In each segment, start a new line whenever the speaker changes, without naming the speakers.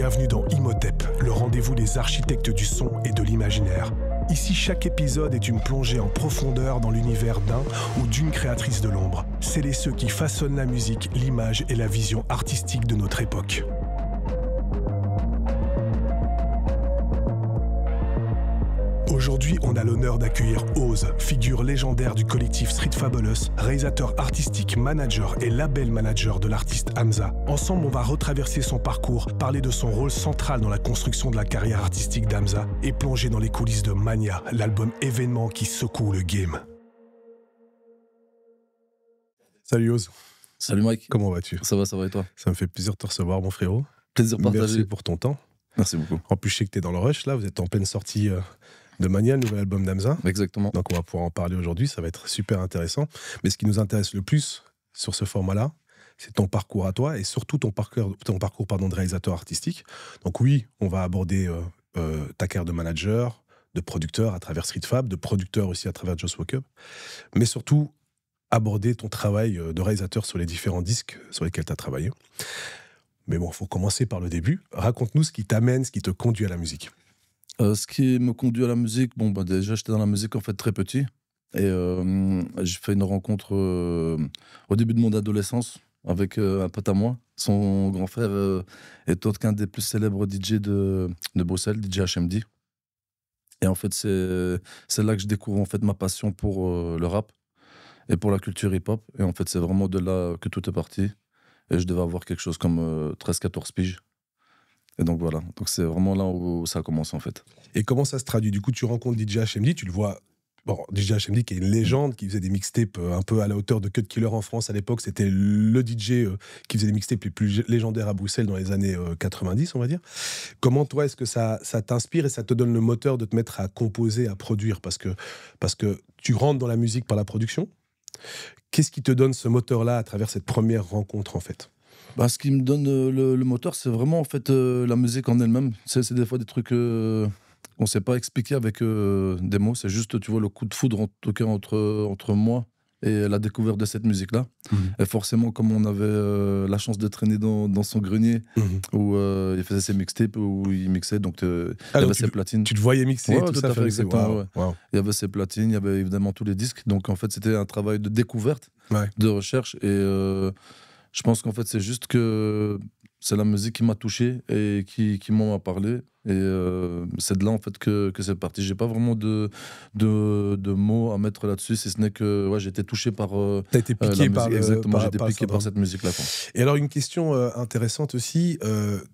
Bienvenue dans Imhotep, le rendez-vous des architectes du son et de l'imaginaire. Ici, chaque épisode est une plongée en profondeur dans l'univers d'un ou d'une créatrice de l'ombre. C'est ceux qui façonnent la musique, l'image et la vision artistique de notre époque. Aujourd'hui, on a l'honneur d'accueillir Oz, figure légendaire du collectif Street Fabulous, réalisateur artistique, manager et label manager de l'artiste Hamza. Ensemble, on va retraverser son parcours, parler de son rôle central dans la construction de la carrière artistique d'Hamza et plonger dans les coulisses de Mania, l'album événement qui secoue le game. Salut Oz.
Salut Mike.
Comment vas-tu?
Ça va et toi?
Ça me fait plaisir de te recevoir, mon frérot.
Plaisir partagé.
Merci pour ton temps.
Merci beaucoup.
En plus, je sais que tu es dans le rush, là, vous êtes en pleine sortie de Mania, le nouvel album d'Hamza.
Exactement.
Donc on va pouvoir en parler aujourd'hui, ça va être super intéressant. Mais ce qui nous intéresse le plus sur ce format-là, c'est ton parcours à toi et surtout ton parcours de réalisateur artistique. Donc oui, on va aborder ta carrière de manager, de producteur à travers Street Fab, de producteur aussi à travers Just Woke Up, mais surtout aborder ton travail de réalisateur sur les différents disques sur lesquels tu as travaillé. Mais bon, il faut commencer par le début. Raconte-nous ce qui t'amène, ce qui te conduit à la musique.
Ce qui me conduit à la musique, déjà j'étais dans la musique en fait très petit et j'ai fait une rencontre au début de mon adolescence avec un pote à moi. Son grand frère est qu'un des plus célèbres DJ de Bruxelles, DJ HMD. Et en fait c'est là que je découvre en fait ma passion pour le rap et pour la culture hip-hop. Et en fait c'est vraiment de là que tout est parti. Et je devais avoir quelque chose comme 13-14 piges. Et donc voilà, donc c'est vraiment là où ça a commencé en fait.
Et comment ça se traduit? Du coup, tu rencontres DJ HMD, tu le vois. Bon, DJ HMD qui est une légende, qui faisait des mixtapes un peu à la hauteur de Cut Killer en France à l'époque. C'était le DJ qui faisait des mixtapes les plus légendaires à Bruxelles dans les années 90, on va dire. Comment toi, est-ce que ça t'inspire et ça te donne le moteur de te mettre à composer, à produire? Parce que tu rentres dans la musique par la production. Qu'est-ce qui te donne ce moteur-là à travers cette première rencontre en fait?
Ce qui me donne le moteur, c'est vraiment en fait la musique en elle-même. C'est des fois des trucs qu'on ne sait pas expliquer avec des mots. C'est juste, tu vois, le coup de foudre en tout cas entre moi et la découverte de cette musique-là. Et forcément, comme on avait la chance de traîner dans son grenier où il faisait ses mixtapes, où il mixait, donc il y avait ses platines.
Tu te voyais mixer,
tout
ça
à fait, exactement.
Wow.
Il y avait ses platines, il y avait évidemment tous les disques. Donc en fait, c'était un travail de découverte, de recherche et je pense qu'en fait, c'est juste que c'est la musique qui m'a touché et qui m'en a parlé. Et c'est de là, en fait, que c'est parti. J'ai pas vraiment de mots à mettre là-dessus, si ce n'est que j'ai été touché par
T'as été piqué par
exactement, j'ai été piqué par cette musique-là.
Et alors, une question intéressante aussi,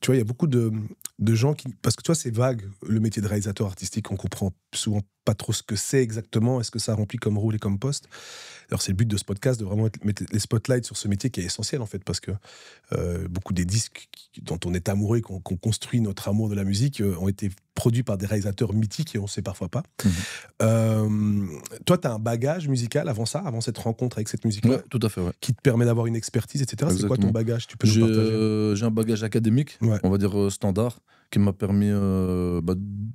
tu vois, il y a beaucoup de gens qui... Parce que toi, c'est vague, le métier de réalisateur artistique, on comprend souvent pas trop ce que c'est exactement, est-ce que ça remplit comme rôle et comme poste. Alors, c'est le but de ce podcast, de vraiment mettre les spotlights sur ce métier qui est essentiel, en fait, parce que beaucoup des disques dont on est amoureux, qu'on construit notre amour de la musique, ont été produits par des réalisateurs mythiques et on ne sait parfois pas. Toi, tu as un bagage musical avant ça, avant cette rencontre avec cette musique-là?
Ouais, tout à fait, ouais.
Qui te permet d'avoir une expertise, etc.
Exactement.
C'est quoi ton bagage? Tu peux nous partager?
J'ai un bagage académique, on va dire standard, qui m'a permis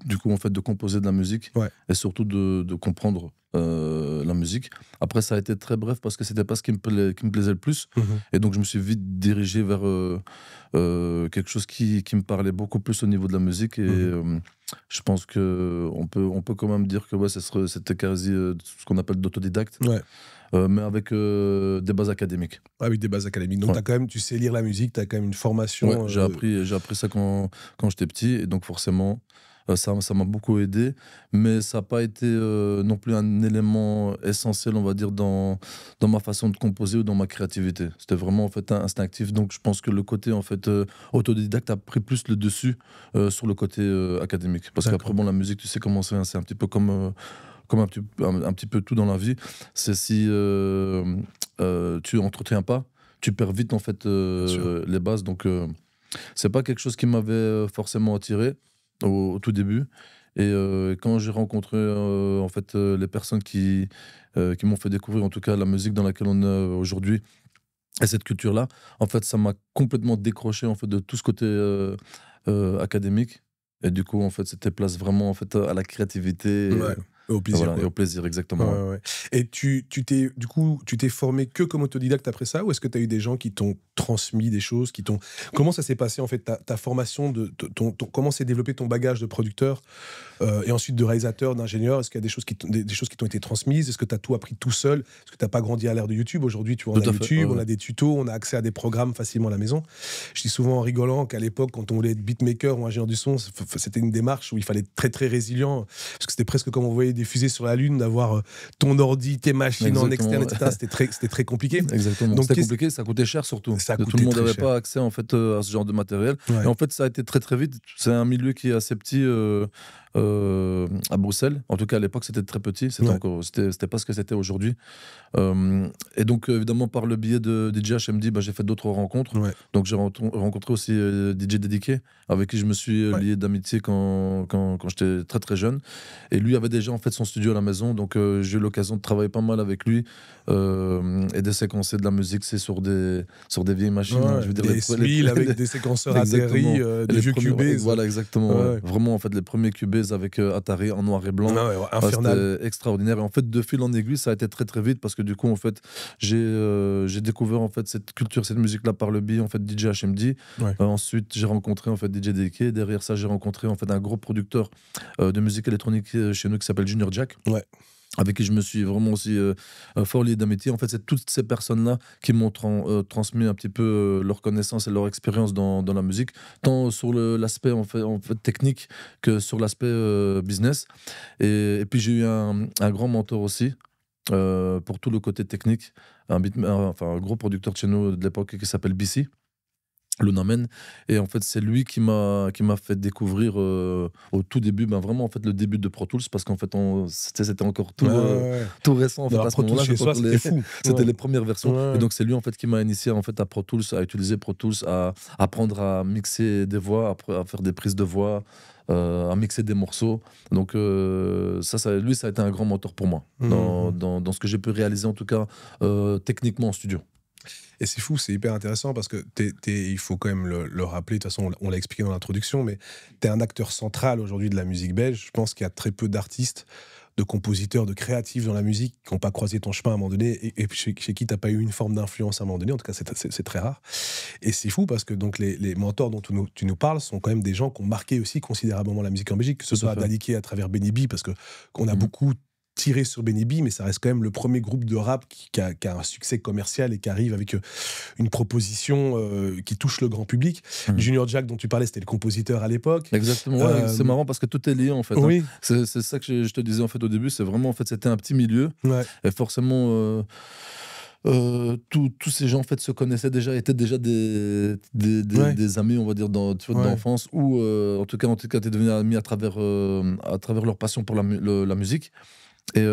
du coup en fait de composer de la musique et surtout de comprendre la musique. Après ça a été très bref parce que c'était pas ce qui me plaisait le plus et donc je me suis vite dirigé vers quelque chose qui me parlait beaucoup plus au niveau de la musique et je pense que on peut quand même dire que c'était quasi ce qu'on appelle d'autodidacte. Mais avec des bases académiques.
Avec des bases académiques. Donc tu sais lire la musique, tu as quand même une formation.
J'ai appris ça quand j'étais petit, et donc forcément, ça m'a beaucoup aidé, mais ça n'a pas été non plus un élément essentiel, on va dire, dans ma façon de composer ou dans ma créativité. C'était vraiment en fait instinctif, donc je pense que le côté en fait autodidacte a pris plus le dessus sur le côté académique. Parce qu'après, la musique, tu sais comment c'est un petit peu comme un petit peu tout dans la vie, c'est si tu entretiens pas, tu perds vite en fait les bases. Donc c'est pas quelque chose qui m'avait forcément attiré au tout début. Et quand j'ai rencontré en fait les personnes qui m'ont fait découvrir en tout cas la musique dans laquelle on est aujourd'hui et cette culture-là, en fait ça m'a complètement décroché en fait de tout ce côté académique. Et du coup en fait c'était place vraiment en fait à la créativité.
Au plaisir.
Voilà, et au plaisir, exactement.
Ouais, ouais. Et du coup, tu t'es formé que comme autodidacte après ça, ou est-ce que tu as eu des gens qui t'ont transmis des choses, Comment ça s'est passé, en fait, ta formation, comment s'est développé ton bagage de producteur, et ensuite de réalisateur, d'ingénieur? Est-ce qu'il y a des choses qui t'ont été transmises? Est-ce que tu as tout appris tout seul? Est-ce que tu n'as pas grandi à l'ère de YouTube? Aujourd'hui, tu vois, on
Tout
a
à fait.
YouTube,
Ouais,
on
ouais.
a des tutos, on a accès à des programmes facilement à la maison. Je dis souvent en rigolant qu'à l'époque, quand on voulait être beatmaker ou ingénieur du son, c'était une démarche où il fallait être très très résilient, parce que c'était presque comme envoyer des fusées sur la Lune, d'avoir ton ordi, tes machines en externe,
Exactement.
etc. C'était très compliqué.
Exactement.
Donc,
C'était compliqué, ça coûtait cher surtout.
ça a
Tout le
coûté
monde
très
n'avait
cher.
pas accès en fait à ce genre de matériel. Et
Ouais.
en fait, ça a été très très vite. C'est un milieu qui est assez petit à Bruxelles. En tout cas, à l'époque, c'était très petit.
Ouais.
C'était pas ce que c'était aujourd'hui. Et donc, évidemment, par le biais de DJ HMD, j'ai fait d'autres rencontres.
Ouais.
Donc, j'ai rencontré aussi DJ Dédiqué, avec qui je me suis
Ouais.
lié d'amitié quand j'étais très très jeune. Et lui avait déjà en fait son studio à la maison, donc j'ai eu l'occasion de travailler pas mal avec lui et de séquencer de la musique, c'est sur des vieilles machines. Hein,
Ouais.
je veux dire,
Des S1000 avec des séquenceurs
Exactement.
atterris,
Et
des
les
vieux
premiers,
Cubase.
voilà, exactement.
Ouais,
Ouais.
ouais.
Vraiment, en fait, les premiers Cubase avec Atari en noir et blanc.
Ouais, infernal.
C'était extraordinaire. Et en fait, de fil en aiguille, ça a été très très vite parce que du coup, en fait, j'ai découvert en fait cette culture, cette musique-là par le biais en fait DJ HMD.
Ouais.
Ensuite, j'ai rencontré en fait DJ DK. Derrière ça, j'ai rencontré en fait un gros producteur de musique électronique chez nous qui s'appelle Junior Jack.
Ouais.
Avec qui je me suis vraiment aussi fort lié d'amitié. En fait, c'est toutes ces personnes-là qui m'ont transmis un petit peu leur connaissance et leur expérience dans la musique, tant sur l'aspect en fait, technique que sur l'aspect business. Et puis j'ai eu un grand mentor aussi pour tout le côté technique, un gros producteur de chez nous de l'époque qui s'appelle BC. Lunamen. Et en fait, c'est lui qui m'a fait découvrir au tout début, vraiment en fait le début de Pro Tools, parce qu'en fait c'était encore
Ouais, ouais.
tout récent en fait
Dans la
à ce
Pro Tools
moment-là.
chez soi, c'était fou.
C'était
Ouais.
les premières versions.
Ouais.
Et donc c'est lui en fait qui m'a initié en fait à Pro Tools, à utiliser Pro Tools, à apprendre à mixer des voix, à faire des prises de voix, à mixer des morceaux. Donc lui, ça a été un grand moteur pour moi dans ce que j'ai pu réaliser en tout cas techniquement en studio.
Et c'est fou, c'est hyper intéressant parce que il faut quand même le rappeler, de toute façon on l'a expliqué dans l'introduction, mais tu es un acteur central aujourd'hui de la musique belge. Je pense qu'il y a très peu d'artistes, de compositeurs, de créatifs dans la musique qui n'ont pas croisé ton chemin à un moment donné et chez qui tu n'as pas eu une forme d'influence à un moment donné. En tout cas, c'est très rare. Et c'est fou parce que donc, les mentors dont tu nous parles sont quand même des gens qui ont marqué aussi considérablement la musique en Belgique, que ce soit Dadiké à travers Benny B, parce qu'on a beaucoup tiré sur Benny B, mais ça reste quand même le premier groupe de rap qui a un succès commercial et qui arrive avec une proposition qui touche le grand public. Junior Jack, dont tu parlais, c'était le compositeur à l'époque.
Exactement, ouais, c'est marrant parce que tout est lié en fait.
Oui.
Hein. C'est ça que je te disais en fait au début, c'est vraiment en fait c'était un petit milieu
Ouais.
et forcément tous ces gens en fait se connaissaient déjà, étaient déjà des amis, on va dire, d'enfance ou en tout cas étaient devenus amis à travers leur passion pour la musique. Et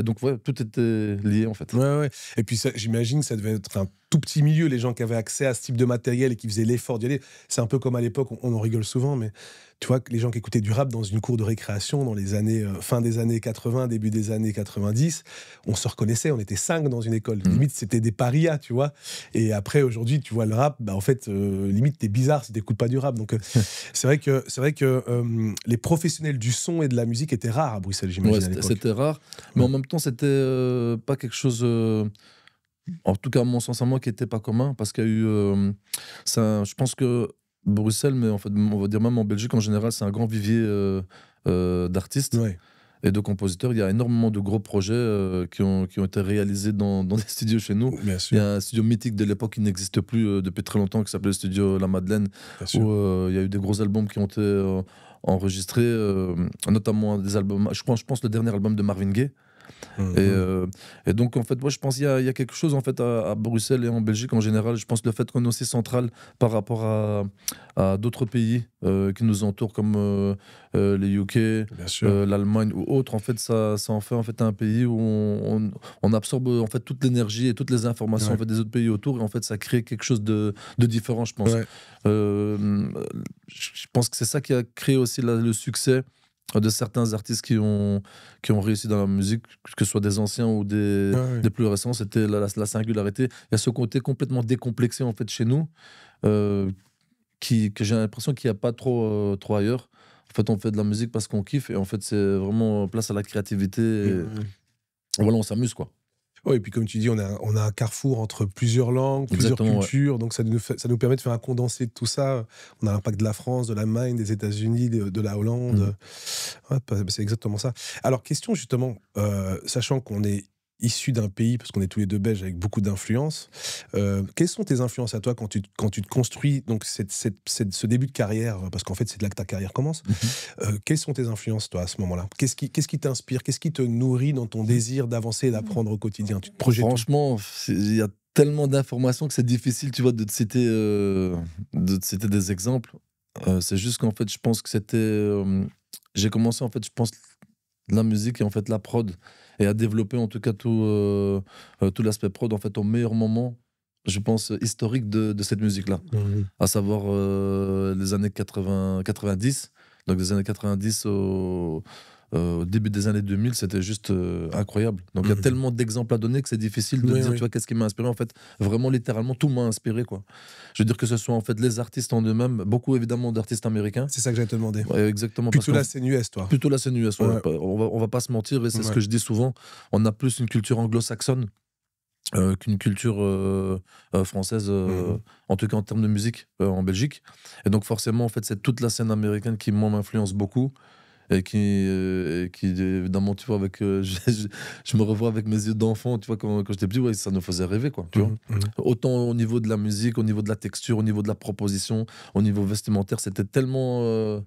donc, ouais, tout était lié en fait.
Ouais. Et puis, j'imagine que ça devait être un tout petit milieu, les gens qui avaient accès à ce type de matériel et qui faisaient l'effort d'y aller. C'est un peu comme à l'époque, on en rigole souvent, mais tu vois, les gens qui écoutaient du rap dans une cour de récréation dans les années, fin des années 80, début des années 90, on se reconnaissait, on était 5 dans une école. Limite, c'était des parias, tu vois. Et après, aujourd'hui, tu vois le rap, en fait, limite, t'es bizarre si t'écoutes pas du rap. Donc, c'est vrai que les professionnels du son et de la musique étaient rares à Bruxelles, j'imagine, à l'époque.
C'était rare, mais en même temps, c'était pas quelque chose... en tout cas, à mon sens, à moi, qui n'était pas commun, parce qu'il y a eu... je pense que Bruxelles, mais en fait, on va dire même en Belgique en général, c'est un grand vivier d'artistes et de compositeurs. Il y a énormément de gros projets qui ont été réalisés dans des studios chez nous.
Bien sûr.
Il y a un studio mythique de l'époque qui n'existe plus depuis très longtemps, qui s'appelait le studio La Madeleine, où il y a eu des gros albums qui ont été enregistrés, notamment des albums... Je pense le dernier album de Marvin Gaye. Et donc en fait je pense qu'il y a quelque chose en fait à Bruxelles et en Belgique en général. Je pense le fait qu'on est aussi central par rapport à d'autres pays qui nous entourent comme les UK, l'Allemagne ou autres, en fait ça en fait un pays où on absorbe en fait toute l'énergie et toutes les informations en fait, des autres pays autour, et en fait ça crée quelque chose de différent, je pense. Je pense que c'est ça qui a créé aussi le succès de certains artistes qui ont réussi dans la musique, que ce soit des anciens ou des plus récents. C'était la singularité. Il y a ce côté complètement décomplexé en fait chez nous, que j'ai l'impression qu'il n'y a pas trop ailleurs. En fait, on fait de la musique parce qu'on kiffe et en fait, c'est vraiment place à la créativité. Et voilà, on s'amuse, quoi.
Ouais, et puis comme tu dis, on a un carrefour entre plusieurs langues, plusieurs
Exactement, ouais.
cultures, donc ça nous permet de faire un condensé de tout ça. On a l'impact de la France, de l'Allemagne, des États-Unis, de la Hollande. Ouais, c'est exactement ça. Alors, question justement, sachant qu'on est issu d'un pays, parce qu'on est tous les deux belges, avec beaucoup d'influences, quelles sont tes influences à toi quand tu te construis donc ce début de carrière, parce qu'en fait c'est là que ta carrière commence.
Mhm.
Quelles sont tes influences toi à ce moment-là? Qu'est-ce qui t'inspire? Qu'est-ce qui te nourrit dans ton désir d'avancer et d'apprendre au quotidien? Tu te projettes où?
Franchement, il y a tellement d'informations que c'est difficile, tu vois, de te citer des exemples. C'est juste qu'en fait, je pense que j'ai commencé, en fait, je pense, la musique et en fait la prod et à développer en tout cas tout l'aspect prod en fait au meilleur moment, je pense, historique de cette musique-là.
Mhm.
À savoir les années 80-90. Donc des années 90 au début des années 2000, c'était juste incroyable. Donc il y a
Mhm.
tellement d'exemples à donner que c'est difficile de
Oui,
dire, tu
oui.
vois, qu'est-ce qui m'a inspiré. En fait, vraiment, littéralement, tout m'a inspiré, quoi. Je veux dire que ce soit en fait les artistes en eux-mêmes, beaucoup évidemment d'artistes américains.
C'est ça que j'allais te demander.
Ouais, exactement, parce
Plutôt
qu'en
la scène US, toi.
plutôt la scène US, ouais.
Ouais,
On va pas se mentir, et c'est ce
ouais.
que je dis souvent. On a plus une culture anglo-saxonne qu'une culture française,
Mhm.
en tout cas en termes de musique, en Belgique. Et donc forcément, en fait, c'est toute la scène américaine qui, moi, m'influence beaucoup. Et qui évidemment, tu vois, je me revois avec mes yeux d'enfant, tu vois, quand j'étais petit, ouais, ça nous faisait rêver, quoi, tu vois.
Mhm. Mhm.
Autant au niveau de la musique, au niveau de la texture, au niveau de la proposition, au niveau vestimentaire, c'était tellement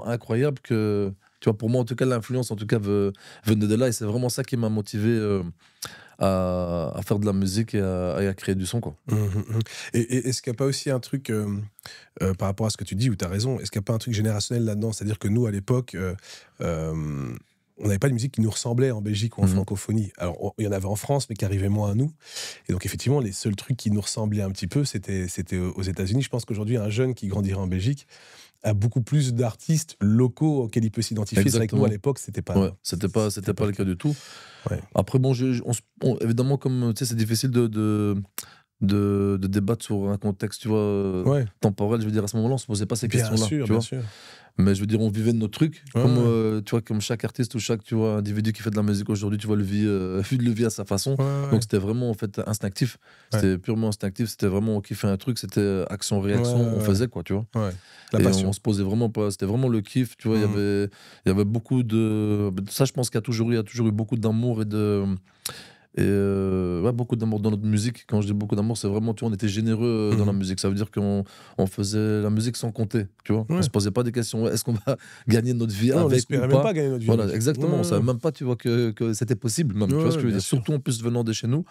incroyable que, tu vois, pour moi, en tout cas, l'influence, en tout cas, venait de là. Et c'est vraiment ça qui m'a motivé à faire de la musique et à créer du son, quoi.
Mhm. Mhm. Et est-ce qu'il n'y a pas aussi un truc, par rapport à ce que tu dis, où tu as raison, est-ce qu'il n'y a pas un truc générationnel là-dedans? C'est-à-dire que nous, à l'époque, on n'avait pas de musique qui nous ressemblait en Belgique ou en
Mhm.
francophonie. Alors, il y en avait en France, mais qui arrivaient moins à nous. Et donc, effectivement, les seuls trucs qui nous ressemblaient un petit peu, c'était aux États-Unis. Je pense qu'aujourd'hui, un jeune qui grandirait en Belgique a beaucoup plus d'artistes locaux auxquels il peut s'identifier. C'est vrai que nous, à
Exactement.
l'époque,
Ouais,
c'était
c'était
pas
pas
le
le
cas.
cas du tout.
Ouais.
Après, bon, évidemment, comme tu sais, c'est difficile de débattre sur un contexte, tu vois,
Ouais,
temporel. Je veux dire, à ce moment-là, on se posait pas ces
bien
questions-là,
sûr,
tu
bien
vois.
sûr.
Mais je veux dire, on vivait de nos trucs,
Ouais,
comme,
ouais,
tu vois, comme chaque artiste ou chaque, tu vois, individu qui fait de la musique aujourd'hui, tu vois, le vit à sa façon.
ouais, ouais,
Donc
ouais.
c'était vraiment, en fait, instinctif.
Ouais.
C'était purement instinctif. C'était vraiment, on kiffait un truc, c'était
Ouais,
action-réaction, on
ouais,
faisait, quoi, tu vois.
ouais. Ouais. La
Et on
passion.
se posait vraiment pas. C'était vraiment le kiff, tu vois.
Mhm.
Il y avait beaucoup de. Ça, je pense qu'il y a toujours eu beaucoup d'amour ouais, beaucoup d'amour dans notre musique. Quand je dis beaucoup d'amour, c'est vraiment, tu vois, on était généreux dans la
Mhm.
musique. Ça veut dire qu'on faisait la musique sans compter, tu vois. On
Ouais.
se posait pas des questions. Ouais, est-ce qu'on va gagner notre vie
Ouais, on
avec ou
n'espérait même
pas?
pas gagner notre vie
Voilà,
avec. Ouais,
exactement. On savait
ouais,
même pas, tu vois, que c'était possible, même. Tu vois ce
ouais,
que je veux
bien
dire?
sûr.
Surtout en plus venant de chez nous.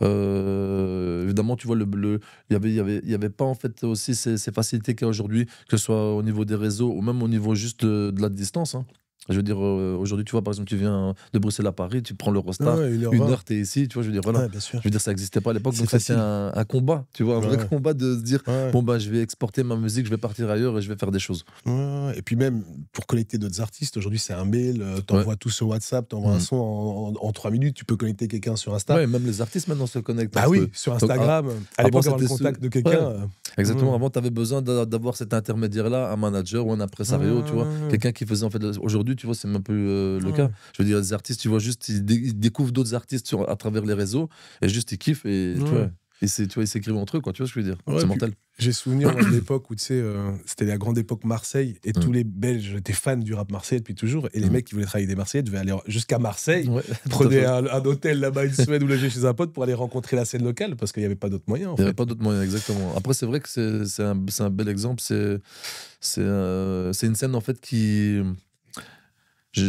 Évidemment, tu vois, il y avait pas en fait aussi ces facilités qu'il y a aujourd'hui, que ce soit au niveau des réseaux ou même au niveau juste de la distance, hein. Je veux dire, aujourd'hui, tu vois, par exemple, tu viens de Bruxelles à Paris, tu prends l'Eurostar,
Ouais,
1
1h20.
heure, t'es ici, tu vois, je veux dire, voilà.
Ouais, bien sûr.
Je veux dire, ça n'existait pas à l'époque,
C'est
donc c'était
facile.
un combat, tu vois, un
Ouais,
vrai
ouais.
combat de se dire,
Ouais,
bon, bah, je vais exporter ma musique, je vais partir ailleurs et je vais faire des choses.
ouais, ouais. Et puis même, pour connecter d'autres artistes, aujourd'hui, c'est un mail,
Ouais.
t'envoies tout sur WhatsApp, t'envoies un
Mhm.
son en 3 minutes, tu peux connecter quelqu'un sur Insta.
Ouais, même les artistes maintenant se connectent
Bah
entre
oui,
eux.
sur
Donc,
Instagram. À
avant,
l'époque, avoir le
c'était
contact de
ouais.
quelqu'un.
Exactement.
Ouais.
Avant, tu avais besoin d'avoir cet intermédiaire-là, un manager ou un impresario, tu vois.
Ouais,
Quelqu'un qui faisait, en fait, aujourd'hui, tu vois, c'est même plus le cas.
ouais.
Je veux dire, les artistes, tu vois, juste, ils découvrent d'autres artistes à travers les réseaux et juste, ils kiffent et, tu vois,
Ouais.
ils s'écrivent entre eux, quoi. Tu vois ce que je veux dire?
Ouais,
C'est
puis
mortel.
j'ai souvenir moi de l'époque où tu sais, c'était la grande époque Marseille et tous
Mm.
les Belges étaient fans du rap marseillais depuis toujours et les
Mm.
mecs qui voulaient travailler des Marseillais devaient aller jusqu'à Marseille,
Ouais, tout à
prenaient
fait.
un hôtel là-bas une semaine ou loger chez un pote pour aller rencontrer la scène locale parce qu'il n'y avait pas d'autre moyen en
Il n'y avait
fait.
pas d'autre moyen, exactement. Après, c'est vrai que c'est un bel exemple. C'est une scène, en fait,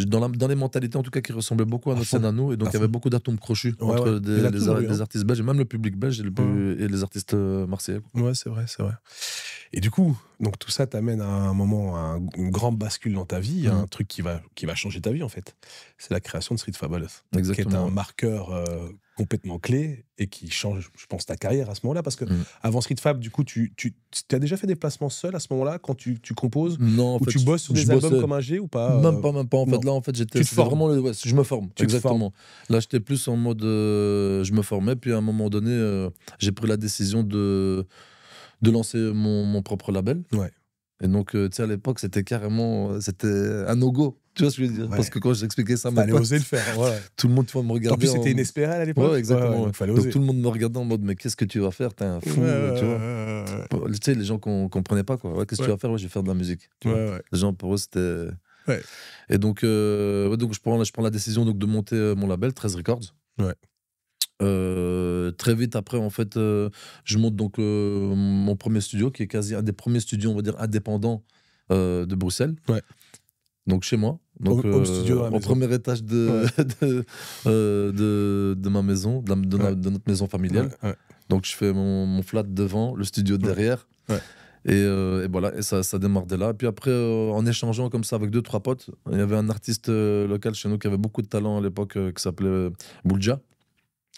dans les mentalités en tout cas qui ressemblaient beaucoup à
À
notre scène
fond,
à nous, et donc
à
il y avait
fond.
beaucoup d'atomes crochus
Ouais, ouais.
entre
Il y en a toujours eu,
des
hein.
artistes belges et même le public belge
Ouais,
et les artistes marseillais, quoi.
ouais, c'est vrai, c'est vrai. Et du coup, donc tout ça t'amène à un moment, à une grande bascule dans ta vie, à
Mhm.
un truc qui va changer ta vie en fait. C'est la création de Street Fabulous, qui est
Exactement,
un
ouais.
marqueur complètement clé et qui change, je pense, ta carrière à ce moment-là. Parce que
Mhm.
avant Street Fab, du coup, tu as déjà fait des placements seul à ce moment-là, quand tu composes,
Non, en
ou
fait,
tu bosses sur
je
des albums
bossais.
comme un G ou pas
Même pas. En fait,
Non,
là, en fait,
tu te
c'était
formes,
vraiment ouais, je me forme,
tu te formes.
exactement. Là, j'étais plus en mode, je me formais, puis à un moment donné, j'ai pris la décision de lancer mon propre label.
Ouais.
Et donc, tu sais, à l'époque, c'était carrément c'était un no-go. Tu vois ce que je veux dire?
Ouais.
Parce que quand j'expliquais ça à mes
Fallait
potes,
oser le faire. Ouais.
tout le monde, tu vois, me
En
regardait
plus, c'était inespéré à l'époque.
Ouais, exactement. Ouais.
Donc fallait
Donc
oser.
tout le monde me regardait en mode, mais qu'est-ce que tu vas faire? T'es un fou, tu vois. Tu sais, les gens comprenaient pas, quoi. Ouais, qu'est-ce que tu vas faire? Ouais, je vais faire de la musique. Tu vois.
Ouais.
Les gens, pour eux, c'était.
Ouais.
Et donc, donc je prends la décision donc, de monter mon label, 13 Records.
Ouais.
Très vite après, en fait, je monte donc mon premier studio, qui est quasi un des premiers studios, on va dire, indépendants de Bruxelles.
Ouais.
Donc chez moi, donc
Home studio dans la
au
maison.
premier étage de ma maison, de notre maison familiale.
Ouais.
Donc je fais mon flat devant, le studio derrière.
Ouais.
Et voilà, et ça démarre de là. Et puis après, en échangeant comme ça avec 2-3 potes, il y avait un artiste local chez nous qui avait beaucoup de talent à l'époque, qui s'appelait Boulja.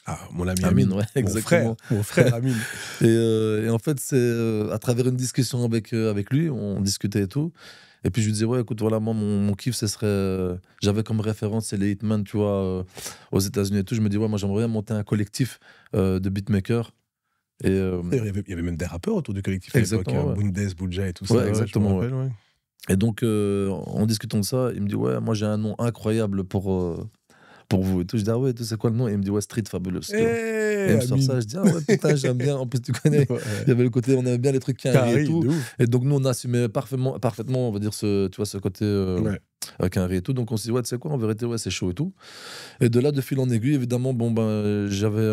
Ah, mon ami
Amine,
Amine.
ouais,
Mon
exactement.
frère Amine.
Et en fait, c'est à travers une discussion avec lui, on discutait et tout. Et puis je lui disais, ouais, écoute, voilà, moi, mon kiff, ce serait. J'avais comme référence, c'est les Hitman, tu vois, aux États-Unis et tout. Je me dis, ouais, moi, j'aimerais bien monter un collectif de beatmakers. Et,
Il y avait même des rappeurs autour du collectif à l'époque.
Exactement, ouais.
Bundes, Boulja et tout ça.
Ouais, exactement,
Je me rappelle, ouais.
Et donc, en discutant de ça, il me dit, ouais, moi, j'ai un nom incroyable pour vous et tout. Je dis, ah ouais, tu sais quoi le nom? Et il me dit, ouais, Street Fabulous. Tu vois. Et il me sort ça, je dis, ah ouais, putain, j'aime bien. En plus, tu connais, il y avait le côté, on aimait bien les trucs qui arrivent et tout. Et donc, nous, on assumait parfaitement, on va dire, tu vois, ce côté Quinry et tout. Donc, on s'est dit, ouais, tu sais quoi, en vérité, ouais, c'est chaud et tout. Et de là, de fil en aiguille, évidemment, bon, ben, j'avais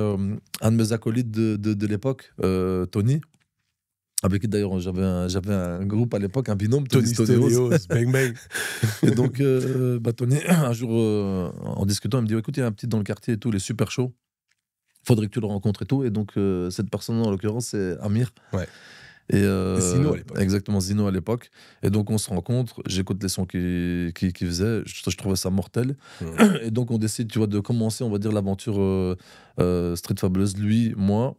un de mes acolytes de l'époque, Tony. Avec qui d'ailleurs j'avais un groupe à l'époque, un binôme, Tony Stonios.
Bang bang.
Et donc, Tony, un jour, en discutant, il me dit, écoute, il y a un petit dans le quartier et tout, il est super chaud. Faudrait que tu le rencontres et tout. Et donc, cette personne, en l'occurrence, c'est Amir.
Ouais.
Et
Zino à l'époque.
Exactement, Zino à l'époque. Et donc, on se rencontre, j'écoute les sons qu'il faisait, je trouvais ça mortel. Et donc, on décide, tu vois, de commencer, on va dire, l'aventure Street Fabulous, lui, moi.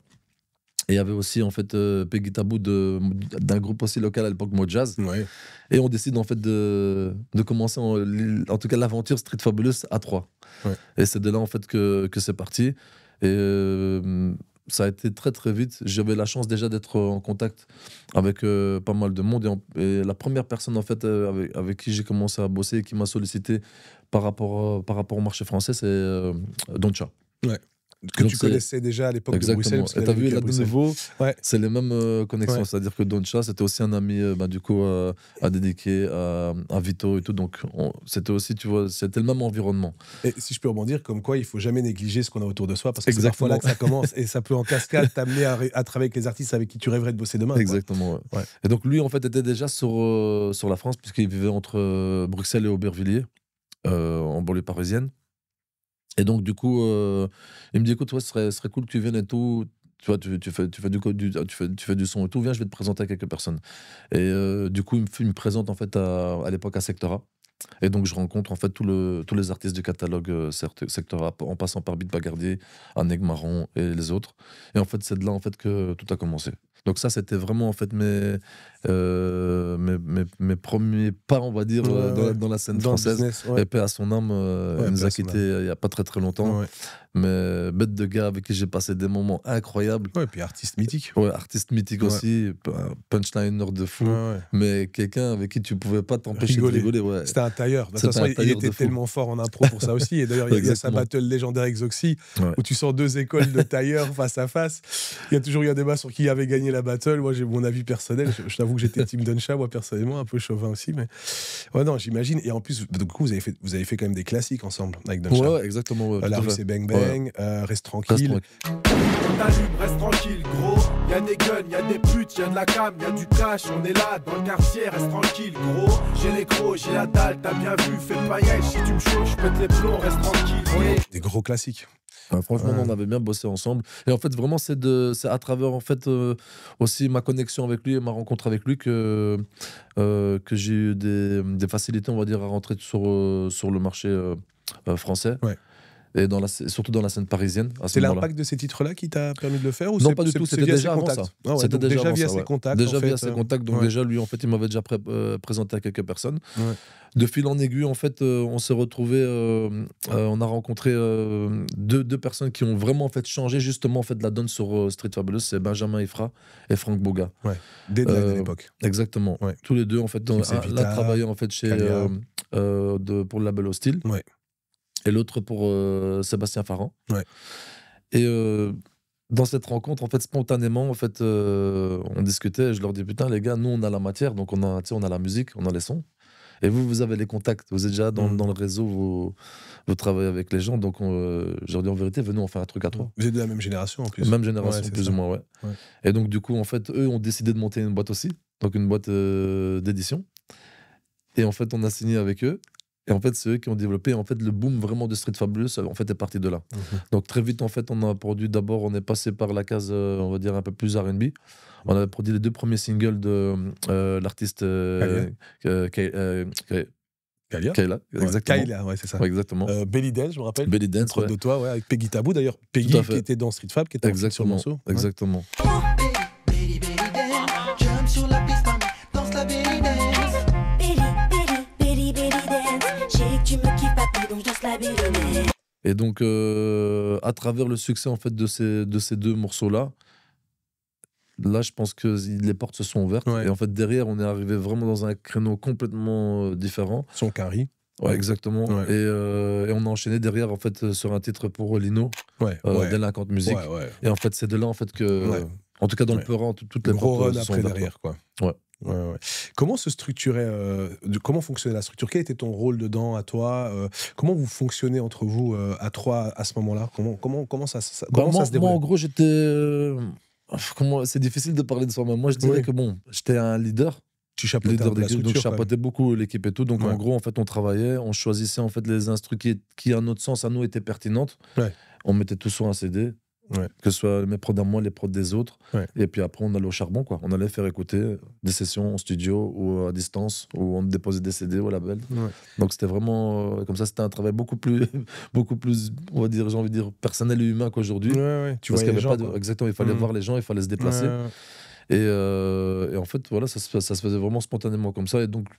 Et il y avait aussi en fait Peggy Tabou d'un groupe aussi local à l'époque, Mojaz.
Ouais.
Et on décide en fait de commencer en tout cas l'aventure Street Fabulous à 3.
Ouais.
Et c'est de là en fait que c'est parti. Et ça a été très très vite. J'avais la chance déjà d'être en contact avec pas mal de monde. Et la première personne en fait avec qui j'ai commencé à bosser et qui m'a sollicité par rapport au marché français, c'est Doncha.
Ouais. Que donc tu connaissais déjà à l'époque de Bruxelles.
Et t'as vu là de nouveau,
ouais.
c'est les mêmes connexions. Ouais. C'est-à-dire que Doncha, c'était aussi un ami du coup à dédiquer à Vito et tout. Donc c'était aussi, tu vois, c'était le même environnement.
Et si je peux rebondir, comme quoi il faut jamais négliger ce qu'on a autour de soi, parce que c'est parfois là que ça commence et ça peut en cascade t'amener à travailler avec les artistes avec qui tu rêverais de bosser demain.
Exactement.
Quoi. Ouais.
Et donc lui, en fait, était déjà sur la France puisqu'il vivait entre Bruxelles et Aubervilliers, en banlieue parisienne. Et donc, du coup, il me dit, écoute, ouais, ce serait cool que tu viennes et tout. Tu vois, tu fais du son et tout. Viens, je vais te présenter à quelques personnes. Et du coup, il me présente en fait à l'époque à Sectora. Et donc, je rencontre en fait tous les artistes du catalogue Sectora, en passant par Beat Bagardier, Aneg Marron et les autres. Et en fait, c'est de là en fait que tout a commencé. Donc ça, c'était vraiment en fait mes premiers pas, on va dire, dans la scène française. Business, ouais. Et paix à son âme, il nous a quittés il n'y a pas très très longtemps. Ouais. Mais bête de gars avec qui j'ai passé des moments incroyables.
Ouais, et puis artiste mythique.
Ouais, artiste mythique aussi, punchliner de fou. Ouais. Mais quelqu'un avec qui tu pouvais pas t'empêcher de rigoler. Ouais.
C'était un tailleur. De toute façon, il était tellement fort en impro pour ça aussi. Et d'ailleurs, il y a sa battle légendaire avec Zoxy, où tu sors deux écoles de tailleurs face à face. Il y a toujours eu un débat sur qui avait gagné la battle. Moi, j'ai mon avis personnel. Je t'avoue que j'étais team Doncha, moi, personnellement, un peu chauvin aussi. Mais ouais, non, j'imagine. Et en plus, du coup, vous avez fait quand même des classiques ensemble avec Doncha.
Ouais, exactement. Ouais,
la rue, c'est Bang Bang. Reste tranquille.
Reste tranquille, gros. Y'a des guns, y'a des putes, y'a de la cam, y'a du cash. On est là dans le quartier, reste tranquille, gros. J'ai les crocs, j'ai la dalle, t'as bien vu. Fais le paillage, si tu me chauffes, je pète les plombs, reste tranquille. Ouais.
Des gros classiques.
Franchement, on avait bien bossé ensemble. Et en fait, vraiment, c'est à travers en fait, aussi ma connexion avec lui et ma rencontre avec lui que j'ai eu des facilités, on va dire, à rentrer sur le marché français.
Ouais.
et surtout dans la scène parisienne.
C'est l'impact de ces titres-là qui t'a permis de le faire ou
non, pas du tout, c'était déjà avant ça.
Ah ouais,
c'était
déjà via ses contacts.
Déjà via ses contacts, donc déjà lui, en fait, il m'avait déjà présenté à quelques personnes. De fil en aiguille, en fait, on s'est retrouvés, on a rencontré deux personnes qui ont vraiment en fait changé justement en fait la donne sur Street Fabulous, c'est Benjamin Ifra et Frank Boga.
Ouais. Deadline à l'époque.
Exactement. Ouais. Tous les deux en fait, l'un travaillait en fait chez pour le label Hostile.
Ouais.
Et l'autre pour Sébastien Farran.
Ouais.
Et dans cette rencontre, en fait, spontanément, en fait, on discutait. Et je leur dis putain, les gars, nous on a la matière, donc on a la musique, on a les sons. Et vous avez les contacts, vous êtes déjà dans le réseau, vous travaillez avec les gens. Donc je leur dis en vérité, venez, on fait un truc à trois.
Vous êtes de la même génération en plus.
Même génération, plus ou moins, ouais. Et donc du coup, en fait, eux ont décidé de monter une boîte aussi, donc une boîte d'édition. Et en fait, on a signé avec eux. Et en fait, c'est eux qui ont développé en fait le boom vraiment de Street Fabulous. En fait, est parti de là. Donc très vite, en fait, on a produit d'abord, on est passé par la case, on va dire un peu plus R&B. On a produit les 2 premiers singles de l'artiste Kayla, exactement.
Kayla, ouais, c'est ça.
Ouais, exactement.
Belly Dance, je me rappelle.
Belly Dance,
ouais. De toi, ouais, avec Peggy Tabou d'ailleurs. Peggy qui était dans Street Fab, qui était sur le morceau.
Exactement. Et donc, à travers le succès en fait de ces 2 morceaux-là, je pense que les portes se sont ouvertes. Et en fait, derrière, on est arrivé vraiment dans un créneau complètement différent.
Son carry.
Ouais, exactement. Ouais. Et on a enchaîné derrière en fait sur un titre pour Lino, Délinquante Musique. Et en fait, c'est de là en fait que, en tout cas dans le Peurant, toutes les portes sont ouvertes
derrière, quoi.
Ouais.
Comment se structurait, comment fonctionnait la structure? Quel était ton rôle dedans à toi? Comment vous fonctionnez entre vous à trois à ce moment-là? Comment ça se déroule?
Moi, en gros, j'étais. C'est difficile de parler de soi-même. Moi, je dirais que j'étais un leader.
Tu chapeautais la structure,
donc je chapeautais beaucoup l'équipe et tout. Donc en gros, en fait, on travaillait, on choisissait en fait les instrus qui à notre sens, à nous, étaient pertinentes. On mettait tout sur un CD. Que ce soit mes prods à moi, les prods des autres. Et puis après, on allait au charbon, quoi. On allait faire écouter des sessions en studio ou à distance, où on déposait des CD au label. Donc c'était vraiment comme ça, c'était un travail beaucoup plus, on va dire, j'ai envie de dire, personnel et humain qu'aujourd'hui.
Tu vois,
exactement, il fallait voir les gens, il fallait se déplacer. Et en fait, voilà, ça se faisait vraiment spontanément comme ça. Et donc,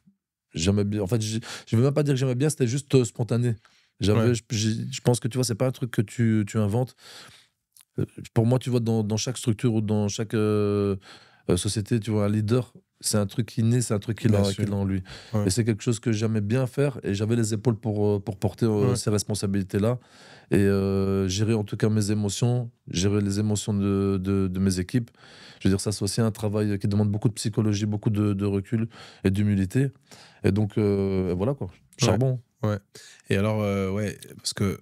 j'aimais bien. En fait, je ne veux même pas dire que j'aimais bien, c'était juste spontané. Je pense que tu vois, c'est pas un truc que tu inventes. Pour moi, tu vois, dans chaque structure ou dans chaque société, tu vois, un leader, c'est un truc qui naît, c'est un truc qu'il a en lui. Et c'est quelque chose que j'aimais bien faire et j'avais les épaules pour porter ces responsabilités-là et gérer en tout cas mes émotions, gérer les émotions de mes équipes. Je veux dire, ça, c'est aussi un travail qui demande beaucoup de psychologie, beaucoup de recul et d'humilité. Et donc, voilà quoi, charbon.
Et alors, parce que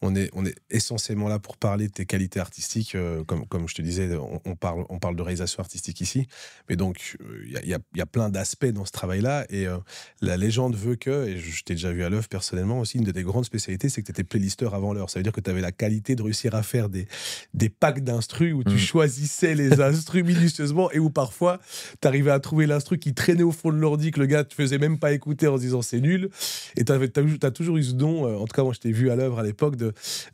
on est essentiellement là pour parler de tes qualités artistiques, comme je te disais, on parle de réalisation artistique ici, mais donc il y a plein d'aspects dans ce travail-là, et la légende veut que, et je t'ai déjà vu à l'œuvre personnellement aussi, une de tes grandes spécialités, c'est que tu étais playlisteur avant l'heure. Ça veut dire que tu avais la qualité de réussir à faire des packs d'instrus où tu choisissais les instrus minutieusement, et où parfois tu arrivais à trouver l'instru qui traînait au fond de l'ordi, que le gars te faisait même pas écouter en se disant c'est nul, et t'as toujours eu ce don, en tout cas moi je t'ai vu à l'œuvre à l'époque,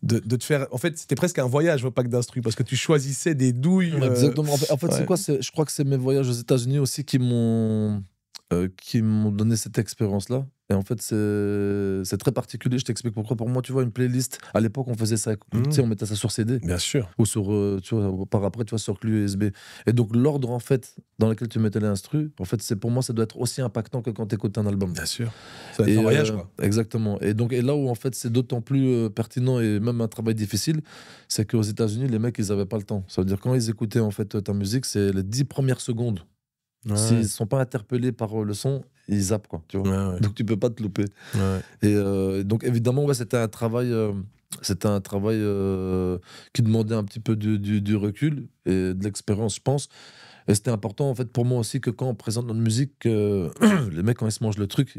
de te faire... En fait, c'était presque un voyage au pack d'instru, parce que tu choisissais des douilles...
Exactement. En fait, c'est quoi? Je crois que c'est mes voyages aux États-Unis aussi qui m'ont donné cette expérience-là. Et en fait, c'est très particulier. Je t'explique pourquoi. Pour moi, tu vois, une playlist, à l'époque, on faisait ça, tu sais, on mettait ça sur CD.
Bien sûr.
Ou sur, tu vois, par après, tu vois, sur clé USB. Et donc, l'ordre, en fait, dans lequel tu mettais l'instru, en fait, pour moi, ça doit être aussi impactant que quand tu écoutes un album.
Bien sûr. Ça va être un voyage, quoi.
Exactement. Et donc, là où, en fait, c'est d'autant plus pertinent et même un travail difficile, c'est qu'aux États-Unis, les mecs, ils n'avaient pas le temps. Ça veut dire, quand ils écoutaient, en fait, ta musique, c'est les 10 premières secondes. S'ils ne sont pas interpellés par le son, ils zappent, quoi, tu vois. Donc tu peux pas te louper. Et donc évidemment, c'était un travail, qui demandait un petit peu du recul et de l'expérience, je pense. Et c'était important en fait pour moi aussi que quand on présente notre musique, les mecs quand ils se mangent le truc,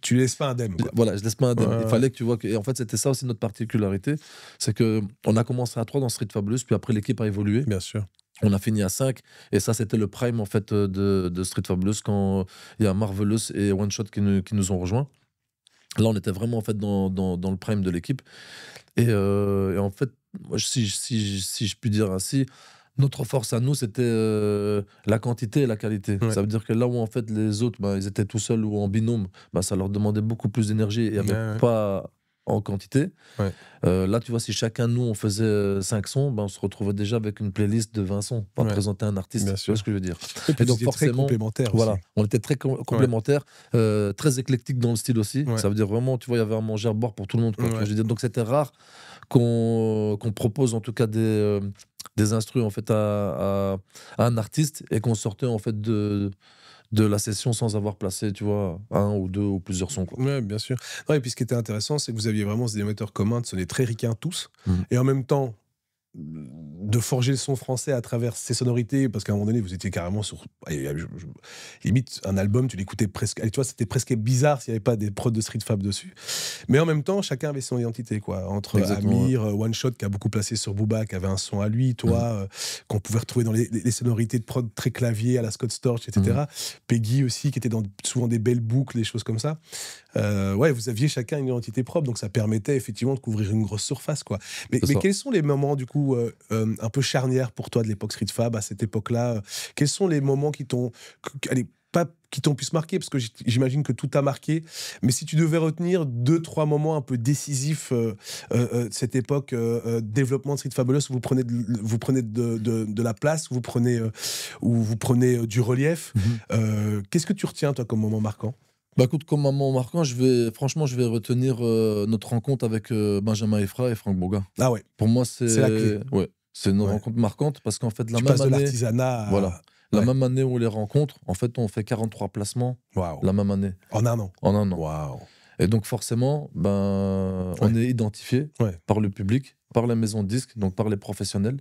tu laisses pas indemne, quoi.
Voilà, je laisse pas indemne. Il fallait que tu vois et en fait c'était ça aussi notre particularité, c'est que on a commencé à 3 dans Street Fabulous, puis après l'équipe a évolué.
Bien sûr.
On a fini à 5, et ça c'était le prime en fait de Street Fabulous, quand il y a Marvelous et One Shot qui nous ont rejoints. Là, on était vraiment en fait dans le prime de l'équipe. Et en fait, moi, si je puis dire ainsi, notre force à nous, c'était la quantité et la qualité.
Ouais.
Ça veut dire que là où en fait les autres, ils étaient tout seuls ou en binôme, ça leur demandait beaucoup plus d'énergie et il n'y avait
Ouais, ouais.
pas en quantité.
Ouais.
Là, tu vois, si chacun de nous, on faisait 5 sons, on se retrouvait déjà avec une playlist de 20 sons pour
Ouais.
présenter un artiste.
Bien
Tu
sûr.
vois ce que je veux dire?
Et puis
Et donc
vous étiez très
forcément,
complémentaires
voilà,
aussi.
on était très complémentaires, très éclectiques dans le style aussi.
Ouais.
Ça veut dire vraiment, tu vois, il y avait à manger, à boire pour tout le monde. Quoi, tu vois
Ouais.
ce que je veux dire. Donc c'était rare qu'on propose en tout cas des instrus en fait à un artiste et qu'on sortait en fait de la session sans avoir placé, tu vois, un ou deux ou plusieurs sons, quoi.
Ouais, bien sûr. Non, et puis ce qui était intéressant, c'est que vous aviez vraiment ce dénominateur commun de sonner très ricains tous,
Mhm.
et en même temps de forger le son français à travers ces sonorités, parce qu'à un moment donné, vous étiez carrément sur... limite, un album, tu l'écoutais presque... Tu vois, c'était presque bizarre s'il n'y avait pas des prods de Street Fab dessus. Mais en même temps, chacun avait son identité, quoi. Entre
Exactement,
Amir, One Shot, qui a beaucoup placé sur Booba, qui avait un son à lui, toi, qu'on pouvait retrouver dans les sonorités de prod très clavier, à la Scott Storch, etc. Peggy aussi, qui était dans souvent des belles boucles, des choses comme ça. Ouais, vous aviez chacun une identité propre, donc ça permettait effectivement de couvrir une grosse surface, quoi. Mais quels sont les moments, du coup, un peu charnières pour toi de l'époque Street Fab, à cette époque-là? Quels sont les moments qui t'ont... Allez, pas qui t'ont pu se marquer, parce que j'imagine que tout t'a marqué, mais si tu devais retenir 2-3 moments un peu décisifs de cette époque développement de Street Fabulous, où vous prenez de la place, où vous prenez du relief, qu'est-ce que tu retiens, toi, comme moment marquant?
Écoute, comme moment marquant, je vais retenir notre rencontre avec Benjamin Efra et Franck Boga.
Ah ouais.
Pour moi,
C'est la clé.
Ouais, c'est une rencontre marquante parce qu'en fait,
Tu passes de l'artisanat à...
Voilà. La même année où on les rencontre, en fait, on fait 43 placements la même année.
En un an.
En un an.
Waouh.
Et donc, forcément, on est identifié par le public, par les maisons de disques, donc par les professionnels.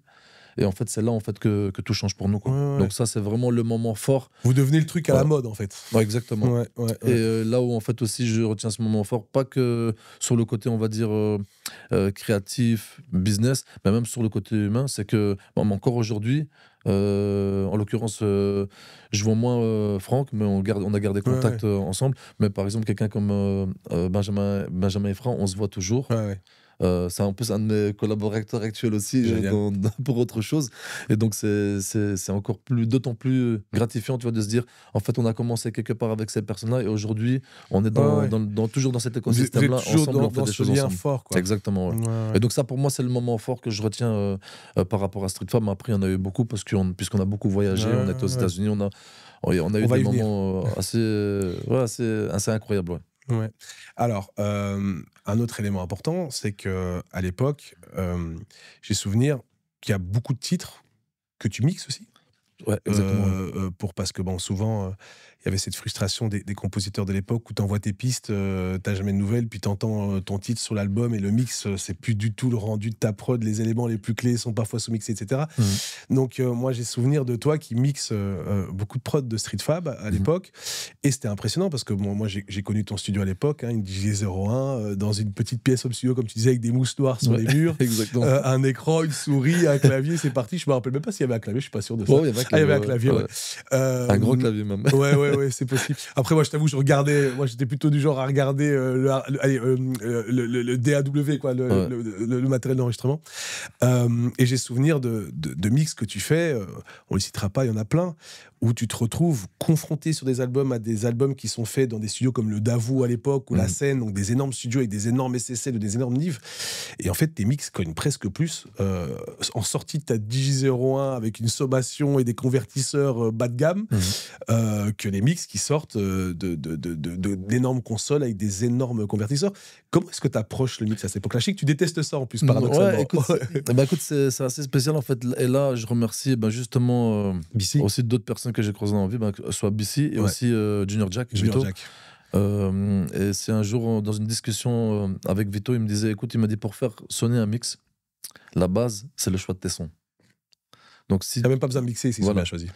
Et en fait, c'est là en fait, que tout change pour nous, quoi. Donc ça, c'est vraiment le moment fort.
Vous devenez le truc à la mode, en fait.
Ouais, exactement. Et là où, en fait, aussi, je retiens ce moment fort, pas que sur le côté, on va dire, créatif, business, mais même sur le côté humain, c'est que, encore aujourd'hui, en l'occurrence, je vois moins Franck, mais on a gardé contact ensemble. Mais par exemple, quelqu'un comme Benjamin Efra, on se voit toujours. C'est en plus un de mes collaborateurs actuels aussi pour autre chose. Et donc, c'est encore d'autant plus gratifiant, tu vois, de se dire, en fait, on a commencé quelque part avec ces personnes-là et aujourd'hui, on est toujours dans cet écosystème-là. Ensemble, on fait des choses ensemble.
Fort, quoi.
Exactement. Et donc, ça, pour moi, c'est le moment fort que je retiens par rapport à Street Fab. Mais après, il y en a eu beaucoup puisqu'on a beaucoup voyagé. On était aux États-Unis. On a eu des moments assez incroyables.
Ouais. Alors, un autre élément important, c'est que à l'époque, j'ai souvenir qu'il y a beaucoup de titres que tu mixes aussi.
Ouais, exactement.
Parce que souvent, il y avait cette frustration des compositeurs de l'époque où tu envoies tes pistes, t'as jamais de nouvelles, puis t'entends ton titre sur l'album et le mix, c'est plus du tout le rendu de ta prod, les éléments les plus clés sont parfois sous-mixés, etc. Donc moi j'ai souvenir de toi qui mixe beaucoup de prod de Street Fab à l'époque, et c'était impressionnant parce que moi j'ai connu ton studio à l'époque, une DJ01, dans une petite pièce au studio, comme tu disais, avec des mousses noires sur les murs, un écran, une souris, un clavier, c'est parti. Je me rappelle même pas s'il y avait un clavier, je suis pas sûr de ça.
Il y
avait un clavier,
un gros clavier même.
Ouais, c'est possible. Après, moi, je t'avoue, moi, j'étais plutôt du genre à regarder le DAW, quoi, le matériel d'enregistrement. Et j'ai souvenir de mix que tu fais, on les citera pas, il y en a plein, où tu te retrouves confronté sur des albums à des albums qui sont faits dans des studios comme le Davout à l'époque, ou La Scène, donc des énormes studios avec des énormes SSL ou des énormes NIV. Et en fait, tes mix cognent presque plus en sortie de ta DJ01 avec une sommation et des convertisseurs bas de gamme que les mix qui sortent d'énormes consoles avec des énormes convertisseurs. Comment est-ce que tu approches le mix à cette époque-là? Je sais que tu détestes ça en plus, paradoxalement.
Écoute, c'est assez spécial en fait. Et là, je remercie justement aussi d'autres personnes que j'ai croisées dans la vie, soit BC et aussi Junior Jack. Et c'est un jour, dans une discussion avec Vito, il me disait, écoute, il m'a dit, pour faire sonner un mix, la base, c'est le choix de tes sons. Donc, si...
Tu n'as même pas besoin de mixer si c'est bien choisi.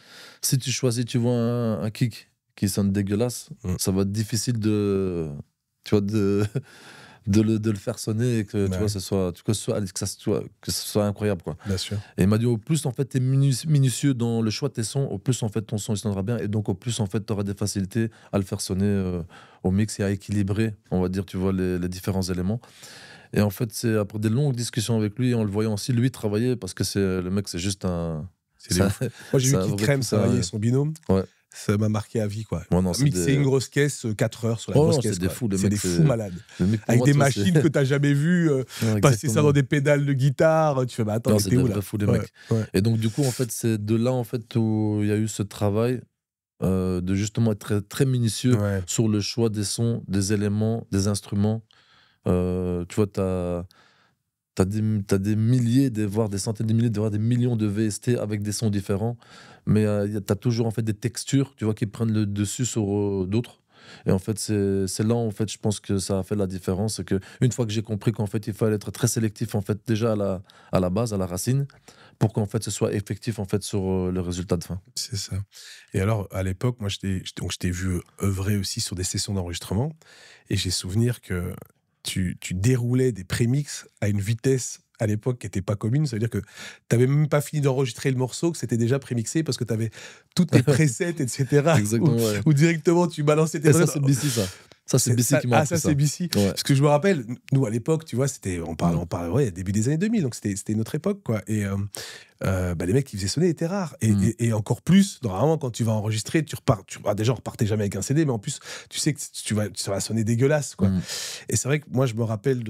Si tu choisis, tu vois, un kick qui sonne dégueulasse, ça va être difficile de de le faire sonner et que, tu
Ouais.
vois, que ce soit incroyable, quoi.
Bien sûr.
Et il m'a dit, au plus, en fait, t'es minutieux dans le choix de tes sons, au plus, en fait, ton son, il sonnera bien. Et donc, au plus, en fait, t'auras des facilités à le faire sonner au mix et à équilibrer, on va dire, tu vois, les différents éléments. Et en fait, c'est après des longues discussions avec lui, en le voyant aussi, lui, travailler, parce que le mec, c'est juste un...
C'est des ouf. Moi, j'ai vu
ça
Kid
aurait
Crème
pu, ça-
travailler son binôme.
Ouais.
Ça m'a marqué à vie, quoi.
Ouais, non, c'est
Mixer
des-
une grosse caisse, 4 heures sur la
Oh
grosse
non,
caisse.
c'est des
quoi.
fous, les
C'est
mecs,
des
c'est-
fous malades.
Le mec, pour
Avec
moi,
des
tu vois,
machines que t'as jamais vues,
Ouais,
passer ça
exactement.
dans des pédales de guitare. Tu fais, bah attends,
Non,
mais
c'est
t'es
des
où
vrais
là?
fous, les
Ouais,
mecs.
ouais.
Et donc, du coup, en fait, c'est de là, en fait, où il y a eu ce travail de justement être très, très minutieux
Ouais.
sur le choix des sons, des éléments, des instruments. Tu vois, t'as des milliers, voire des centaines de milliers, voire des millions de VST avec des sons différents. Mais t'as toujours, en fait, des textures, tu vois, qui prennent le dessus sur d'autres. Et en fait, c'est là, en fait, je pense que ça a fait la différence. C'est que une fois que j'ai compris qu'en fait, il fallait être très sélectif, en fait, déjà à la base, à la racine, pour qu'en fait, ce soit effectif, en fait, sur le résultat de fin.
C'est ça. Et alors, à l'époque, moi, je t'ai vu œuvrer aussi sur des sessions d'enregistrement. Et j'ai souvenir que tu déroulais des prémix à une vitesse à l'époque qui n'était pas commune. Ça veut dire que tu n'avais même pas fini d'enregistrer le morceau, que c'était déjà prémixé parce que tu avais toutes tes presets, etc.
Exactement, ouais.
Ou directement, tu balançais tes
Et ça,
trucs.
c'est BC, ça. Ça, c'est BC qui m'a appris
ça,
ça.
c'est BC.
Ouais.
Parce que je me rappelle, nous, à l'époque, tu vois, on parlait ouais, début des années 2000, donc c'était notre époque, quoi. Et les mecs qui faisaient sonner étaient rares. Et encore plus, normalement, quand tu vas enregistrer, déjà, on repartait jamais avec un CD, mais en plus, tu sais que ça va sonner dégueulasse, quoi. Et c'est vrai que moi, je me rappelle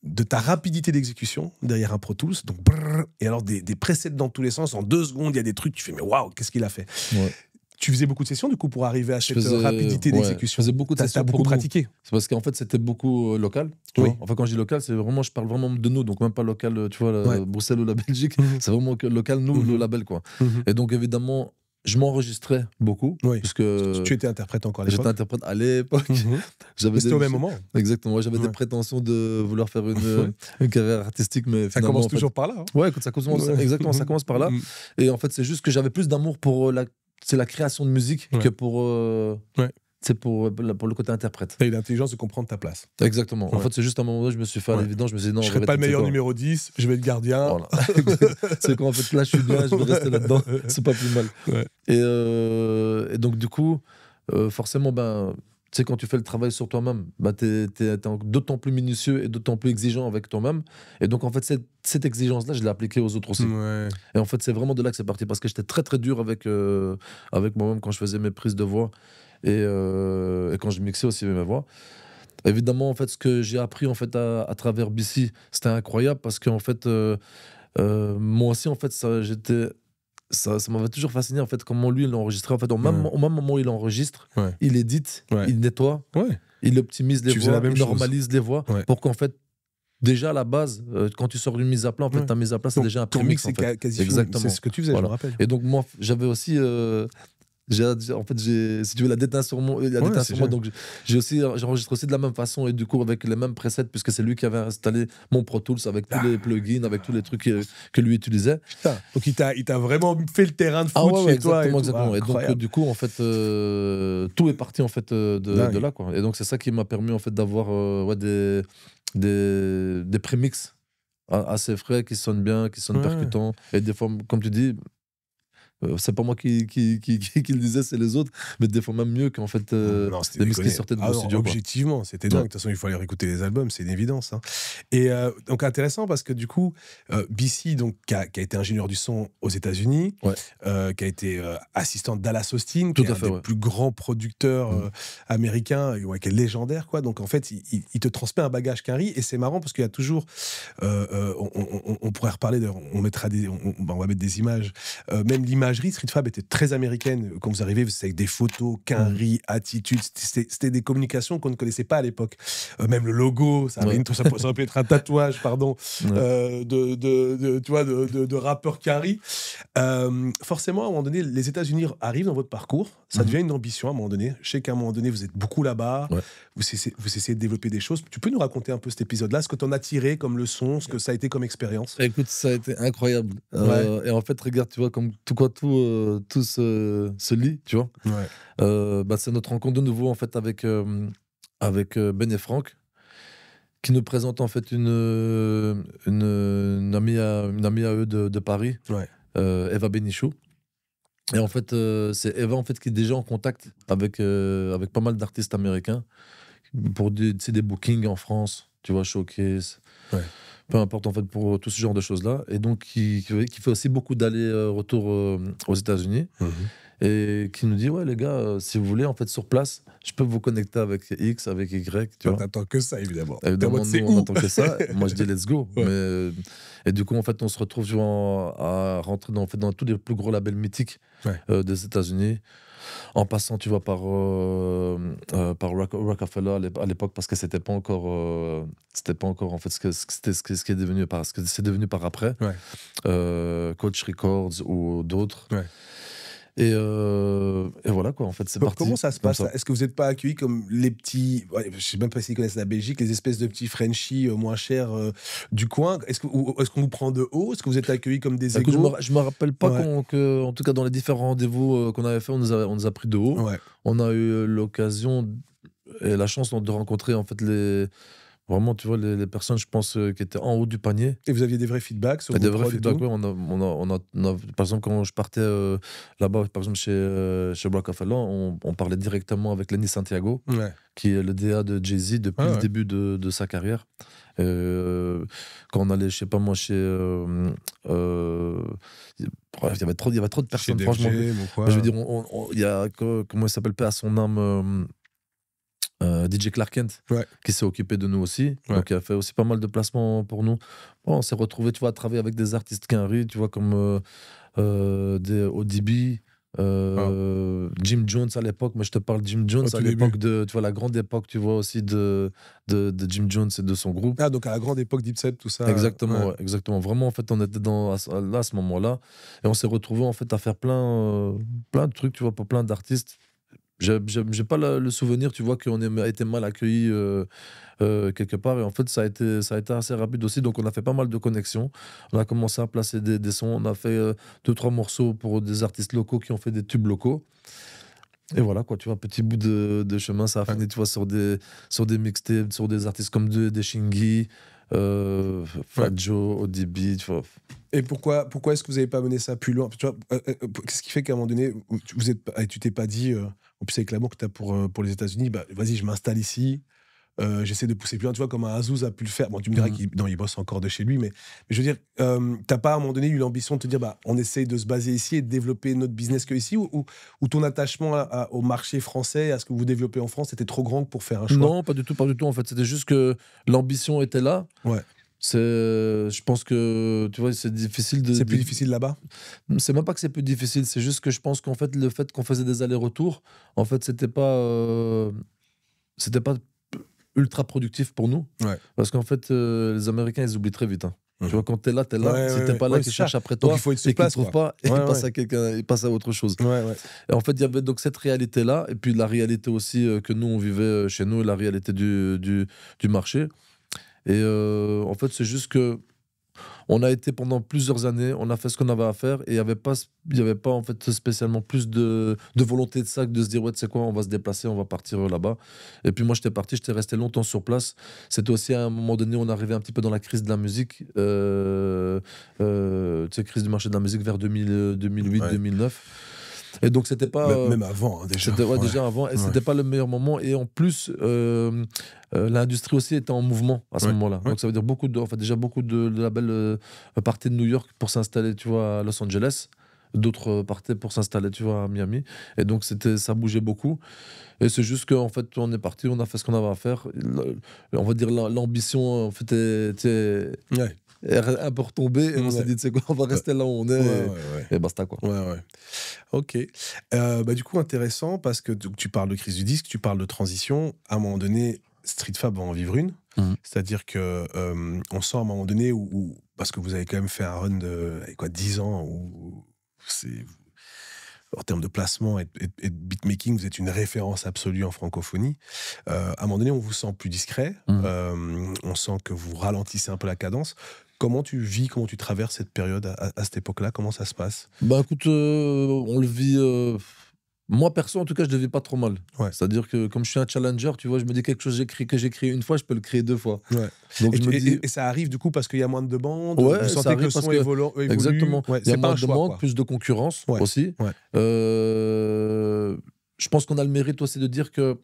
de ta rapidité d'exécution derrière un Pro Tools, donc et alors des presets dans tous les sens, en 2 secondes, il y a des trucs, tu fais, mais waouh, qu'est-ce qu'il a fait?
Ouais.
Tu faisais beaucoup de sessions, du coup, pour arriver à cette
faisais-
rapidité
ouais,
d'exécution.
je faisais beaucoup de
T'as
sessions
beaucoup
pour nous.
pratiqué.
C'est parce qu'en fait, c'était beaucoup local. Tu
Oui.
vois. Enfin, quand je dis local, c'est vraiment, je parle vraiment de nous, donc même pas local, tu vois,
Ouais.
Bruxelles ou la Belgique.
Mhm.
C'est vraiment que local, nous,
Mhm.
le label, quoi.
Mhm.
Et donc, évidemment, je m'enregistrais beaucoup.
Oui.
Puisque
Tu étais interprète encore à
j'étais
l'époque.
interprète à l'époque.
Mhm.
J'avais
Mais c'était au
des-
même moment.
Exactement. J'avais
Ouais.
des prétentions de vouloir faire une carrière artistique, mais
Ça
finalement,
commence
en fait-
toujours par là. Hein.
Ouais, écoute, ça commence,
Ouais.
exactement, ça commence par là.
Mhm.
Et en fait, c'est juste que j'avais plus d'amour pour c'est la création de musique
Ouais.
que pour,
Ouais.
c'est pour le côté interprète.
T'as eu l'intelligence de comprendre ta place.
Exactement. En
Ouais.
fait, c'est juste à un moment donné, je me suis fait à
Ouais.
l'évidence, je me suis dit non,
Je
en
serai
vrai,
pas le
tu sais
meilleur
quoi.
numéro 10, je vais être gardien.
Voilà. C'est qu'en fait, là, je suis bien, je vais rester là-dedans. C'est pas plus mal.
Ouais.
Et donc, du coup, forcément, tu sais, quand tu fais le travail sur toi-même, t'es d'autant plus minutieux et d'autant plus exigeant avec toi-même. Et donc, en fait, cette exigence-là, je l'ai appliquée aux autres aussi.
Ouais.
Et en fait, c'est vraiment de là que c'est parti. Parce que j'étais très, très dur avec moi-même quand je faisais mes prises de voix et quand je mixais aussi mes voix. Évidemment, en fait, ce que j'ai appris en fait, à travers BC, c'était incroyable parce qu'en fait, moi aussi, en fait, ça m'avait toujours fasciné en fait comment lui il enregistrait en fait au même moment où il enregistre,
Ouais.
il édite,
Ouais.
il nettoie,
Ouais.
il optimise les
Tu faisais
voix,
la même
il
chose.
normalise les voix
Ouais.
pour qu'en fait déjà à la base quand tu sors d'une mise à plat en fait
Ouais.
ta mise à plat c'est déjà un
Ton
prémix
mix,
en
c'est
fait.
quasi fini.
Exactement.
C'est ce que tu faisais,
Voilà.
je me rappelle.
Et donc moi j'avais aussi si tu veux la déteinte sur moi,
c'est génial.
donc j'enregistre aussi de la même façon et du coup avec les mêmes presets puisque c'est lui qui avait installé mon Pro Tools avec tous les plugins, avec tous les trucs que lui utilisait.
Putain. Donc il t'a vraiment fait le terrain de foot
Ah ouais,
chez toi.
exactement. Et donc
incroyable.
du coup en fait tout est parti en fait de là quoi. Et donc c'est ça qui m'a permis en fait d'avoir des prémix assez frais qui sonnent bien, qui sonnent percutants et des fois comme tu dis c'est pas moi qui le disais, c'est les autres, mais des fois même mieux qu'en fait
Non, c'était
des mix qui
déconné.
sortaient de
Ah
vos
non,
studios. Quoi.
objectivement, c'était dingue. De toute façon, il faut aller réécouter les albums, c'est une évidence. Hein. Et donc intéressant parce que du coup, BC, donc, qui a été ingénieur du son aux États-Unis, qui a été assistant de Dallas Austin, qui est un des plus grands producteurs américains, qui est légendaire, quoi. Donc en fait, il te transmet un bagage Quinry, et c'est marrant parce qu'il y a toujours, on pourrait reparler, on va mettre des images, même l'imagerie Street Fab était très américaine. Quand vous arrivez, c'est avec des photos, Quinry, attitude, c'était des communications qu'on ne connaissait pas à l'époque. Même le logo, ça aurait pu être un tatouage, pardon, de rappeur Quinry. Forcément, à un moment donné, les États-Unis arrivent dans votre parcours, ça devient une ambition à un moment donné. Je sais qu'à un moment donné, vous êtes beaucoup là-bas, vous essayez de développer des choses. Tu peux nous raconter un peu cet épisode-là, ce que tu en as tiré comme leçon, ce que ça a été comme expérience?
Écoute, ça a été incroyable. Et en fait, regarde, tu vois, comme tout se lie, tu vois. C'est notre rencontre de nouveau en fait avec Ben et Franck. qui nous présente en fait une amie à eux de Paris,
Ouais.
Eva Benichou. Et en fait, c'est Eva en fait, qui est déjà en contact avec pas mal d'artistes américains pour des bookings en France, tu vois, showcase,
Ouais.
peu importe en fait pour tout ce genre de choses-là. Et donc qui fait aussi beaucoup d'allers-retours aux États-Unis. Et qui nous dit, ouais les gars, si vous voulez, en fait sur place, je peux vous connecter avec X, avec Y, tu vois.
T'attends que ça, évidemment.
Évidemment,
T'es en
nous,
mode,
on attend que ça. Moi, je dis let's go.
Ouais.
Mais, et du coup, en fait, on se retrouve tu vois, à rentrer en fait, dans tous les plus gros labels mythiques des États-Unis, en passant, tu vois, par Rockefeller à l'époque, parce que c'était pas encore en fait ce qui est devenu ce que c'est devenu par après. Coach Records ou d'autres. Et voilà quoi, en fait, c'est parti.
Comment ça se passe? Est-ce que vous n'êtes pas accueillis comme les petits, je sais même pas s'ils connaissent la Belgique, les espèces de petits Frenchies moins chers du coin? Est-ce qu'on vous prend de haut? Est-ce que vous êtes accueillis comme des égaux?
Je me rappelle pas en tout cas dans les différents rendez-vous qu'on avait fait, on nous a pris de haut. On a eu l'occasion et la chance de rencontrer en fait vraiment, tu vois, les personnes, je pense, qui étaient en haut du panier.
Et vous aviez des vrais feedbacks sur
des vrais feedbacks, oui. Par exemple, quand je partais là-bas, par exemple, chez Rockefeller, on parlait directement avec Lenny Santiago, qui est le DA de Jay-Z depuis le début de sa carrière. Quand on allait, je sais pas moi, chez... il y avait trop de personnes, franchement. Je veux dire, il y a, comment il s'appelle, paix à son âme... DJ Clark Kent qui s'est occupé de nous aussi, donc il a fait aussi pas mal de placements pour nous. Bon, on s'est retrouvé, tu vois, à travailler avec des artistes Quinry, tu vois, comme des ODB, Jim Jones à l'époque, mais je te parle de Jim Jones à l'époque tu vois, la grande époque, tu vois, aussi de Jim Jones et de son groupe.
Ah, donc à la grande époque d'Ipset, tout ça.
Exactement, exactement. Vraiment, en fait, on était à ce moment-là, et on s'est retrouvé en fait à faire plein de trucs, tu vois, pour plein d'artistes. J'ai pas le souvenir, tu vois, qu'on a été mal accueillis quelque part. Et en fait, ça a été assez rapide aussi. Donc, on a fait pas mal de connexions. On a commencé à placer des sons. On a fait 2-3 morceaux pour des artistes locaux qui ont fait des tubes locaux. Et voilà, quoi, tu vois, petit bout de chemin. Ça a fini, tu vois, sur des mixtapes, sur des artistes comme des Shingy, Fat Joe, ODB, tu vois.
Et pourquoi est-ce que vous n'avez pas mené ça plus loin? Tu vois, qu'est-ce qui fait qu'à un moment donné, tu t'es pas dit, en plus avec l'amour que tu as pour les États-Unis, bah, vas-y, je m'installe ici, j'essaie de pousser plus loin, tu vois, comme un Azouz a pu le faire. Bon, tu me diras qu'il bosse encore de chez lui, mais je veux dire, t'as pas à un moment donné eu l'ambition de te dire, bah, on essaye de se baser ici et de développer notre business que ici, ou ton attachement au marché français, à ce que vous développez en France, était trop grand pour faire un choix?
Non, pas du tout, en fait. C'était juste que l'ambition était là. Je pense que, tu vois, c'est difficile de...
C'est plus difficile là-bas?
C'est même pas que c'est plus difficile, c'est juste que je pense qu'en fait, le fait qu'on faisait des allers-retours, en fait, c'était pas ultra productif pour nous. Parce qu'en fait, les Américains, ils oublient très vite. Tu vois, quand t'es là, si t'es pas là, qu'ils cherchent après toi,
il faut être sur
et qu'ils
place,
trouvent pas, et ils passent à quelqu'un, ils passent à autre chose. Et en fait, il y avait donc cette réalité-là, et puis la réalité aussi que nous, on vivait chez nous, la réalité du marché. Et en fait, c'est juste que on a été pendant plusieurs années, on a fait ce qu'on avait à faire, et il y avait pas en fait spécialement plus de volonté de ça que de se dire ouais, tu sais quoi, on va se déplacer, on va partir là-bas. Et puis moi, j'étais resté longtemps sur place. C'était aussi à un moment donné, on arrivait un petit peu dans la crise de la musique, tu sais, crise du marché de la musique vers 2008-2009. Et donc c'était pas
même avant, déjà.
C'était déjà avant, et c'était pas le meilleur moment. Et en plus, l'industrie aussi était en mouvement à ce moment-là. Donc ça veut dire beaucoup de labels partaient de New York pour s'installer, tu vois, à Los Angeles. D'autres partaient pour s'installer, tu vois, à Miami. Et donc ça bougeait beaucoup. Et c'est juste qu'en fait, on est parti, on a fait ce qu'on avait à faire. On va dire l'ambition, en fait, était un peu retombée, et on s'est dit, tu sais quoi, on va rester là où on est, et basta, quoi.
Ok. Bah, du coup, intéressant, parce que tu parles de crise du disque, tu parles de transition. À un moment donné, Street Fab va en vivre une. C'est-à-dire que on sent à un moment donné où parce que vous avez quand même fait un run de 10 ans, où c'est... En termes de placement et de beatmaking, vous êtes une référence absolue en francophonie. À un moment donné, on vous sent plus discret. On sent que vous ralentissez un peu la cadence. Comment tu traverses cette période à cette époque-là? Comment ça se passe?
Bah écoute, on le vit Moi, perso, en tout cas, je ne le vis pas trop mal.
Ouais.
C'est-à-dire que comme je suis un challenger, tu vois, je me dis quelque chose que j'ai créé une fois, je peux le créer 2 fois.
Ouais.
Donc,
Et,
je me dis...
et ça arrive du coup parce qu'il y a moins de demandes.
Ouais,
vous
ça
sentez que
arrive
le
parce
son
que-
évolue.
Exactement.
Ouais,
Il y a
c'est pas
moins
un
de
choix,
demande,
quoi.
plus de concurrence
Ouais.
aussi.
Ouais.
Je pense qu'on a le mérite aussi de dire que,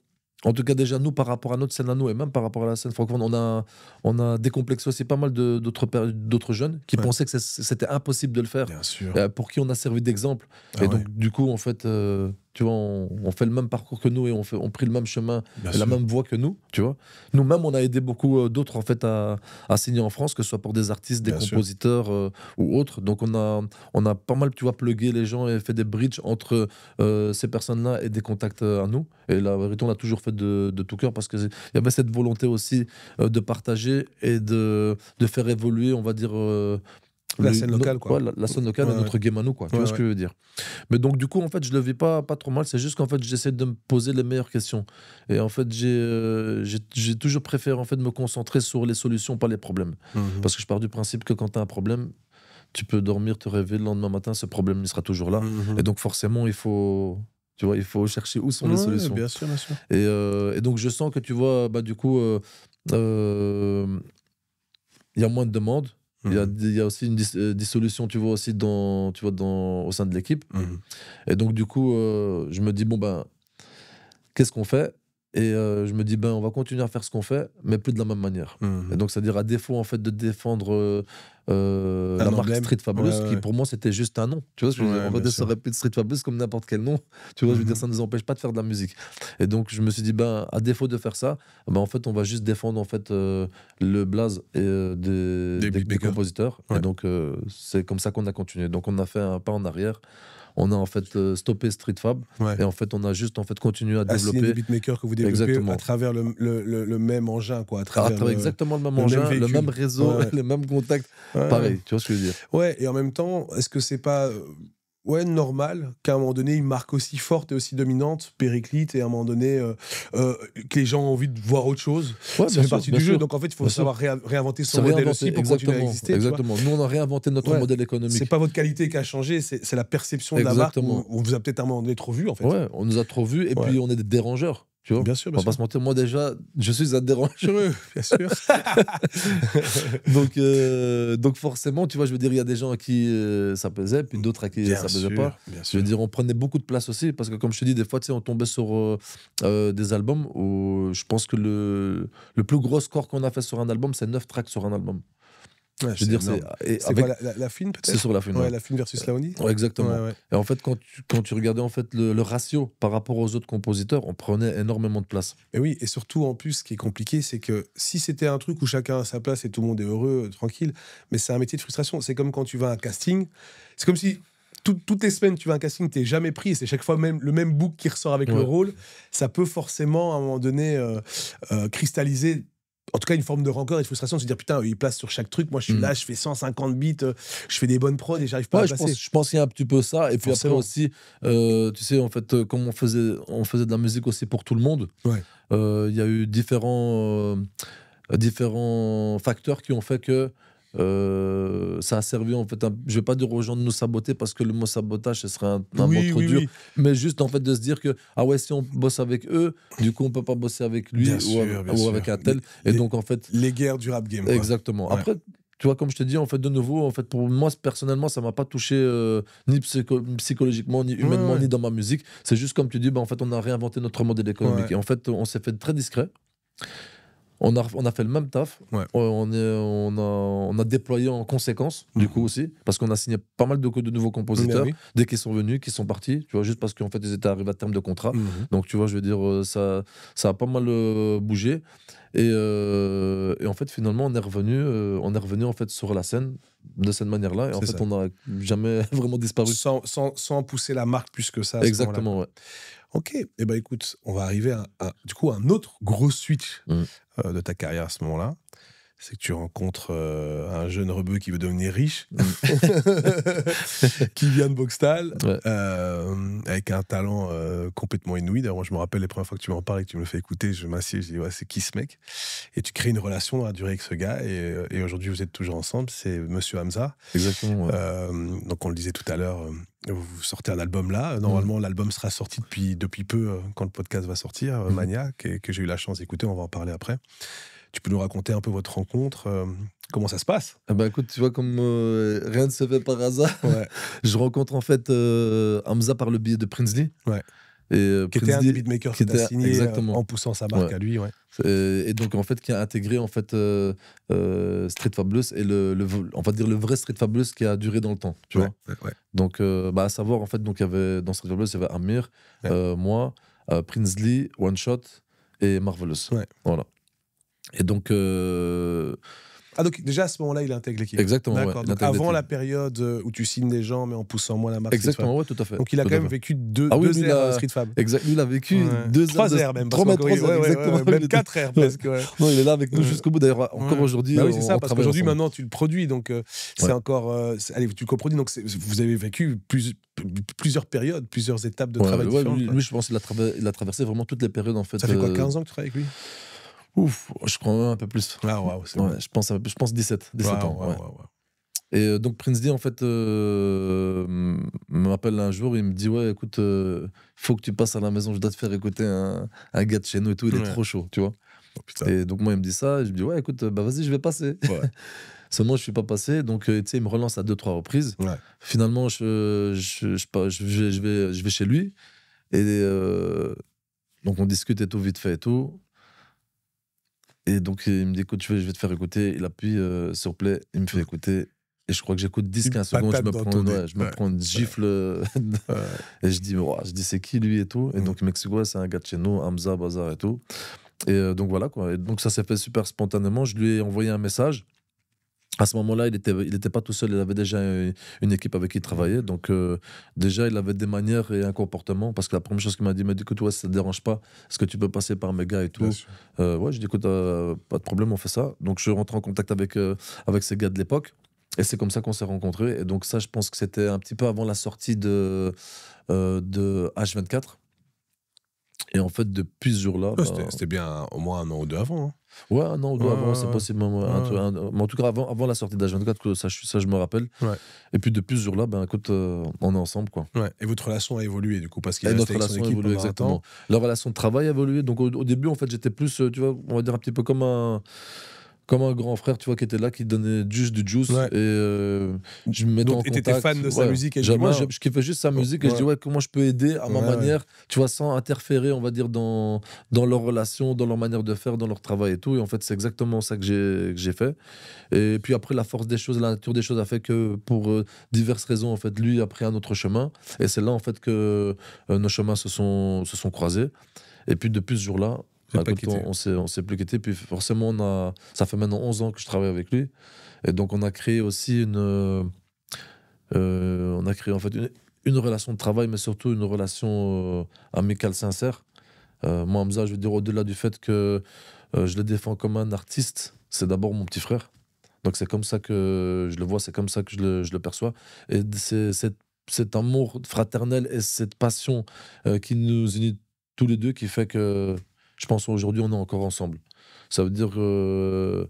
en tout cas déjà nous, par rapport à notre scène à nous, et même par rapport à la scène francophone, on a décomplexé aussi pas mal d'autres jeunes qui
Ouais.
pensaient que c'était impossible de le faire,
Bien sûr.
pour qui on a servi d'exemple.
Ah
Et
ouais.
donc du coup, en fait, tu vois, on fait le même parcours que nous et on prit le même chemin,
Bien
la
sûr.
même voie que nous, tu vois. Nous-mêmes, on a aidé beaucoup d'autres en fait à signer en France, que ce soit pour des artistes, des
Bien sûr.
compositeurs ou autres. Donc on a pas mal, tu vois, plugué les gens et fait des bridges entre ces personnes-là et des contacts à nous. Et la vérité, on l'a toujours fait de tout cœur parce qu'il y avait cette volonté aussi de partager et de faire évoluer, on va dire.
La scène locale, quoi.
Ouais, la scène locale
Ouais,
et notre game à nous, quoi. Tu
Ouais,
vois ce que je veux dire. Mais donc, du coup, en fait, je le vis pas trop mal. C'est juste qu'en fait, j'essaie de me poser les meilleures questions. Et en fait, j'ai toujours préféré en fait, me concentrer sur les solutions, pas les problèmes.
Mhm.
Parce que je pars du principe que quand tu as un problème, tu peux dormir, te réveiller le lendemain matin, ce problème il sera toujours là.
Mhm.
Et donc, forcément, il faut chercher où sont les
Ouais,
solutions.
bien sûr, bien sûr.
Et donc, je sens que tu vois, bah, du coup, il y a moins de demandes.
Mhm.
Il y a aussi une dissolution, tu vois, aussi au sein de l'équipe.
Mhm.
Et donc, du coup, je me dis, bon, ben, qu'est-ce qu'on fait? Et je me dis, ben, on va continuer à faire ce qu'on fait, mais plus de la même manière.
Mhm.
Et donc, c'est-à-dire, à défaut, en fait, de défendre la marque
emblème.
Street Fabulous,
Ouais,
qui
ouais.
pour moi, c'était juste un nom. Tu vois ce que je veux dire?
Ouais,
En fait,
bien
ça aurait pu être Street Fabulous comme n'importe quel nom. Tu vois, je veux dire, ça ne nous empêche pas de faire de la musique. Et donc, je me suis dit, ben, à défaut de faire ça, ben, en fait, on va juste défendre en fait, le blaze et, des
beatmakers.
compositeurs.
Ouais.
Et donc, c'est comme ça qu'on a continué. Donc, on a fait un pas en arrière. On a en fait stoppé Street Fab.
Ouais.
Et en fait, on a juste en fait continué à
À signer des
développer.
beatmakers que vous développez
Exactement.
à travers le même engin, quoi. À
À
travers
travers exactement le même
le même
engin, le
véhicule.
même réseau,
Ouais.
les mêmes contacts.
Ouais.
Pareil, tu vois ce que je veux dire?
Ouais, et en même temps, est-ce que c'est pas normal qu'à un moment donné, une marque aussi forte et aussi dominante périclite et à un moment donné, que les gens ont envie de voir autre chose?
Ouais,
Ça
bien
fait
sûr,
partie
bien
du jeu.
sûr.
Donc en fait, il faut
Bien sûr.
savoir réinventer son
C'est
modèle
réinventer,
aussi pour continuer à
exactement,
exister. tu vois.
exactement. Nous, on a réinventé notre
Ouais.
modèle économique.
C'est pas votre qualité qui a changé, c'est la perception de la marque.
Exactement.
On vous a peut-être à un moment donné trop vu, en fait.
Ouais, on nous a trop vus et
Ouais.
puis on est des dérangeurs. Tu vois,
Bien sûr,
on
bien
va pas
sûr.
se mentir. Moi, déjà, je suis un dérangeur.
Bien sûr.
Donc forcément, tu vois, je veux dire, il y a des gens à qui ça pesait, puis d'autres à qui
Bien
ça pesait
sûr,
pas.
bien
Je
sûr.
veux dire, on prenait beaucoup de place aussi, parce que comme je te dis, des fois, tu sais, on tombait sur des albums où je pense que le plus gros score qu'on a fait sur un album, c'est 9 tracks sur un album.
Ouais,
Je veux dire,
énorme.
et
C'est
avec-
quoi, la fine peut-être?
c'est sur la fin.
Ouais,
Ouais.
la fine versus Laoni?
Ouais, exactement.
Ouais, ouais.
Et en fait, quand tu regardais en fait le ratio par rapport aux autres compositeurs, on prenait énormément de place.
Et oui, et surtout en plus, ce qui est compliqué, c'est que si c'était un truc où chacun a sa place et tout le monde est heureux, tranquille, mais c'est un métier de frustration. C'est comme quand tu vas à un casting, c'est comme si toutes les semaines tu vas à un casting, t'es jamais pris, et c'est chaque fois le même book qui ressort avec le
Ouais.
rôle. Ça peut forcément à un moment donné cristalliser. En tout cas, une forme de rancœur et de frustration, de se dire putain, il place sur chaque truc. Moi, je suis là, je fais 150 beats, je fais des bonnes prods et j'arrive pas
Ouais,
à
je
passer.
pense qu'il y a un petit peu ça. Et puis
Forcément.
après aussi, tu sais, en fait, comme on faisait de la musique aussi pour tout le monde,
Ouais.
il y a eu différents facteurs qui ont fait que ça a servi en fait. Je vais pas dire aux gens de nous saboter parce que le mot sabotage ce serait un mot trop dur, mais juste en fait de se dire que ah ouais, si on bosse avec eux, du coup on peut pas bosser avec lui
Bien
ou
sûr, bien
avec
sûr.
un tel. Et donc en fait,
Les guerres du rap game. quoi.
exactement.
Ouais.
Après, tu vois, comme je te dis, en fait, de nouveau, en fait, pour moi, personnellement, ça m'a pas touché ni psychologiquement, ni humainement,
Ouais.
ni dans ma musique. C'est juste comme tu dis, bah, en fait, on a réinventé notre modèle économique.
Ouais.
Et en fait, on s'est fait très discret. On a fait le même taf.
Ouais.
On a déployé en conséquence, du coup aussi, parce qu'on a signé pas mal de nouveaux compositeurs.
Oui.
Dès qu'ils sont venus, qu'ils sont partis, tu vois, juste parce qu'en fait, ils étaient arrivés à terme de contrat.
Mhm.
Donc, tu vois, je veux dire, ça a pas mal bougé. Et en fait, finalement, on est revenu en fait, sur la scène de cette manière-là. Et en
C'est
fait,
ça.
on n'a jamais vraiment disparu.
Sans pousser la marque plus que ça. à ce moment-là.
Exactement, ouais.
Ok, et ben écoute, on va arriver à du coup un autre gros switch
Mm.
de ta carrière à ce moment-là. c'est que tu rencontres un jeune rebeu qui veut devenir riche, qui vient de Boxtal, avec un talent complètement inouï. D'ailleurs, moi, je me rappelle les premières fois que tu m'en parles et que tu me le fais écouter, je m'assieds, je dis, ouais, c'est qui ce mec? Et tu crées une relation dans la durée avec ce gars, et aujourd'hui, vous êtes toujours ensemble, c'est Monsieur Hamza.
Exactement, ouais.
Donc, on le disait tout à l'heure, vous sortez un album là. Normalement, l'album sera sorti depuis peu, quand le podcast va sortir, Mania, que j'ai eu la chance d'écouter, on va en parler après. Tu peux nous raconter un peu votre rencontre, comment ça se passe?
Bah écoute, tu vois, comme rien ne se fait par hasard,
Ouais.
je rencontre en fait Hamza par le biais de Prinsley.
Ouais.
Et
Qui était un des beatmakers qui t'a signé
exactement.
en poussant sa marque à lui, ouais.
Et donc en fait qui a intégré en fait Street Fabulous et on va dire le vrai Street Fabulous qui a duré dans le temps, tu vois.
Ouais.
Donc à savoir en fait, donc il y avait dans Street Fabulous, il y avait Amir, moi, Prinsley, One Shot et Marvelous.
Ouais.
Voilà. Et donc
donc déjà à ce moment-là, il intègre l'équipe.
Exactement.
D'accord. Donc avant la période où tu signes des gens mais en poussant moins la marque.
Exactement, ouais, tout à fait.
Donc il a quand même vécu deux ères Street Fab.
Exact. Lui, il a vécu
3 ères même.
3 exactement.
Même 4 ères presque. Ouais.
Non, il est là avec nous jusqu'au bout. D'ailleurs, encore aujourd'hui.
Bah oui, c'est ça, parce qu'aujourd'hui, maintenant, tu le produis. Donc c'est encore. Allez, tu le coproduis. Donc vous avez vécu plusieurs périodes, plusieurs étapes de travail différentes.
Lui, je pense qu'il a traversé vraiment toutes les périodes en fait.
Ça fait quoi, 15 ans que tu travailles avec lui?
Ouf, je crois un peu plus.
Ah, waouh, c'est
je pense 17 ans.
Ouais.
Et donc Prince D en fait m'appelle un jour, il me dit ouais écoute, faut que tu passes à la maison, je dois te faire écouter un gars de chez nous et tout, il est trop chaud, tu vois.
Oh,
et donc moi il me dit ça, et je me dis ouais écoute, bah vas-y je vais passer. Seulement je suis pas passé, donc tu sais il me relance à 2-3 reprises. Finalement je vais chez lui et donc on discute et tout vite fait et tout. Et donc il me dit écoute je vais te faire écouter, il appuie sur play, il me fait écouter et je crois que j'écoute 10-15 secondes, je me prends une gifle et je dis c'est qui lui et tout, et donc il m'explique ouais c'est un gars de chez nous, Hamza, Bazar et tout, et donc voilà quoi, et donc ça s'est fait super spontanément, je lui ai envoyé un message. À ce moment-là, il était pas tout seul, il avait déjà une équipe avec qui il travaillait. Donc, déjà, il avait des manières et un comportement. Parce que la première chose qu'il m'a dit, écoute, ouais, ça te dérange pas, est-ce que tu peux passer par mes gars et tout? Ouais, je dis, écoute, pas de problème, on fait ça. Donc, je rentre en contact avec ces gars de l'époque. Et c'est comme ça qu'on s'est rencontrés. Et donc, ça, je pense que c'était un petit peu avant la sortie de H24. Et en fait, depuis ce jour-là.
C'était bien au moins 1 an ou 2 avant. Hein.
Ouais, 1 an ou 2 avant, c'est possible. Mais en tout cas, avant la sortie d'H24, ça, je me rappelle. Et puis depuis ce jour-là, écoute, on est ensemble, quoi.
Et votre relation a évolué, du coup, parce qu'il
y a notre relation a évolué, exactement. La relation de travail a évolué. Donc au début, en fait, j'étais plus, tu vois, on va dire un petit peu comme un grand frère, tu vois, qui était là, qui donnait juste du juice. Et je me mettais en contact.
T'étais fan de sa musique et
moi, je kiffais juste sa musique et je dis, ouais, comment je peux aider à ma manière, tu vois, sans interférer, on va dire, dans leur relation, dans leur manière de faire, dans leur travail et tout. Et en fait, c'est exactement ça que j'ai fait. Et puis après, la force des choses, la nature des choses a fait que pour diverses raisons, en fait, lui a pris un autre chemin. Et c'est là, en fait, que nos chemins se sont croisés. Et puis depuis ce jour-là, on s'est plus quitté. Puis forcément, ça fait maintenant 11 ans que je travaille avec lui. Et donc, on a créé aussi on a créé en fait une relation de travail, mais surtout une relation amicale sincère. Moi, Hamza, je veux dire, au-delà du fait que je le défends comme un artiste, c'est d'abord mon petit frère. Donc, c'est comme ça que je le vois, c'est comme ça que je le perçois. Et c'est cet amour fraternel et cette passion qui nous unit tous les deux qui fait que je pense qu'aujourd'hui, on est encore ensemble. Ça veut dire, comme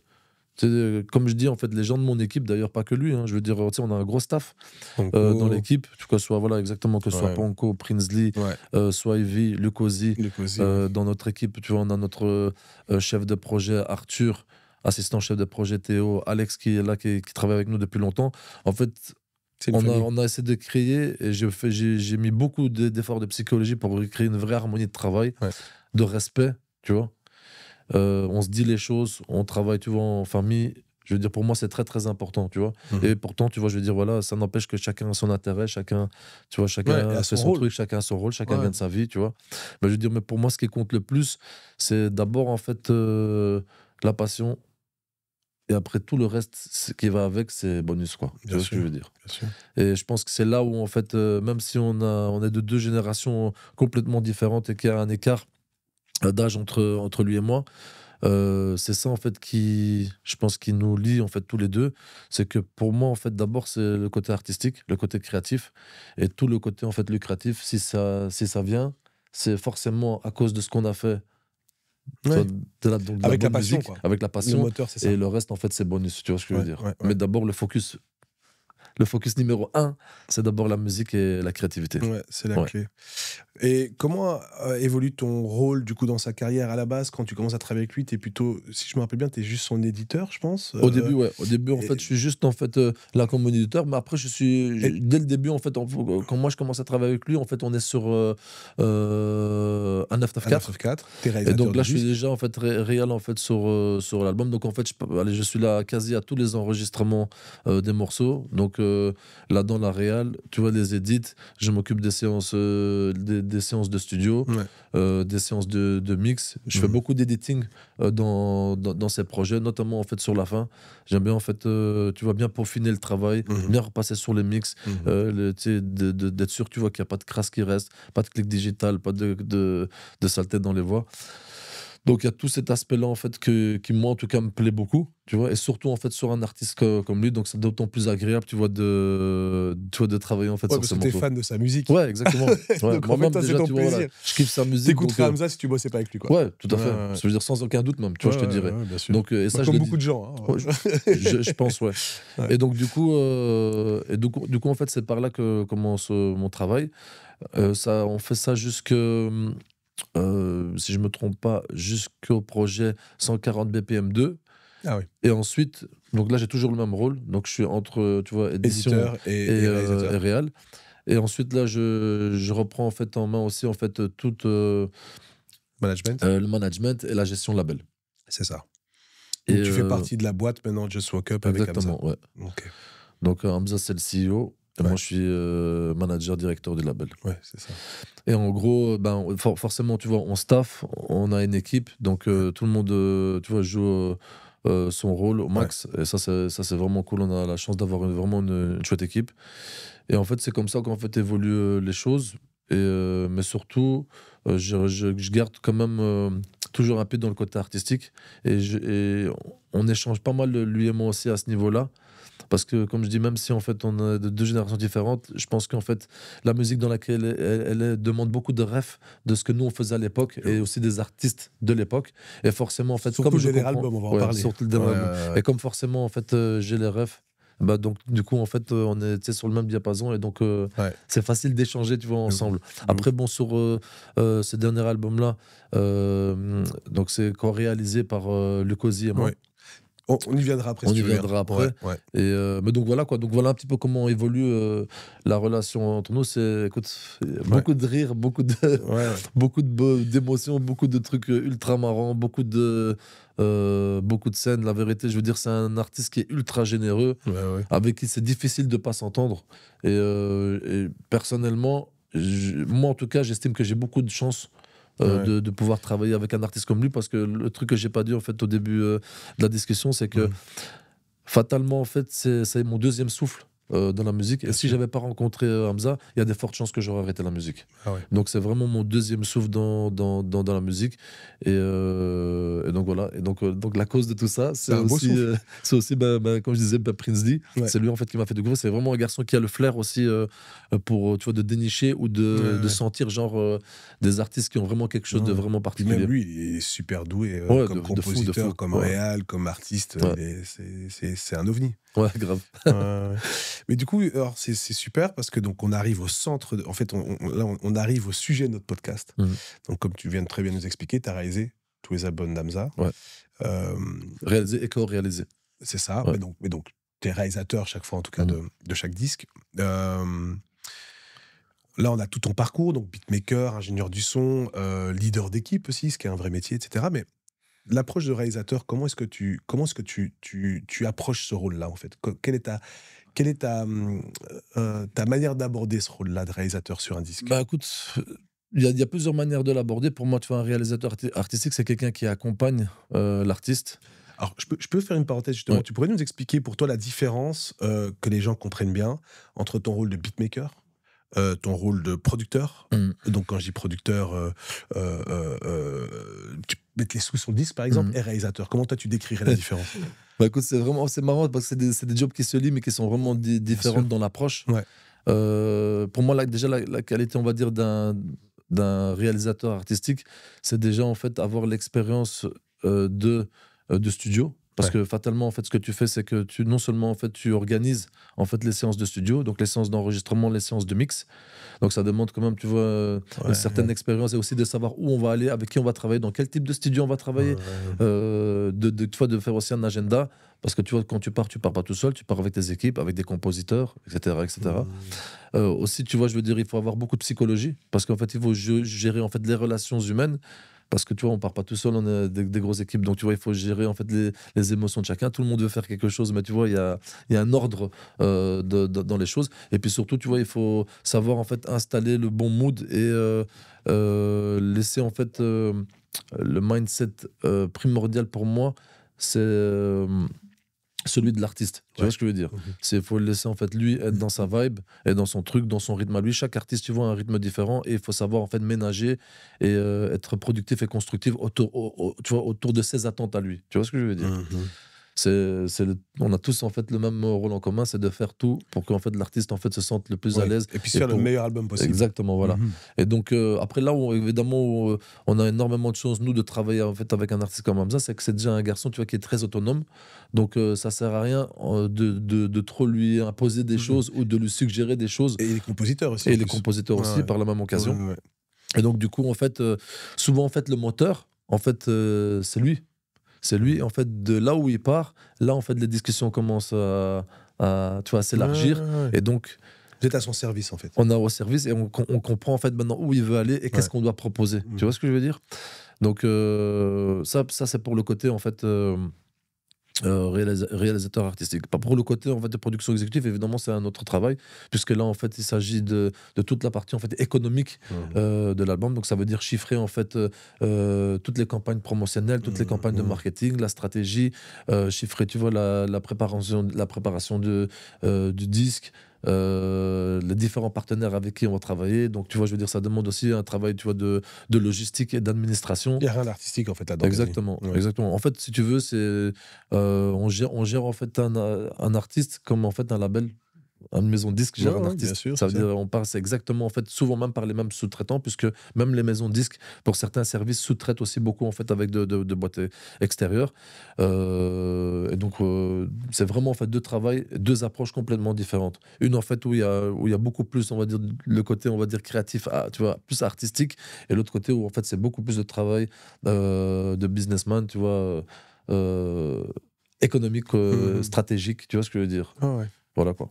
je dis, en fait, les gens de mon équipe, d'ailleurs, pas que lui, hein, je veux dire, on a un gros staff dans l'équipe, que ce soit, voilà, exactement, que ce soit Panko, Prinsley, soit Ivy, Lucosi. Dans notre équipe, tu vois, on a notre chef de projet, Arthur, assistant chef de projet, Théo, Alex, qui est là, qui travaille avec nous depuis longtemps. En fait, on a essayé de créer, et j'ai mis beaucoup d'efforts de psychologie pour créer une vraie harmonie de travail, de respect, tu vois. On se dit les choses, on travaille, tu vois, en famille. Je veux dire, pour moi, c'est très, très important, tu vois. Et pourtant, tu vois, je veux dire, voilà, ça n'empêche que chacun a son intérêt, chacun a fait son truc, chacun a son rôle, chacun gagne sa vie, tu vois. Mais je veux dire, mais pour moi, ce qui compte le plus, c'est d'abord, en fait, la passion. Et après, tout le reste ce qui va avec, c'est bonus, quoi. Tu vois ce que je veux dire. Et je pense que c'est là où, en fait, même si on est de 2 générations complètement différentes et qu'il y a un écart d'âge entre lui et moi, c'est ça en fait je pense, qui nous lie en fait tous les deux. C'est que pour moi en fait, d'abord c'est le côté artistique, le côté créatif, et tout le côté en fait lucratif. Si ça vient, c'est forcément à cause de ce qu'on a fait. Tu vois,
Ouais.
de la
Avec la
bonne
passion,
musique,
quoi.
avec la
Le
passion,
moteur, c'est ça.
et le reste en fait c'est bonus. Tu vois ce que je veux dire.
Ouais.
Mais d'abord le focus numéro un, c'est d'abord la musique et la créativité.
Ouais, c'est la
Ouais.
clé. Et comment évolue ton rôle du coup dans sa carrière à la base quand tu commences à travailler avec lui? T'es plutôt, si je me rappelle bien, t'es juste son éditeur, je pense.
Au début, ouais. Au début, en
et-
fait, je suis juste en fait là comme moniteur, mais après, dès le début, en fait, quand moi je commence à travailler avec lui, en fait, on est sur un
à
994.
994, t'es
Et
réalisateur
donc là,
du
je suis
disque.
déjà en fait réel en fait sur l'album. Donc en fait, je suis là quasi à tous les enregistrements des morceaux. Donc là dans la réal, tu vois, les edits, je m'occupe des séances des séances de studio,
Ouais.
des séances de mix. Je fais
Mhm.
beaucoup d'editing dans ces projets, notamment en fait sur la fin. J'aime bien en fait, tu vois, bien peaufiner le travail,
Mhm.
bien repasser sur les mix,
Mhm.
tu sais, d'être sûr, tu vois, qu'il n'y a pas de crasse qui reste, pas de clic digital, pas de saleté dans les voix. Donc il y a tout cet aspect-là en fait qui moi en tout cas me plaît beaucoup, tu vois, et surtout en fait sur un artiste comme lui, donc c'est d'autant plus agréable, tu vois, de travailler en fait
Ouais,
sur
parce
ce
que t'es
morceau.
fan de sa musique.
Ouais, exactement. Ouais.
Donc en fait,
Moi-même
toi, c'est
déjà,
ton
tu vois, voilà,
plaisir.
je kiffe sa musique.
T'écouterais
Donc,
Hamza si tu bossais pas avec lui, quoi.
ouais, tout à fait.
Ouais.
Je veux dire sans aucun doute même, tu vois, je te dirais.
Ouais, bien sûr.
Donc et ça je
comme
le
beaucoup
dis.
de gens. Hein.
Ouais, je pense, ouais.
Ouais.
Et donc du coup, en fait, c'est par là que commence mon travail. On fait ça si je me trompe pas, jusqu'au projet 140 BPM 2.
Ah oui.
Et ensuite, donc là j'ai toujours le même rôle. Donc je suis entre, tu vois, édition
Éditeur et réalisateur.
et réal. Et ensuite là, je reprends en fait en main aussi en fait tout
Management.
le management et la gestion label.
C'est ça.
Et
Donc tu fais partie de la boîte maintenant, Just Woke Up avec Hamza.
exactement, ouais.
Ok.
Donc Hamza c'est le CEO. Et
Ouais.
moi, je suis manager, directeur du label.
Ouais, c'est ça.
Et en gros, ben, forcément, tu vois, on staff, on a une équipe, donc tout le monde, tu vois, joue son rôle au max. Et ça, c'est vraiment cool. On a la chance d'avoir vraiment une chouette équipe. Et en fait, c'est comme ça qu'en fait évoluent les choses. Mais surtout, je garde quand même toujours un pied dans le côté artistique. Et on échange pas mal, lui et moi aussi, à ce niveau-là. Parce que, comme je dis, même si en fait on a de deux générations différentes, je pense qu'en fait la musique dans laquelle elle est demande beaucoup de refs de ce que nous on faisait à l'époque et aussi des artistes de l'époque. Et forcément, en fait,
Surtout
comme
le
je
dernier
comprends,
album, on va en parler.
surtout le dernier
Ouais,
album.
ouais.
Et comme forcément, en fait, j'ai les refs. Bah donc du coup en fait on est, tu sais, sur le même diapason et donc
Ouais.
c'est facile d'échanger, tu vois, ensemble. Après bon, sur ce dernier album là, donc c'est co-réalisé par Lucosi et moi.
Ouais. On y viendra après.
On
si
y
tu veux bien.
viendra après.
Ouais.
Et mais donc voilà quoi. Donc voilà un petit peu comment évolue la relation entre nous. C'est, écoute, beaucoup de rires, beaucoup de
Ouais.
beaucoup d'émotions, beaucoup de trucs ultra marrants, beaucoup de scènes. La vérité, je veux dire, c'est un artiste qui est ultra généreux,
Ouais.
avec qui c'est difficile de pas s'entendre. Et personnellement, moi en tout cas, j'estime que j'ai beaucoup de chance.
Ouais.
De pouvoir travailler avec un artiste comme lui, parce que le truc que j'ai pas dit en fait au début de la discussion, c'est que fatalement en fait c'est mon deuxième souffle dans la musique.
Bien
Et si
sûr.
j'avais pas rencontré Hamza, il y a des fortes chances que j'aurais arrêté la musique.
Ah ouais.
Donc c'est vraiment mon deuxième souffle dans la musique. Et donc voilà. Et donc la cause de tout ça, c'est
un beau
aussi,
souffle.
comme je disais, Prince D.
Ouais.
C'est lui en fait qui m'a fait découvrir. C'est vraiment un garçon qui a le flair aussi pour, tu vois, de dénicher ou de sentir genre des artistes qui ont vraiment quelque chose de vraiment
Puis
particulier.
même lui, il est super doué
Ouais,
comme
de fou, de
compositeur,
fou.
comme
Ouais.
réal, comme artiste.
Ouais.
C'est un ovni.
Ouais, grave.
Ouais. Mais du coup, alors c'est super parce que donc on arrive au centre. En fait, on arrive au sujet de notre podcast. Donc comme tu viens de très bien nous expliquer, tu as réalisé tous les albums d'Hamza.
Ouais. Réalisé et co-réalisé.
C'est ça.
Ouais.
Mais donc tu es réalisateur chaque fois, en tout cas, de chaque disque. Là, on a tout ton parcours, donc beatmaker, ingénieur du son, leader d'équipe aussi, ce qui est un vrai métier, etc. Mais l'approche de réalisateur, comment est-ce que tu approches ce rôle-là, en fait? Quelle est ta manière d'aborder ce rôle-là de réalisateur sur un disque?
Bah écoute, il y a plusieurs manières de l'aborder. Pour moi, tu vois, un réalisateur artistique, c'est quelqu'un qui accompagne l'artiste.
Alors, je peux faire une parenthèse, justement.
Ouais.
Tu pourrais nous expliquer, pour toi, la différence, que les gens comprennent bien, entre ton rôle de beatmaker, ton rôle de producteur. Donc quand je dis producteur, mettre les sous sur le disque, par exemple, et réalisateur. Comment toi, tu décrirais la différence?
Bah écoute, c'est marrant parce que c'est des jobs qui se lient, mais qui sont vraiment différents dans l'approche.
Ouais.
Pour moi, déjà, la qualité, on va dire, d'un réalisateur artistique, c'est déjà, en fait, avoir l'expérience de studio. Parce que fatalement, en fait, ce que tu fais, c'est que non seulement en fait, tu organises en fait, les séances de studio, donc les séances d'enregistrement, les séances de mix. Donc ça demande quand même, tu vois, une certaine expérience et aussi de savoir où on va aller, avec qui on va travailler, dans quel type de studio on va travailler. De faire aussi un agenda. Parce que tu vois, quand tu pars pas tout seul, tu pars avec tes équipes, avec des compositeurs, etc. etc. Aussi, tu vois, je veux dire, il faut avoir beaucoup de psychologie. Parce qu'en fait, il faut gérer en fait, les relations humaines. Parce que tu vois, on part pas tout seul, on est des grosses équipes. Donc tu vois, il faut gérer en fait les émotions de chacun. Tout le monde veut faire quelque chose, mais tu vois, il y a un ordre dans les choses. Et puis surtout, tu vois, il faut savoir en fait installer le bon mood et laisser en fait le mindset primordial pour moi, c'est celui de l'artiste. Tu vois ce que je veux dire? Il faut le laisser en fait lui être dans sa vibe et dans son truc, dans son rythme à lui. Chaque artiste, tu vois, a un rythme différent et il faut savoir en fait ménager et être productif et constructif tu vois, autour de ses attentes à lui. Tu vois ce que je veux dire? On a tous en fait le même rôle en commun, c'est de faire tout pour qu'en fait l'artiste en fait se sente le plus à l'aise
et puis faire le meilleur album possible.
Exactement, voilà. Et donc après là où évidemment on a énormément de chance nous de travailler en fait avec un artiste comme Hamza, c'est que c'est déjà un garçon, tu vois, qui est très autonome. Donc ça sert à rien de trop lui imposer des choses ou de lui suggérer des choses.
Et les compositeurs aussi.
Et les compositeurs aussi par la même occasion. Et donc du coup en fait souvent en fait le moteur en fait c'est lui. C'est lui, en fait, de là où il part, là, en fait, les discussions commencent à s'élargir. Et donc,
vous êtes à son service, en fait.
On est au service et on comprend, en fait, maintenant où il veut aller et qu'est-ce qu'on doit proposer. Tu vois ce que je veux dire? Donc, ça c'est pour le côté, en fait, réalisateur artistique. Pas pour le côté en fait de production exécutive, évidemment c'est un autre travail puisque là en fait il s'agit de toute la partie en fait économique de l'album, donc ça veut dire chiffrer en fait toutes les campagnes promotionnelles, toutes les campagnes de marketing, la stratégie, chiffrer tu vois la préparation du disque, les différents partenaires avec qui on va travailler. Donc tu vois, je veux dire, ça demande aussi un travail, tu vois, de logistique et d'administration.
Il n'y a rien d'artistique en fait là-dedans.
Exactement, exactement. En fait, si tu veux, c'est on gère en fait un artiste comme en fait un label. Une maison de disques gère un artiste.
Sûr,
ça veut dire on passe exactement en fait souvent même par les mêmes sous-traitants, puisque même les maisons de disques pour certains services sous-traitent aussi beaucoup en fait avec de boîtes extérieures. Et donc c'est vraiment en fait deux approches complètement différentes. Une en fait où il y a beaucoup plus on va dire le côté on va dire créatif, tu vois, plus artistique, et l'autre côté où en fait c'est beaucoup plus de travail de businessman, tu vois, économique, stratégique. Tu vois ce que je veux dire? Voilà quoi.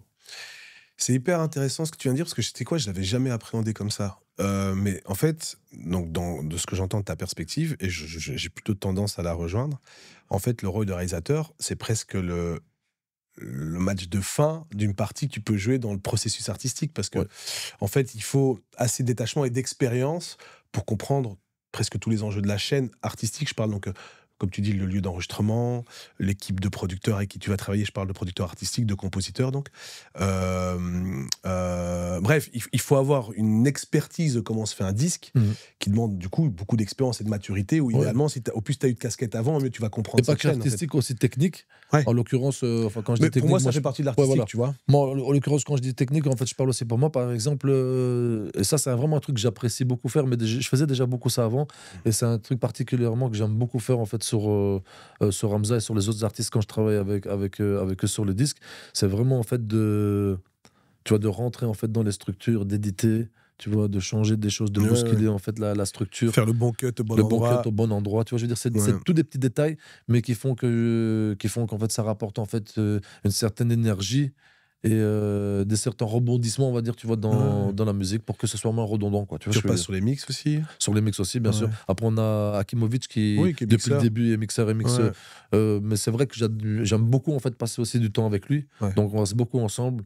C'est hyper intéressant ce que tu viens de dire, parce que je sais quoi, je l'avais jamais appréhendé comme ça. Mais en fait, donc de ce que j'entends de ta perspective, et j'ai plutôt tendance à la rejoindre, en fait, le rôle de réalisateur, c'est presque le match de fin d'une partie que tu peux jouer dans le processus artistique, parce que en fait, il faut assez de détachement et d'expérience pour comprendre presque tous les enjeux de la chaîne artistique. Je parle donc... comme tu dis, le lieu d'enregistrement, l'équipe de producteurs avec qui tu vas travailler, je parle de producteurs artistiques, de compositeurs, donc. Bref, il faut avoir une expertise de comment se fait un disque, qui demande du coup beaucoup d'expérience et de maturité, où idéalement, si au plus tu as eu de casquette avant, mieux tu vas comprendre cette chaîne.
Et pas qu'artistique, aussi technique. En l'occurrence, quand je dis technique...
pour moi, ça fait partie de l'artistique, tu vois.
Moi, en l'occurrence, quand je dis technique, en fait, je parle aussi pour moi, par exemple, et ça, c'est vraiment un truc que j'apprécie beaucoup faire, mais je faisais déjà beaucoup ça avant, et c'est un truc particulièrement que j'aime beaucoup faire, en fait, sur Hamza et sur les autres artistes quand je travaille avec eux sur le disque. C'est vraiment en fait de rentrer en fait dans les structures, d'éditer, tu vois, de changer des choses, de bousculer en fait la structure,
faire le bon cut au bon
endroit, tu vois, je veux dire, c'est tous des petits détails, mais qui font qu'en fait ça rapporte en fait une certaine énergie et des certains rebondissements, on va dire, tu vois, dans la musique, pour que ce soit moins redondant, quoi. Tu
passes sur les mix aussi.
Sur les mix aussi, bien sûr. Après, on a Akimovic qui depuis le début est mixeur et mixeur. Mais c'est vrai que j'aime beaucoup en fait passer aussi du temps avec lui. Donc on reste beaucoup ensemble.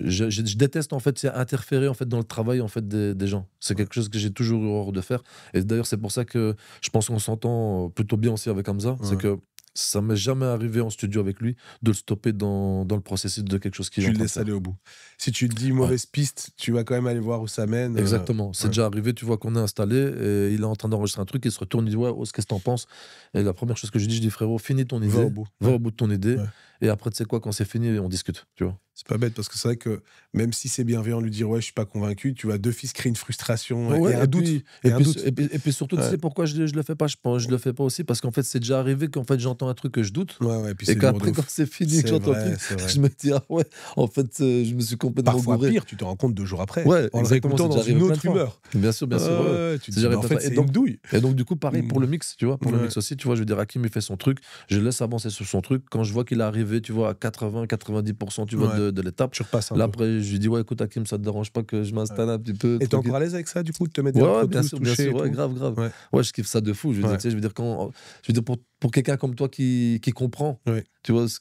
Je déteste en fait interférer en fait dans le travail en fait des gens. C'est quelque chose que j'ai toujours eu horreur de faire. Et d'ailleurs, c'est pour ça que je pense qu'on s'entend plutôt bien aussi avec Hamza. C'est que ça m'est jamais arrivé en studio avec lui de le stopper dans le processus de quelque chose qu'il est
Tu
en
le
train de
laisses
faire.
aller au bout. Si tu te dis mauvaise piste, tu vas quand même aller voir où ça mène.
Exactement. C'est
ouais.
déjà arrivé, tu vois, qu'on est installé et il est en train d'enregistrer un truc, il se retourne, il dit ouais, qu'est-ce que t'en penses? Et la première chose que je dis frérot, finis ton idée,
Va au bout.
va
Ouais.
au bout de ton idée.
Ouais.
Et après, tu sais quoi, quand c'est fini, on discute, tu vois.
C'est pas bête parce que c'est vrai que même si c'est bienveillant de lui dire ouais, je suis pas convaincu, tu vas d'office créer une frustration
Ouais,
et un doute.
puis,
Et
et,
un
puis,
doute.
et puis surtout, tu
Ouais.
sais pourquoi je le fais pas? Je le fais pas aussi parce qu'en fait, c'est déjà arrivé qu'en fait, j'entends un truc que je doute.
Ouais, puis
Et
c'est
qu'après,
lourd de
quand
ouf.
c'est fini, que
C'est
j'entends le
vrai,
truc,
c'est vrai.
je me dis, ah ouais, en fait, je me suis complètement
Parfois
gouré.
pire, tu te rends compte 2 jours après.
Ouais,
en le
exactement,
réécoutant
c'est
dans
déjà
une
arrivé
autre
plein de fois.
humeur.
Bien sûr, bien sûr. ouais.
Tu te
C'est
dis,
déjà
mais en
arrivé plein de
fait,
fois.
c'est une douille.
Et donc, du coup, pareil pour le mix, tu vois, pour le
Ouais.
mix aussi, tu vois, je veux dire, Hakim, il fait son truc, je le laisse avancer sur son truc. Quand je vois qu'il est arrivé, tu vois, à 80-90%, tu vois,
Ouais.
de l'étape,
Tu repasses un
là,
peu.
après, je lui dis, ouais, écoute, Hakim, ça te dérange pas que je m'installe un petit peu?
Et t'es
tranquille.
encore à l'aise avec ça, du coup, de te mettre des
Ouais,
Pro
bien
Tools,
sûr, bien
toucher
sûr,
et
ouais,
tout
grave, grave.
Ouais.
Ouais, je kiffe ça de fou. Je veux dire,
Ouais.
tu sais, je veux dire, pour quelqu'un comme toi qui comprend,
Ouais.
tu vois, ce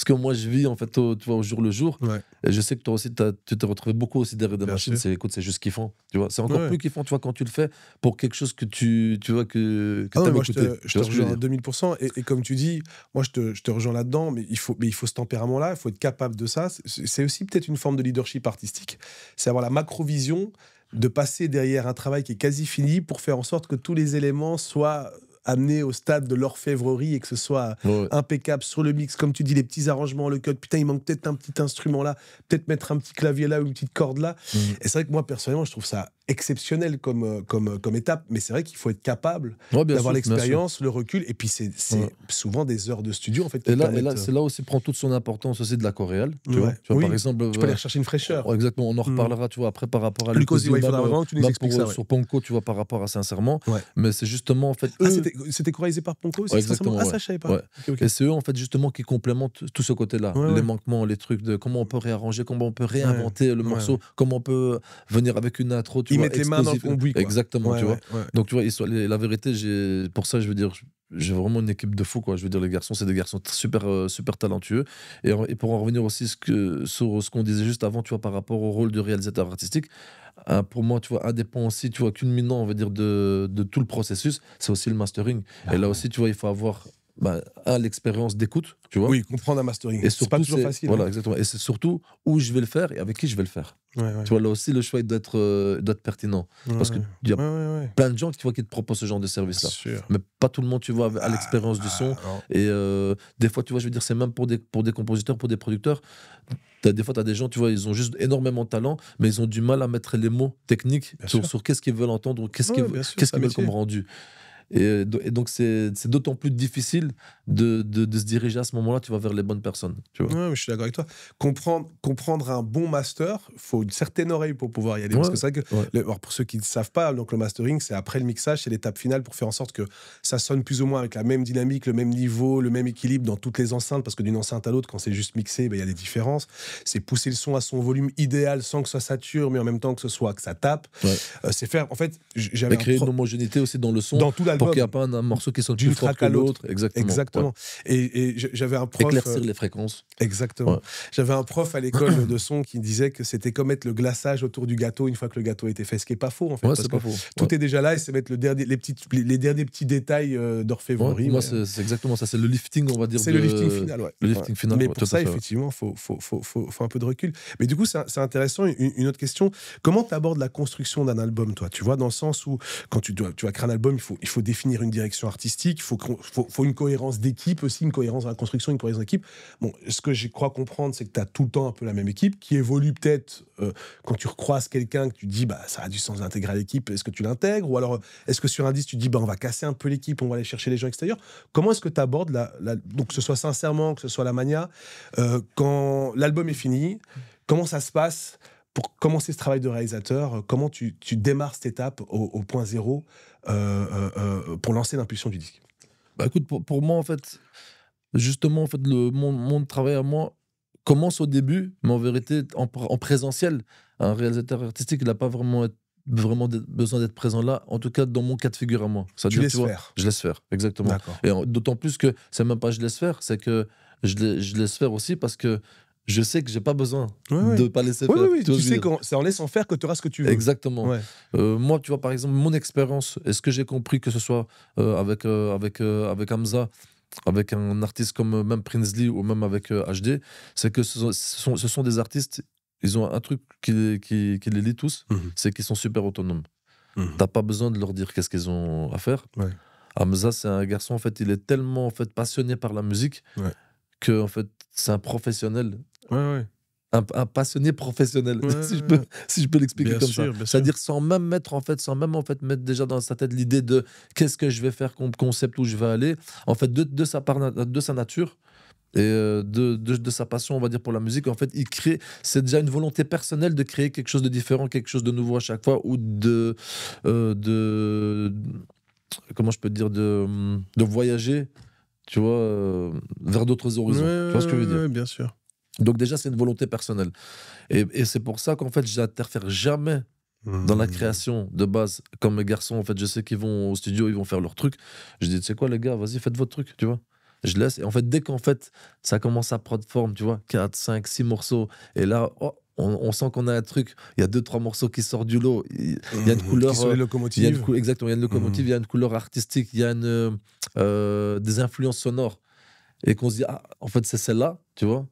que moi je vis, en fait, tu vois, au jour le jour.
Ouais.
Et je sais que toi aussi, tu t'es retrouvé beaucoup aussi derrière des
Bien
machines.
sûr.
Écoute, c'est juste kiffant. Tu vois, c'est encore
Ouais.
plus kiffant, tu vois, quand tu le fais pour quelque chose que tu vois, que
Ah ouais,
t'aimes
moi,
écouter.
je
Tu
te
vois ce que je veux
rejoins à
dire?
2000%. Et comme tu dis, moi, je te rejoins là-dedans, mais il faut ce tempérament-là, il faut être capable de ça. C'est aussi peut-être une forme de leadership artistique. C'est avoir la macro-vision de passer derrière un travail qui est quasi fini pour faire en sorte que tous les éléments soient amenés au stade de l'orfèvrerie et que ce soit
Ouais.
impeccable sur le mix. Comme tu dis, les petits arrangements, le cut, putain, il manque peut-être un petit instrument là, peut-être mettre un petit clavier là ou une petite corde là.
Mhm.
Et c'est vrai que moi, personnellement, je trouve ça exceptionnel comme étape, mais c'est vrai qu'il faut être capable
Ouais, bien
d'avoir
sûr, bien sûr.
l'expérience, le recul, et puis c'est
Ouais.
souvent des heures de studio en fait qui
Et là,
permettent,
c'est là aussi prend toute son importance aussi de la choréale. Tu
Ouais.
vois,
Oui,
par exemple,
tu peux aller chercher une fraîcheur.
exactement, on en reparlera, tu vois, après par rapport à
Lucosi, ouais, il faudra
même,
vraiment que tu nous
même
expliques
pour,
ça. Ouais.
sur Ponko, tu vois, par rapport à Sincèrement.
Ouais.
Mais c'est justement, en fait,
Ah,
eux,
c'était choréalisé par Ponko aussi,
Ouais,
sincèrement.
exactement,
Ah,
ouais.
ça, je savais pas.
Ouais.
Ok, ok.
Et c'est eux, en fait, justement, qui complémentent tout ce côté-là.
Ouais,
les
ouais.
manquements, les trucs de comment on peut réarranger, comment on peut réinventer le
ouais,
morceau,
ouais.
comment on peut venir avec une intro, tu
Ils
vois,
mettent les mains dans le
explosive.
cambouis, quoi.
Exactement,
Ouais,
tu vois.
ouais.
Donc, tu vois, la vérité, pour ça, je veux dire, j'ai vraiment une équipe de fous, quoi. Je veux dire, les garçons, c'est des garçons super talentueux. Et pour en revenir aussi sur ce qu'on disait juste avant, tu vois, par rapport au rôle de réalisateur artistique, pour moi, tu vois, un des points aussi, tu vois, culminant, on va dire, de tout le processus, c'est aussi le mastering. Et là aussi, tu vois, il faut avoir l'expérience d'écoute, tu vois.
Oui, comprendre un mastering.
Et
C'est pas
surtout,
toujours facile.
Voilà,
hein.
exactement. Et c'est surtout où je vais le faire et avec qui je vais le faire.
Ouais, ouais.
Tu vois, là aussi, le choix est d'être pertinent. Parce
Ouais,
qu'il y a
ouais.
plein de gens qui te proposent ce genre de
Bien
service-là.
sûr.
Mais pas tout le monde, tu vois, à l'expérience du son.
non.
Et des fois, tu vois, je veux dire, c'est même pour des compositeurs, pour des producteurs. Des fois, tu as des gens, tu vois, ils ont juste énormément de talent, mais ils ont du mal à mettre les mots techniques
Bien sûr.
sur qu'est-ce qu'ils veulent entendre ou qu'est-ce
Ouais,
qu'ils
bien sûr,
qu'est-ce
c'est un
qu'ils veulent
métier.
comme rendu. Et donc, c'est d'autant plus difficile de se diriger à ce moment-là, tu vas vers les bonnes personnes. Tu vois.
Ouais, mais je suis d'accord avec toi. Comprendre un bon master, il faut une certaine oreille pour pouvoir y aller. Parce
Ouais,
que c'est vrai que,
ouais.
alors pour ceux qui ne savent pas, donc le mastering, c'est après le mixage, c'est l'étape finale pour faire en sorte que ça sonne plus ou moins avec la même dynamique, le même niveau, le même équilibre dans toutes les enceintes. Parce que d'une enceinte à l'autre, quand c'est juste mixé, il y a des différences. C'est pousser le son à son volume idéal sans que ça sature, mais en même temps que ça tape.
Ouais.
C'est faire, en fait, j'avais
Et créer une homogénéité aussi dans le son,
dans tout
pour
l'album.
qu'il n'y ait pas un morceau qui sonne
D'une
plus fort
track
que
à l'autre.
l'autre. Exactement.
Exactement.
Ouais.
Et j'avais un prof.
Éclaircir les fréquences.
Exactement.
Ouais.
J'avais un prof à l'école de son qui disait que c'était comme mettre le glaçage autour du gâteau une fois que le gâteau était fait, ce qui n'est pas faux en fait.
Ouais,
parce
c'est
que
pas faux.
tout est déjà là et c'est mettre les derniers petits détails d'orfèvrerie.
Moi,
ouais.
c'est exactement ça. C'est le lifting, on va dire.
C'est le lifting final, ouais.
Le lifting final,
Mais
ouais,
pour
tout
ça,
à fait, ouais.
effectivement, faut un peu de recul. Mais du coup, c'est intéressant. Une autre question, comment tu abordes la construction d'un album, toi? Tu vois, dans le sens où, quand tu vas créer un album, il faut définir une direction artistique, il faut une cohérence d'équipe aussi, une cohérence dans la construction, une cohérence d'équipe. Bon, ce que je crois comprendre, c'est que tu as tout le temps un peu la même équipe, qui évolue peut-être quand tu recroises quelqu'un, que tu te dis, bah, ça a du sens d'intégrer à l'équipe, est-ce que tu l'intègres? Ou alors, est-ce que sur un disque, tu te dis, bah, on va casser un peu l'équipe, on va aller chercher les gens extérieurs? Comment est-ce que tu abordes donc que ce soit sincèrement, que ce soit la mania, quand l'album est fini, comment ça se passe pour commencer ce travail de réalisateur? Comment tu démarres cette étape au point zéro pour lancer l'impulsion du disque?
Bah écoute, pour moi, en fait, justement, en fait, mon travail à moi commence au début, mais en vérité, en présentiel. Un réalisateur artistique, il n'a pas vraiment besoin d'être présent là, en tout cas dans mon cas de figure à moi.
Tu laisses faire.
Je laisse faire, exactement.
D'accord.
Et d'autant plus que c'est même pas je laisse faire, c'est que je laisse faire aussi parce que je sais que j'ai pas besoin de pas laisser faire.
Oui,
Tu vois
tu
ce que je
sais
veux dire?
quand c'est en laissant faire que tu auras ce que tu veux.
Exactement.
Ouais.
Moi, tu vois, par exemple, mon expérience, est-ce que j'ai compris que ce soit avec Hamza avec un artiste comme même Prinsley ou même avec HD, c'est que ce sont des artistes, ils ont un truc qui les lie tous, c'est qu'ils sont super autonomes. T'as pas besoin de leur dire qu'est-ce qu'ils ont à faire.
Ouais.
Hamza, c'est un garçon, en fait, il est tellement en fait, passionné par la musique que en fait, c'est un professionnel.
Ouais.
Un passionné professionnel,
Ouais,
si je peux l'expliquer comme ça.
Bien
C'est-à-dire sans même mettre mettre déjà dans sa tête l'idée de qu'est-ce que je vais faire comme concept, où je vais aller. En fait, de sa nature et de sa passion, on va dire, pour la musique, en fait, il crée. C'est déjà une volonté personnelle de créer quelque chose de différent, quelque chose de nouveau à chaque fois, ou comment je peux dire, de voyager, tu vois, vers d'autres horizons. Tu vois ce que je veux dire?
Bien sûr.
Donc déjà, c'est une volonté personnelle. Et c'est pour ça qu'en fait, j'interfère jamais dans la création de base. Comme mes garçons, en fait, je sais qu'ils vont au studio, ils vont faire leur truc. Je dis, tu sais quoi, les gars, vas-y, faites votre truc, tu vois. Je laisse. Et en fait, dès qu'en fait, ça commence à prendre forme, tu vois, 4, 5, 6 morceaux, et là, on sent qu'on a un truc. Il y a 2, 3 morceaux qui sortent du lot. Il y a une couleur.
Qui sont les locomotives.
Exactement, il y a une locomotive, il y a une couleur artistique, il y a des influences sonores. Et qu'on se dit, ah, en fait, c'est celle-là, tu vois.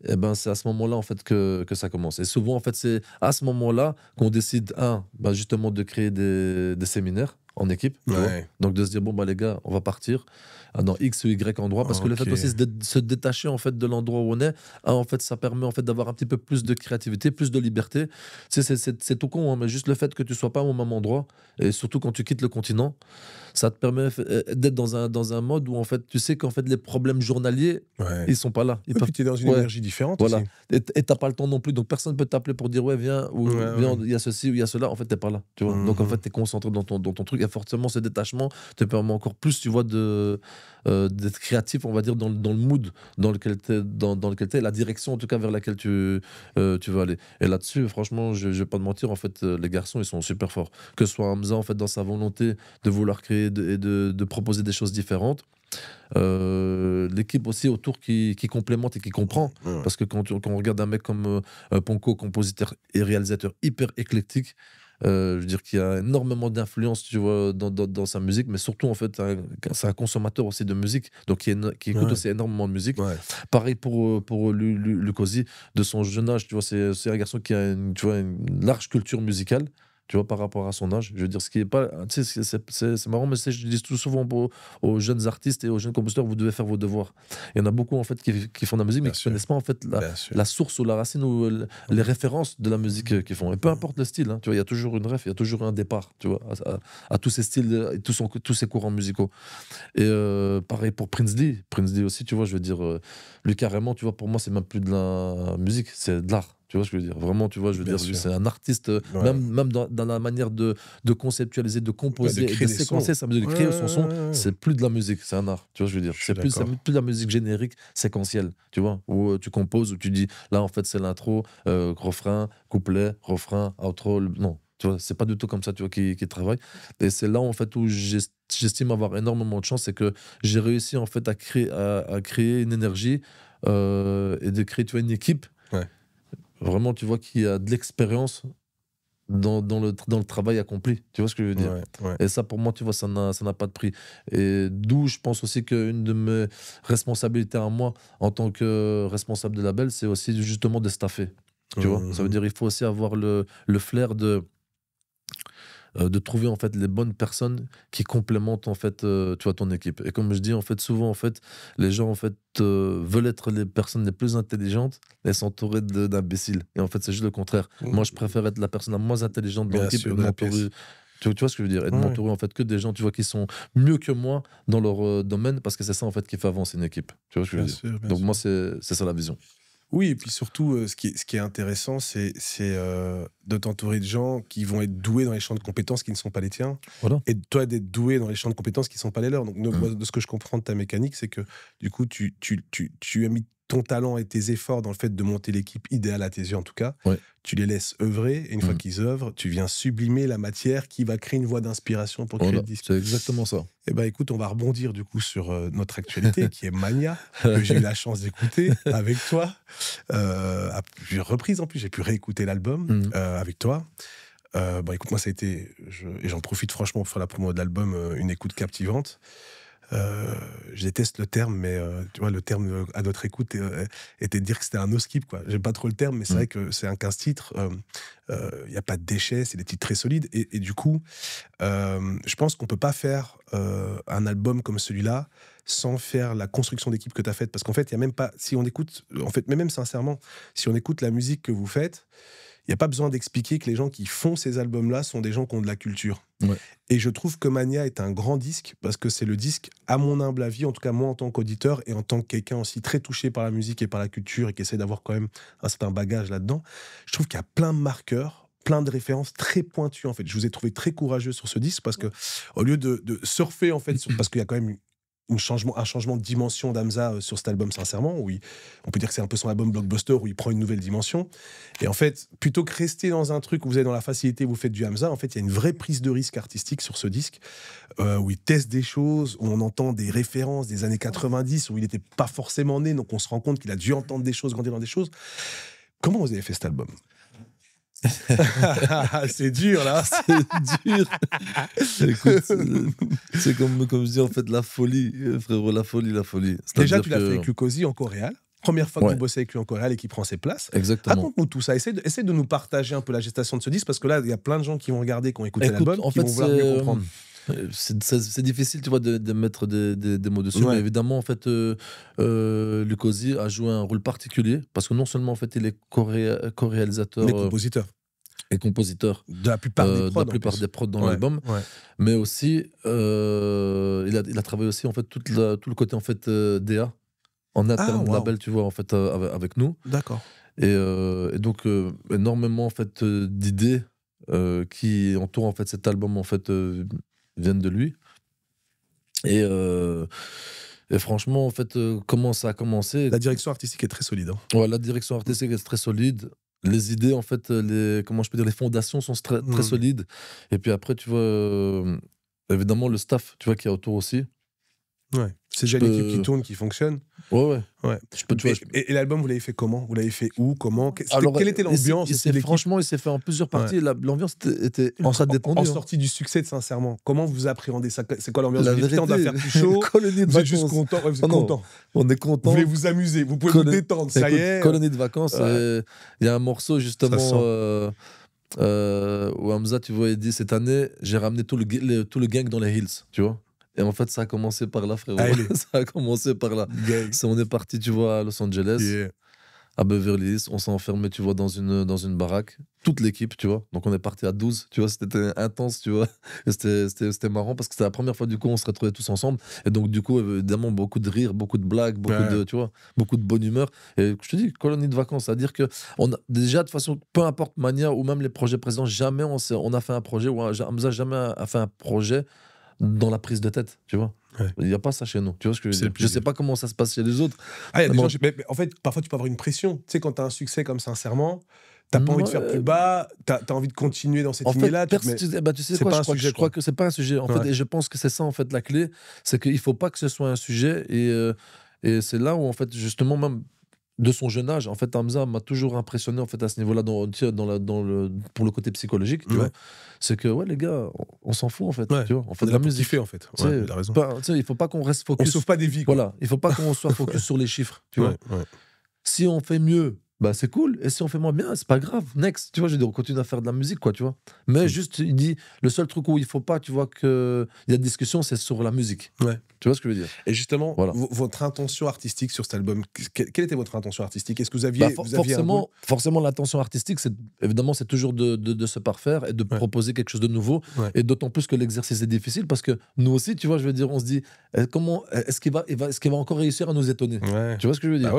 Et ben, c'est à ce moment-là en fait que ça commence. Et souvent en fait c'est à ce moment-là qu'on décide justement de créer des séminaires en équipe. Tu vois. Donc de se dire bon bah les gars, on va partir dans X ou Y endroit, parce que le fait aussi de se détacher en fait de l'endroit où on est, en fait ça permet en fait d'avoir un petit peu plus de créativité, plus de liberté. Tu sais, c'est tout con, hein, mais juste le fait que tu sois pas au même endroit, et surtout quand tu quittes le continent, ça te permet d'être dans un mode où en fait tu sais qu'en fait les problèmes journaliers ils sont pas là.
Puis tu es dans une énergie différente
voilà.
aussi.
Et t'as pas le temps non plus, donc personne peut t'appeler pour dire ouais viens, ou viens, il y a ceci ou il y a cela, en fait t'es pas là, tu vois. Donc en fait t'es concentré dans ton truc, et forcément ce détachement te permet encore plus, tu vois, d'être créatif, on va dire, dans le mood dans lequel t'es, la direction en tout cas vers laquelle tu veux aller. Et là-dessus franchement je vais pas te mentir, en fait les garçons ils sont super forts, que ce soit Hamza en fait dans sa volonté de vouloir créer et de proposer des choses différentes. L'équipe aussi autour qui complémente et qui comprend, parce que quand on regarde un mec comme Ponko, compositeur et réalisateur hyper éclectique, je veux dire qu'il y a énormément d'influence, tu vois, dans sa musique, mais surtout en fait c'est un consommateur aussi de musique, donc qui écoute aussi énormément de musique. Pareil pour Lukosi, de son jeune âge, tu vois, c'est un garçon qui a une large culture musicale, tu vois, par rapport à son âge. Je veux dire, ce qui est pas, tu sais, c'est marrant, mais je dis tout souvent aux jeunes artistes et aux jeunes compositeurs, vous devez faire vos devoirs. Il y en a beaucoup en fait qui font de la musique, mais qui ne connaissent pas en fait la source ou la racine ou les références de la musique qu'ils font. Et peu importe le style, hein, tu vois, il y a toujours une ref, il y a toujours un départ, tu vois, à tous ces styles et tous ces courants musicaux. Et pareil pour Prinsley aussi, tu vois, je veux dire, lui carrément, tu vois, pour moi, c'est même plus de la musique, c'est de l'art. Tu vois ce que je veux dire? Vraiment, tu vois, je veux dire, c'est un artiste, même dans la manière de conceptualiser, de composer, et de séquencer sa musique, de créer son son, c'est plus de la musique, c'est un art. Tu vois ce que je veux dire? C'est plus de la musique générique, séquentielle, tu vois, où tu composes, où tu dis, là, en fait, c'est l'intro, refrain, couplet, refrain, outro, non. Tu vois, c'est pas du tout comme ça, tu vois, qui travaille. Et c'est là, en fait, où j'estime avoir énormément de chance, c'est que j'ai réussi, en fait, à créer une énergie et de créer, tu vois, une équipe. Vraiment, tu vois, qui a de l'expérience dans le travail accompli. Tu vois ce que je veux dire? Et ça, pour moi, tu vois, ça n'a pas de prix. Et d'où je pense aussi qu'une de mes responsabilités à moi, en tant que responsable de label, c'est aussi justement de staffer. Tu vois? Ça veut dire qu'il faut aussi avoir le flair de trouver en fait les bonnes personnes qui complémentent en fait tu vois, ton équipe. Et comme je dis en fait souvent, en fait les gens en fait veulent être les personnes les plus intelligentes et s'entourer d'imbéciles, et en fait c'est juste le contraire. Moi je préfère être la personne la moins intelligente dans l'équipe, et m'entourer, tu vois ce que je veux dire, et de m'entourer en fait que des gens, tu vois, qui sont mieux que moi dans leur domaine, parce que c'est ça en fait qui fait avancer une équipe. Tu vois ce que je veux dire? Donc moi c'est ça la vision.
Oui, et puis surtout, ce qui est intéressant, c'est de t'entourer de gens qui vont être doués dans les champs de compétences qui ne sont pas les tiens.
Voilà.
Et toi, d'être doué dans les champs de compétences qui ne sont pas les leurs. Donc, moi, de ce que je comprends de ta mécanique, c'est que, du coup, tu as mis ton talent et tes efforts dans le fait de monter l'équipe idéale à tes yeux, en tout cas. Tu les laisses œuvrer, et une fois qu'ils œuvrent, tu viens sublimer la matière qui va créer une voie d'inspiration pour créer le disque.
C'est exactement ça.
Eh ben, écoute, on va rebondir du coup sur notre actualité qui est Mania, que j'ai eu la chance d'écouter avec toi. À plusieurs reprises en plus, j'ai pu réécouter l'album avec toi. Écoute, moi ça a été, et j'en profite franchement pour faire la promo de l'album, une écoute captivante. je déteste le terme, mais tu vois, le terme à notre écoute était de dire que c'était un no-skip, quoi. J'aime pas trop le terme, mais c'est vrai que c'est un 15 titres. Il n'y a pas de déchets, c'est des titres très solides. Et du coup, je pense qu'on peut pas faire un album comme celui-là sans faire la construction d'équipe que tu as faite. Parce qu'en fait, il y a même pas. Si on écoute. En fait, mais même sincèrement, si on écoute la musique que vous faites, il n'y a pas besoin d'expliquer que les gens qui font ces albums-là sont des gens qui ont de la culture.
Ouais.
Et je trouve que Mania est un grand disque, parce que c'est le disque, à mon humble avis, en tout cas moi en tant qu'auditeur, et en tant que quelqu'un aussi très touché par la musique et par la culture, et qui essaie d'avoir quand même un certain bagage là-dedans, je trouve qu'il y a plein de marqueurs, plein de références très pointues, en fait. Je vous ai trouvé très courageux sur ce disque, parce que au lieu de surfer, en fait, parce qu'il y a quand même un changement de dimension d'Hamza sur cet album, sincèrement, où on peut dire que c'est un peu son album blockbuster, où il prend une nouvelle dimension. Et en fait, plutôt que rester dans un truc où vous êtes dans la facilité, vous faites du Hamza, en fait, il y a une vraie prise de risque artistique sur ce disque, où il teste des choses, où on entend des références des années 90, où il n'était pas forcément né, donc on se rend compte qu'il a dû entendre des choses, grandir dans des choses. Comment vous avez fait cet album? C'est dur, là.
C'est dur. Écoute, c'est comme je dis, en fait, la folie, frérot, la folie.
Déjà, tu l'as fait avec Lukosi en Coréal. Première fois que vous bossez avec lui en Coréal et qu'il prend ses places.
Exactement.
Raconte-nous tout ça. Essaie de nous partager un peu la gestation de ce disque, parce que là, il y a plein de gens qui vont regarder, qui ont écouté l'album, qui vont vouloir mieux comprendre.
C'est difficile, tu vois, de mettre des mots dessus, mais évidemment, en fait, Lukosi a joué un rôle particulier, parce que non seulement, en fait, il est co-réalisateur...
Mais compositeur.
Et compositeur
de la plupart
des prods dans l'album, mais aussi il a travaillé aussi en fait tout le côté en fait DA en interne label, tu vois, en fait avec nous.
D'accord.
Et donc énormément en fait d'idées qui entourent en fait cet album en fait viennent de lui. Et franchement, en fait, comment ça a commencé?
La direction artistique est très solide. Hein.
Ouais, la direction artistique est très solide. Les idées, en fait, comment je peux dire, les fondations sont très, très solides. Et puis après, tu vois, évidemment, le staff, tu vois, qui est autour aussi.
Ouais. C'est déjà une équipe qui tourne, qui fonctionne.
Ouais.
Et l'album, vous l'avez fait comment? Vous l'avez fait où? Comment? Quelle était l'ambiance?
Franchement, il s'est fait en plusieurs parties. L'ambiance était ultra détendue.
En sortie du succès, sincèrement, comment vous appréhendez ça? C'est quoi l'ambiance?
La
vous
vérité,
on doit faire plus chaud. Vous êtes juste content. Vous êtes content.
On est content.
Vous voulez vous amuser. Vous pouvez vous détendre. Ça y est.
Colonie de vacances. Il y a un morceau justement où Hamza, tu vois, il dit cette année, j'ai ramené tout le gang dans les hills, tu vois. Et en fait, ça a commencé par là, frérot. Ça a commencé par là. On est parti, tu vois, à Los Angeles, à Beverly Hills. On s'est enfermé, tu vois, dans une baraque. Toute l'équipe, tu vois. Donc, on est parti à 12. Tu vois, c'était intense, tu vois. C'était marrant parce que c'était la première fois, du coup, on se retrouvait tous ensemble. Et donc, du coup, évidemment, beaucoup de rires, beaucoup de blagues, tu vois, beaucoup de bonne humeur. Et je te dis, colonie de vacances, c'est-à-dire que déjà, de toute façon, peu importe Mania ou même les projets précédents, jamais on a fait un projet, ou Hamza jamais a fait un projet dans la prise de tête, tu vois. Il n'y a pas ça chez nous, tu vois ce que je veux dire. Je sais pas comment ça se passe chez les autres.
Il y a des gens, mais en fait, parfois tu peux avoir une pression. Tu sais, quand tu as un succès comme sincèrement, t'as pas envie de faire plus bas, t'as envie de continuer dans cette lignée-là.
Tu sais quoi, je crois que c'est pas un sujet. En fait, et je pense que c'est ça, en fait, la clé, c'est qu'il faut pas que ce soit un sujet. Et c'est là où, en fait, justement, même de son jeune âge, en fait, Hamza m'a toujours impressionné, en fait, à ce niveau-là, pour le côté psychologique, tu vois. C'est que, les gars, on s'en fout, en fait. Tu vois, on fait de la musique.
En fait. Il a raison.
Il faut pas qu'on reste focus.
On sauve pas des vies, quoi.
Voilà, il faut pas qu'on soit focus sur les chiffres, tu vois. Si on fait mieux, bah c'est cool. Et si on fait moins bien, c'est pas grave. Next, tu vois, je veux dire, on continue à faire de la musique, quoi, tu vois. Mais juste, il dit, le seul truc où il faut pas, tu vois, qu'il y a de discussion, c'est sur la musique. Tu vois ce que je veux dire?
Et justement, votre intention artistique sur cet album, quelle était votre intention artistique? Est-ce que vous aviez,
forcément, l'intention artistique, évidemment, c'est toujours de se parfaire et de proposer quelque chose de nouveau. Et d'autant plus que l'exercice est difficile parce que nous aussi, tu vois, je veux dire, on se dit, est-ce qu'il va encore réussir à nous étonner? Tu vois ce que je veux dire?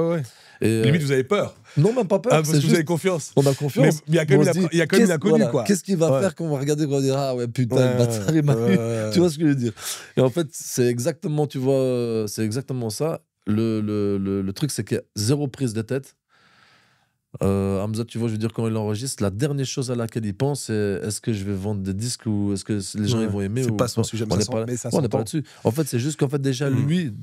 Et limite, vous avez peur?
Non, même pas peur.
Parce que vous avez confiance.
On a confiance.
Mais il y a quand même l'inconnu, quoi.
Qu'est-ce qu'il va faire qu'on va regarder, qu'on va dire, ah ouais, putain, le bâtard, il m'a eu. Tu vois ce que je veux dire? Et en fait, c'est exactement, tu vois, c'est exactement ça. Le truc, c'est qu'il y a zéro prise de tête. Hamza, tu vois, je veux dire, quand il enregistre, la dernière chose à laquelle il pense, c'est est-ce que je vais vendre des disques ou est-ce que les gens ils vont aimer?
C'est pas son sujet,
on n'est pas là-dessus. En fait, c'est juste qu'en fait, déjà, lui,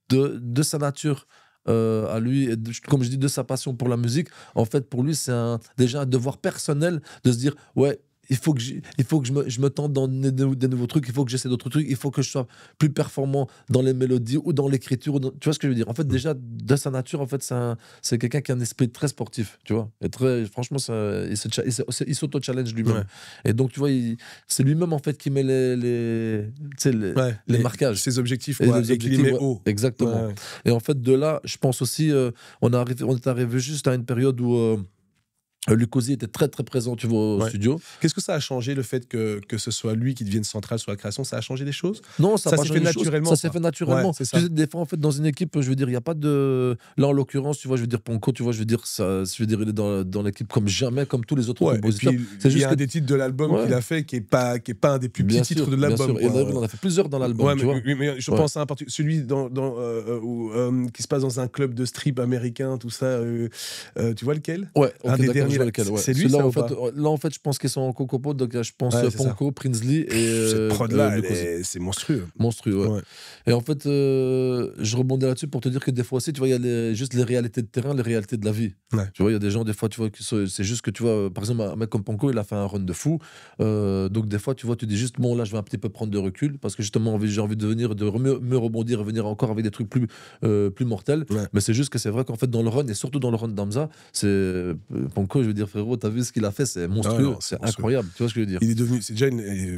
de sa nature, à lui, et comme je dis, de sa passion pour la musique, en fait, pour lui, c'est déjà un devoir personnel de se dire, ouais, il faut que je me tente dans des nouveaux trucs, il faut que j'essaie d'autres trucs, il faut que je sois plus performant dans les mélodies ou dans l'écriture. Tu vois ce que je veux dire? En fait, déjà, de sa nature, en fait, c'est quelqu'un qui a un esprit très sportif, tu vois. Et franchement, il s'auto-challenge lui-même.
Ouais.
Et donc, tu vois, c'est lui-même, en fait, qui met les marquages.
Ses objectifs,
Et
quoi,
les
et qu'il les met
objectifs,
haut.
Exactement.
Ouais.
Et en fait, de là, je pense aussi, on est arrivé juste à une période où Lukosi était très très présent, tu vois, au
Ouais.
studio.
Qu'est-ce que ça a changé, le fait que ce soit lui qui devienne central sur la création? Ça a changé des choses?
Non,
Ça
a pas
s'est
changé
fait
les choses.
naturellement,
Ça s'est
ça.
fait naturellement.
Ouais, c'est ça.
Tu sais, des fois, en fait, dans une équipe, je veux dire, il n'y a pas de. Là, en l'occurrence, tu vois, je veux dire, Ponko, tu vois, je veux dire, il est dans l'équipe comme jamais, comme tous les autres
Ouais, et
compositeurs.
puis,
C'est
il y
juste
a
que.
un des titres de l'album
Ouais.
qu'il a fait qui est pas un des plus petits
Bien
titres
sûr,
de
bien
l'album.
sûr. Et d'ailleurs, il en a fait plusieurs dans l'album,
Ouais,
tu vois.
mais je
Ouais.
pense à celui qui se passe dans un club de strip américain, tout ça. Tu vois lequel?
Ouais,
Un
ok,
des
d'accord,
derniers,
je vois
là.
lequel, ouais.
C'est lui,
Celui-là,
ça,
en
ou
fait,
pas?
là, en fait, je pense qu'ils sont en cocopo, donc je pense
Ouais, c'est ça.
Ponko, Prinsley et
Cette prod-là,
Lukosi.
c'est monstrueux.
Monstrueux, ouais.
Ouais.
Et en fait, je rebondis là-dessus pour te dire que des fois aussi, tu vois, il y a juste les réalités de terrain, les réalités de la vie.
Ouais.
Tu vois, il y a des gens, des fois, tu vois, c'est juste que tu vois, par exemple, un mec comme Ponko, il a fait un run de fou. Donc, des fois, tu vois, tu dis juste, bon, là, je vais un petit peu prendre de recul parce que justement, j'ai envie de venir, de mieux rebondir, revenir encore avec des trucs plus mortels.
Ouais.
Mais c'est juste que c'est vrai qu'en fait, dans le run, et surtout dans le run d'Amza, Ponko, je veux dire, frérot, t'as vu ce qu'il a fait, c'est monstrueux,
non, c'est
c'est
monstrueux.
incroyable. Tu vois ce que je veux dire?
Il est devenu, c'est déjà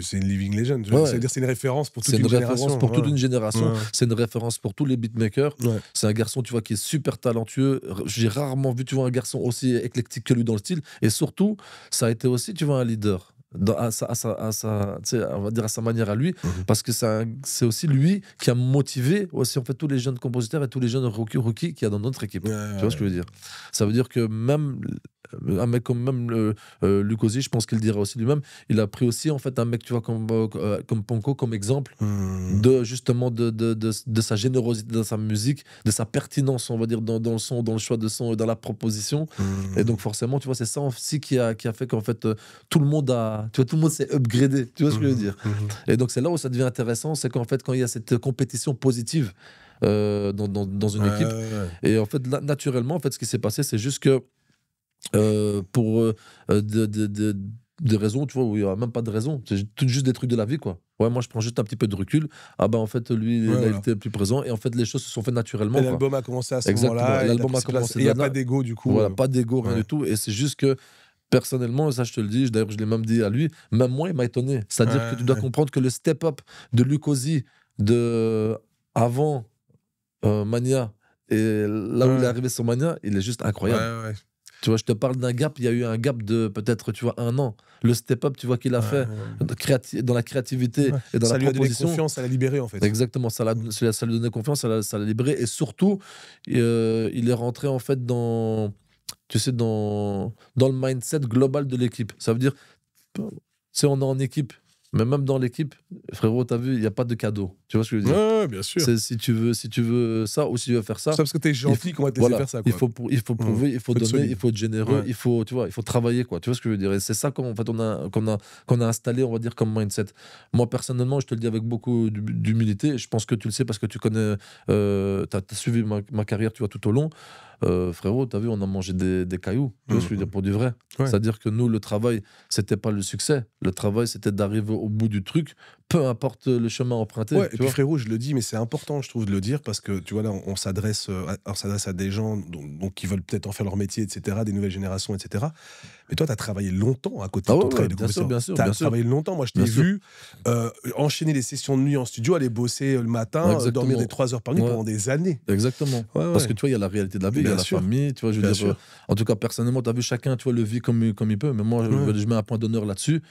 c'est une living legend.
Ouais.
C'est-à-dire, c'est une référence pour toute
C'est une
une génération.
référence pour toute
Ouais.
une génération.
Ouais.
C'est une référence pour tous les beatmakers.
Ouais.
C'est un garçon, tu vois, qui est super talentueux. J'ai rarement vu, tu vois, un garçon aussi éclectique que lui dans le style. Et surtout, ça a été aussi, tu vois, un leader. À sa, tu sais, on va dire à sa manière à lui, parce que c'est aussi lui qui a motivé aussi en fait tous les jeunes compositeurs et tous les jeunes rookies qu'il y a dans notre équipe.
Ouais,
Tu vois ce que je veux dire? Ça veut dire que même un mec comme même Lukosi, je pense qu'il dira aussi lui-même, il a pris aussi en fait un mec, tu vois, comme Ponko comme exemple de justement de sa générosité dans sa musique, de sa pertinence, on va dire, dans le son, dans le choix de son et dans la proposition. Et donc forcément, tu vois, c'est ça aussi qui a fait qu'en fait tout le monde s'est upgradé. Tu vois ce que je veux dire? Et donc c'est là où ça devient intéressant, c'est qu'en fait quand il y a cette compétition positive dans une équipe, et en fait là, naturellement, en fait, ce qui s'est passé, c'est juste que pour des raisons, tu vois, où il n'y a même pas de raison, c'est juste des trucs de la vie, quoi. Ouais, moi je prends juste un petit peu de recul. Ah bah en fait, lui, il a été plus présent, et en fait, les choses se sont faites naturellement.
Et l'album a commencé à ce
Exactement.
moment-là.
L'album a commencé.
Il n'y a pas d'ego, du coup.
Voilà, pas d'ego, rien du tout. Et c'est juste que personnellement, ça je te le dis, d'ailleurs je l'ai même dit à lui, même moi il m'a étonné. C'est-à-dire que tu dois comprendre que le step-up de Lukosi de avant Mania et là où il est arrivé sur Mania, il est juste incroyable.
Ouais.
Tu vois, je te parle d'un gap, il y a eu un gap de peut-être, tu vois, 1 an. Le step-up, tu vois, qu'il a fait dans la créativité et dans
ça
la
lui a donné
proposition.
confiance, ça l'a libéré, en fait.
Exactement, ça lui a donné confiance, ça l'a libéré. Et surtout, il est rentré, en fait, tu sais, dans le mindset global de l'équipe. Ça veut dire, tu sais, on est en équipe. Mais même dans l'équipe, frérot, t'as vu, il n'y a pas de cadeau. Tu vois ce que je veux dire?
Ouais, bien sûr.
Si tu veux ça ou si tu veux faire ça.
C'est parce que t'es gentil qu'on va te laisser faire ça, quoi.
Il faut prouver, il faut donner, il faut être généreux, il faut travailler, quoi. Tu vois ce que je veux dire? Et c'est ça qu'on a installé, on va dire, comme mindset. Moi, personnellement, je te le dis avec beaucoup d'humilité, je pense que tu le sais parce que tu connais, t'as suivi ma carrière, tu vois, tout au long. Frérot, t'as vu, on a mangé des cailloux, tu vois ce que je veux dire, pour du vrai. C'est-à-dire que nous, le travail, c'était pas le succès. Le travail, c'était d'arriver au bout du truc, peu importe le chemin emprunté.
Ouais, et puis frérot, je le dis, mais c'est important, je trouve, de le dire, parce que tu vois, là, on s'adresse à des gens donc, qui veulent peut-être en faire leur métier, etc., des nouvelles générations, etc. Mais toi, tu as travaillé longtemps à côté de ton travail de compositeur.
Bien sûr.
Tu as travaillé longtemps. Moi, je t'ai vu enchaîner les sessions de nuit en studio, aller bosser le matin, dormir des 3 heures par nuit pendant des années.
Exactement. Parce que tu vois, il y a la réalité de la vie, il y a la famille, tu vois, je veux dire. En tout cas, personnellement, tu as vu, chacun, tu vois, le vit comme il peut, mais moi, je mets un point d'honneur là-dessus.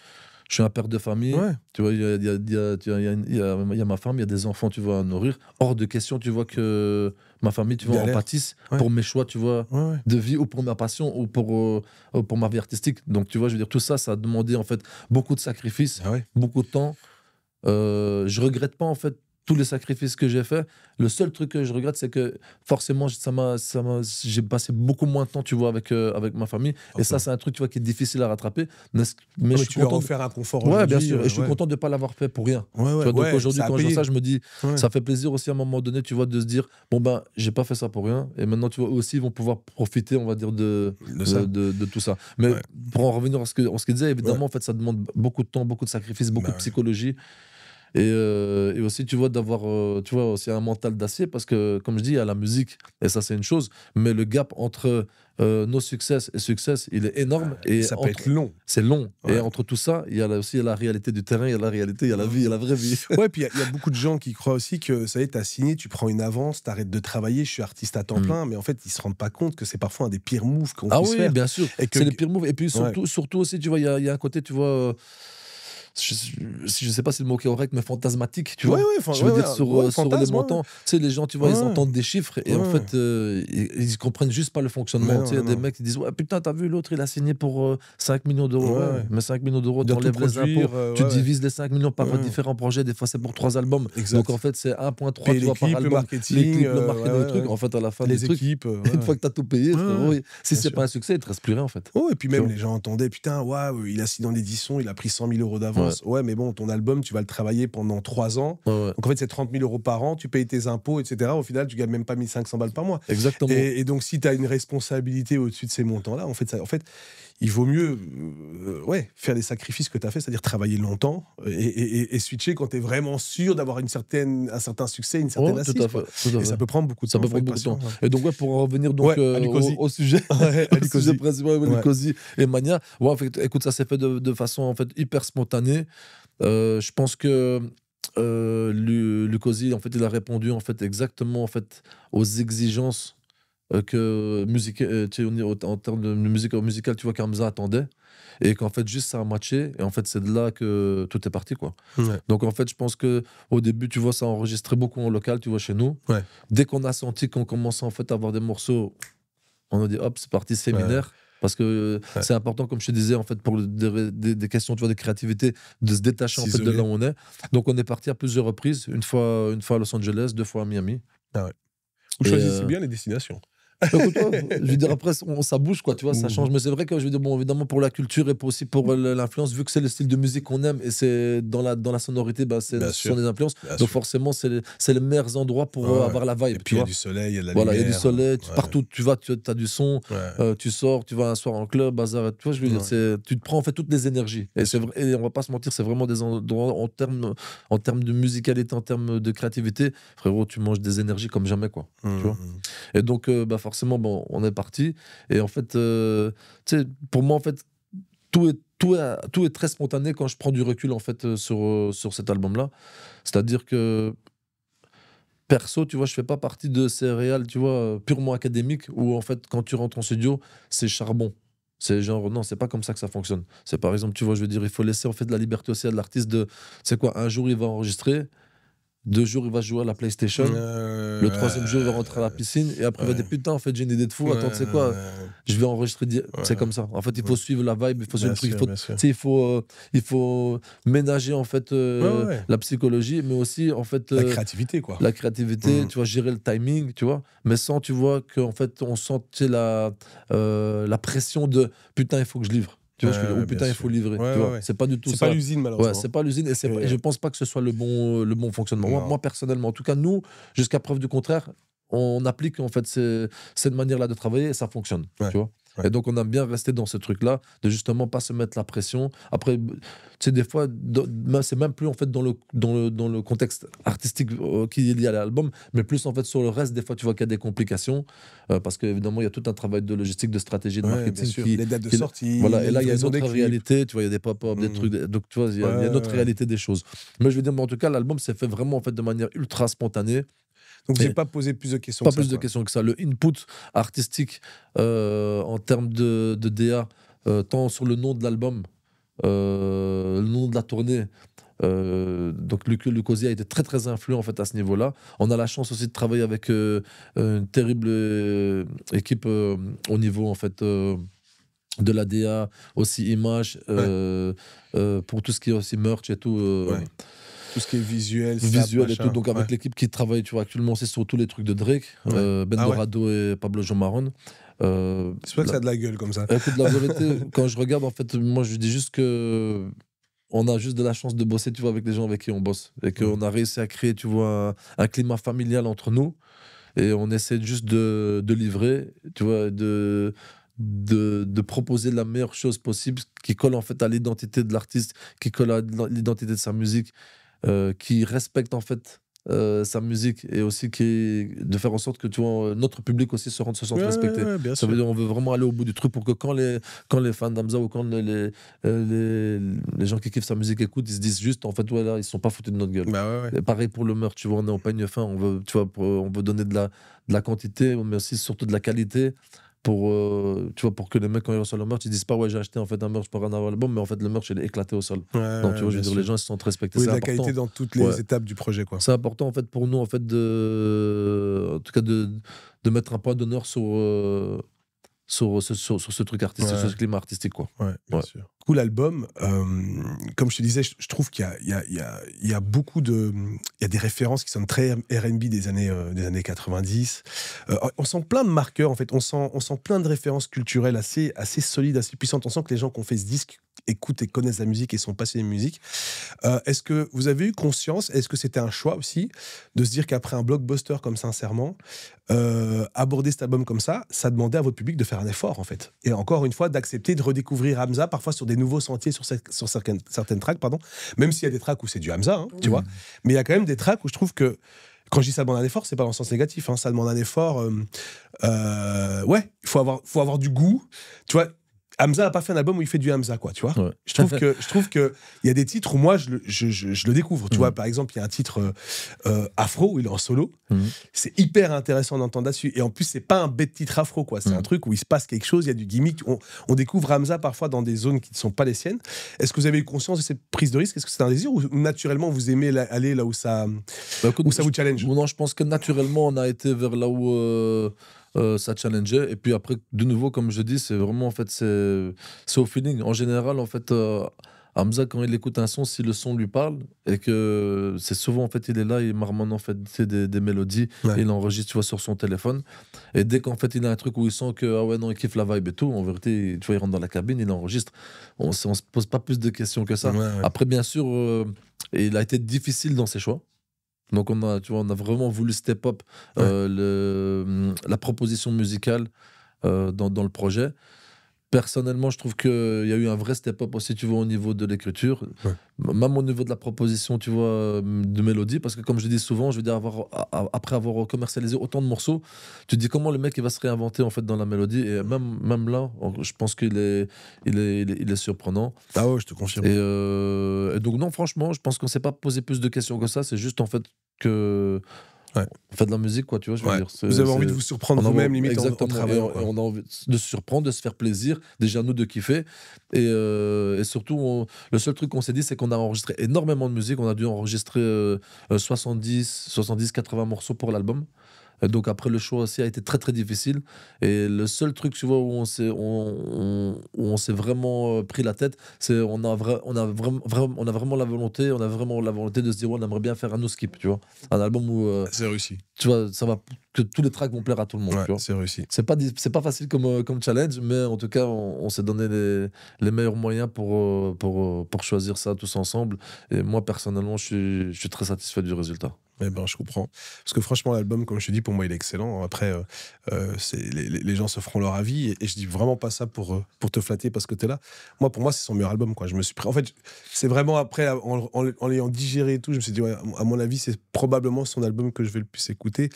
Je suis un père de famille, tu vois, il y a ma femme, il y a des enfants, tu vois, à nourrir. Hors de question, tu vois, que ma famille, tu vois, en pâtisse pour mes choix, tu vois, de vie, ou pour ma passion, ou pour ma vie artistique. Donc, tu vois, je veux dire, tout ça, ça a demandé, en fait, beaucoup de sacrifices, beaucoup de temps. Je regrette pas, en fait, tous les sacrifices que j'ai faits, le seul truc que je regrette, c'est que forcément, j'ai passé beaucoup moins de temps, tu vois, avec ma famille. Et ça, c'est un truc, tu vois, qui est difficile à rattraper. Mais je suis
tu leur
content.
offres un confort
Ouais,
aujourd'hui.
bien sûr. Et je suis content de ne pas l'avoir fait pour rien.
Ouais,
Tu vois, donc aujourd'hui,
ça a
quand je vois
payé.
ça, je me dis,
Ouais.
ça fait plaisir aussi à un moment donné, tu vois, de se dire, bon, ben, j'ai pas fait ça pour rien. Et maintenant, tu vois, aussi, ils vont pouvoir profiter, on va dire, de tout ça. Mais pour en revenir à ce qu'il disait, évidemment, en fait, ça demande beaucoup de temps, beaucoup de sacrifices, beaucoup de psychologie. Et aussi, tu vois, d'avoir tu vois, aussi un mental d'acier, parce que, comme je dis, il y a la musique, et ça, c'est une chose, mais le gap entre nos succès et succès, il est énorme. Et
ça peut être long.
C'est long.
Ouais.
Et entre tout ça, il y a aussi la réalité du terrain, il y a la réalité, il y a la vie, il y a la vraie vie.
Ouais, puis il y a beaucoup de gens qui croient aussi que, ça y est, t'as signé, tu prends une avance, t'arrêtes de travailler, je suis artiste à temps plein, mais en fait, ils se rendent pas compte que c'est parfois un des pires moves qu'on puisse faire.
Ah oui, bien sûr.
Et que...
C'est les pires moves. Et puis surtout aussi, tu vois, il y a un côté, tu vois... je sais pas si le mot est correct, mais fantasmatique, tu vois. Je veux dire, sur les montants, tu sais, les gens, tu vois, ils entendent des chiffres et en fait, ils comprennent juste pas le fonctionnement. Tu sais, il y a des mecs qui disent, ouais, putain, t'as vu, l'autre, il a signé pour 5 millions d'euros. Mais 5 millions d'euros, tu enlèves les impôts, tu divises les 5 millions par différents projets, des fois, c'est pour 3 albums. Donc, en fait, c'est 1,3 tu vois, par album.
Le marketing,
les clips, le marketing, le truc. En fait, à la fin,
les équipes.
Une fois que t'as tout payé, si c'est pas un succès, il te reste plus rien, en fait.
Et puis même, les gens entendaient, putain, il a signé dans l'édition, il a pris 100 000 euros d'avance. Ouais, mais bon, ton album, tu vas le travailler pendant 3 ans. Donc en fait, c'est 30 000 euros par an, tu payes tes impôts, etc. Au final, tu gagnes même pas 1500 balles par mois.
Exactement.
Et donc, si tu as une responsabilité au-dessus de ces montants-là, en fait, il vaut mieux faire les sacrifices que tu as fait, c'est-à-dire travailler longtemps et switcher quand tu es vraiment sûr d'avoir un certain succès, une certaine assise.
Tout à fait.
Et ça peut prendre beaucoup de temps.
Ça peut prendre beaucoup de temps. Et donc, pour en revenir donc, au sujet, au sujet principal, Lycosie et Mania, en fait, écoute, ça s'est fait de façon en fait, hyper spontanée. Je pense que Lycosie, en fait, il a répondu en fait, exactement en fait, aux exigences que en termes de musique musicale, tu vois, qu'Hamza attendait. Et qu'en fait, juste ça a matché. Et en fait, c'est de là que tout est parti, quoi. Donc, en fait, je pense qu'au début, tu vois, ça a enregistré beaucoup en local, tu vois, chez nous. Dès qu'on a senti qu'on commençait en fait, à avoir des morceaux, on a dit, hop, c'est parti, séminaire. Parce que c'est important, comme je te disais, en fait, pour des questions, tu vois, de créativité, de se détacher en fait, de là où on est. Donc, on est parti à plusieurs reprises. Une fois à Los Angeles, 2 fois à Miami.
Vous choisissez bien les destinations.
Écoute, je veux dire, après, ça bouge, quoi, tu vois, ça change. Mais c'est vrai que, je veux dire, bon, évidemment, pour la culture et aussi pour l'influence, vu que c'est le style de musique qu'on aime et c'est dans la sonorité, ce sont des influences. Donc, forcément, c'est les meilleurs endroits pour avoir la vibe.
Et puis, il y a du soleil, il y a de la lumière.
Voilà, il y a du soleil, partout tu vas, tu as du son, tu sors, tu vas un soir en club, bazar, tu vois, je veux dire, tu te prends en fait toutes les énergies. Et c'est vrai, et on va pas se mentir, c'est vraiment des endroits en termes de musicalité, en termes de créativité, frérot, tu manges des énergies comme jamais, quoi. Tu vois. Et donc, forcément, bon, on est parti. Et en fait, tu sais, pour moi, en fait, tout est très spontané quand je prends du recul, en fait, sur cet album-là. C'est-à-dire que, perso, tu vois, je fais pas partie de ces réals, tu vois, purement académiques, où, en fait, quand tu rentres en studio, c'est charbon. C'est genre, non, c'est pas comme ça que ça fonctionne. C'est par exemple, tu vois, je veux dire, il faut laisser, en fait, de la liberté aussi à l'artiste de, c'est quoi, un jour, il va enregistrer, 2 jours, il va jouer à la PlayStation. Le 3e jour, il va rentrer à la piscine. Et après, il va dire, putain, en fait, j'ai une idée de fou. Attends, tu sais quoi, je vais enregistrer. C'est comme ça. En fait, il faut suivre la vibe. Il faut suivre le truc. Il faut ménager, en fait, la psychologie, mais aussi, en fait.
La créativité, quoi.
La créativité, tu vois, gérer le timing, tu vois. Mais sans, tu vois, qu'en fait, on sent la pression de putain, il faut que je livre. Tu vois, ou putain, il faut livrer. Tu vois. C'est pas du tout ça.
C'est pas l'usine, malheureusement.
C'est pas l'usine et je pense pas que ce soit le bon fonctionnement. Moi, personnellement, en tout cas, nous, jusqu'à preuve du contraire, on applique en fait cette manière-là de travailler et ça fonctionne. Tu vois. Et donc, on a bien resté dans ce truc-là, de justement pas se mettre la pression. Après, tu sais, des fois, c'est même plus en fait dans le contexte artistique qui est lié à l'album, mais plus en fait sur le reste. Des fois, tu vois qu'il y a des complications parce qu'évidemment, il y a tout un travail de logistique, de stratégie, de marketing.
Les dates de sortie.
Voilà, et là, il y a une autre réalité. Tu vois, il y a des pop-up, des trucs. Donc, tu vois, il y a une autre réalité des choses. Mais je veux dire, en tout cas, l'album s'est fait vraiment en fait de manière ultra spontanée.
Donc, vous n'avez pas posé plus de questions
que ça. Pas plus de questions que ça. Le input artistique en termes de DA, tant sur le nom de l'album, le nom de la tournée. Donc Lycosie a été très très influent en fait à ce niveau-là. On a la chance aussi de travailler avec une terrible équipe au niveau en fait de la DA, aussi image, pour tout ce qui est aussi merch et tout.
Tout ce qui est visuel,
visuel et tout. Donc avec l'équipe qui travaille, tu vois, actuellement, c'est sur tous les trucs de Drake, Dorado et Pablo Jomaron.
C'est pas que ça a de la gueule comme ça.
Écoute, la vérité, quand je regarde, en fait, moi, je dis juste que on a juste de la chance de bosser, tu vois, avec les gens avec qui on bosse. Et qu'on a réussi à créer, tu vois, un climat familial entre nous. Et on essaie juste de livrer, tu vois, de proposer la meilleure chose possible qui colle en fait à l'identité de l'artiste, qui colle à l'identité de sa musique, qui respecte en fait sa musique et aussi de faire en sorte que tu vois, notre public aussi se sente respecté. Ça veut dire on veut vraiment aller au bout du truc pour que quand les fans d'Hamza ou quand les gens qui kiffent sa musique écoutent, ils se disent juste en fait ouais, là, ils sont pas foutus de notre gueule. Et pareil pour le meurtre, tu vois, on est en peigne fin, on veut, tu vois, on veut donner de la quantité mais aussi surtout de la qualité. Pour, tu vois, pour que les mecs, quand ils reçoivent le merch, ils disent pas ouais, j'ai acheté en fait un merch pour un album, mais en fait le merch il est éclaté au sol. Donc tu vois, je veux dire, les gens ils se sentent respectés.
Oui,
c'est
la
important.
qualité dans toutes les étapes du projet, quoi.
C'est important en fait pour nous en fait en tout cas de mettre un point d'honneur sur ce truc artistique, sur ce climat artistique, quoi.
Bien sûr. Du coup, l'album, comme je te disais, je trouve qu'il y a beaucoup de... Il y a des références qui sont très R&B des années 90. On sent plein de marqueurs, en fait. On sent plein de références culturelles assez solides, assez puissantes. On sent que les gens qui ont fait ce disque écoutent et connaissent la musique et sont passionnés de musique. Est-ce que vous avez eu conscience, est-ce que c'était un choix aussi, de se dire qu'après un blockbuster comme Sincèrement, aborder cet album comme ça demandait à votre public de faire un effort, en fait. Et encore une fois, d'accepter de redécouvrir Hamza, parfois sur des nouveaux sentiers, sur certaines tracks, pardon. Même s'il y a des tracks où c'est du Hamza, hein, tu vois. Mais il y a quand même des tracks où je trouve que, quand je dis ça demande un effort, c'est pas dans le sens négatif, hein, ça demande un effort. Ouais, il faut avoir du goût. Tu vois, Hamza n'a pas fait un album où il fait du Hamza, quoi, tu vois. Ouais. Je trouve que il y a des titres où moi je le découvre. Tu vois, par exemple, il y a un titre afro où il est en solo. C'est hyper intéressant d'entendre là-dessus. Et en plus, c'est pas un bête titre afro, quoi. C'est un truc où il se passe quelque chose, il y a du gimmick. On découvre Hamza parfois dans des zones qui ne sont pas les siennes. Est-ce que vous avez eu conscience de cette prise de risque? Est-ce que c'est un désir ou naturellement vous aimez aller là où ça, où ça vous challenge?
Non, je pense que naturellement on a été vers là où ça challengeait. Et puis après, de nouveau, comme je dis, c'est vraiment en fait c'est au feeling. En général, en fait, Hamza, quand il écoute un son, si le son lui parle et que c'est souvent en fait il est là, il marmonne en fait des mélodies, et il enregistre, tu vois, sur son téléphone. Et dès qu'en fait il a un truc où il sent que ah ouais non il kiffe la vibe et tout, en vérité, tu vois, il rentre dans la cabine, il enregistre. On se pose pas plus de questions que ça. Après, bien sûr, il a été difficile dans ses choix. Donc on a vraiment voulu step up la proposition musicale dans le projet. Personnellement, je trouve qu'il y a eu un vrai step up aussi, tu vois, au niveau de l'écriture, même au niveau de la proposition, tu vois, de mélodie, parce que comme je dis souvent, je veux dire, après avoir commercialisé autant de morceaux, tu te dis comment le mec il va se réinventer en fait dans la mélodie, et même là, je pense qu'il est surprenant.
Ah ouais, je te confirme.
Et donc non, franchement, je pense qu'on s'est pas posé plus de questions que ça, c'est juste en fait que on fait de la musique, quoi, tu vois, je veux dire.
Vous avez envie de vous surprendre vous-même, limite, en travaillant.
Et on a envie de se surprendre, de se faire plaisir, déjà nous de kiffer. Et surtout, le seul truc qu'on s'est dit, c'est qu'on a enregistré énormément de musique. On a dû enregistrer 70-80 morceaux pour l'album. Donc après, le choix aussi a été très très difficile. Et le seul truc, tu vois, où on s'est vraiment pris la tête, c'est on a vraiment la volonté de se dire ouais, on aimerait bien faire un no skip, tu vois, un album où
c'est réussi.
Tu vois, ça va, que tous les tracks vont plaire à tout le monde. Tu vois.
C'est réussi.
C'est pas facile comme challenge, mais en tout cas, on s'est donné les meilleurs moyens pour choisir ça tous ensemble. Et moi, personnellement, je suis très satisfait du résultat.
Eh ben, je comprends. Parce que franchement, l'album, comme je te dis, pour moi, il est excellent. Après, les gens se feront leur avis. Et je dis vraiment pas ça pour te flatter parce que tu es là. Moi, pour moi, c'est son meilleur album, quoi. En fait, c'est vraiment après, en l'ayant digéré et tout, je me suis dit, ouais, à mon avis, c'est probablement son album que je vais le plus écouter.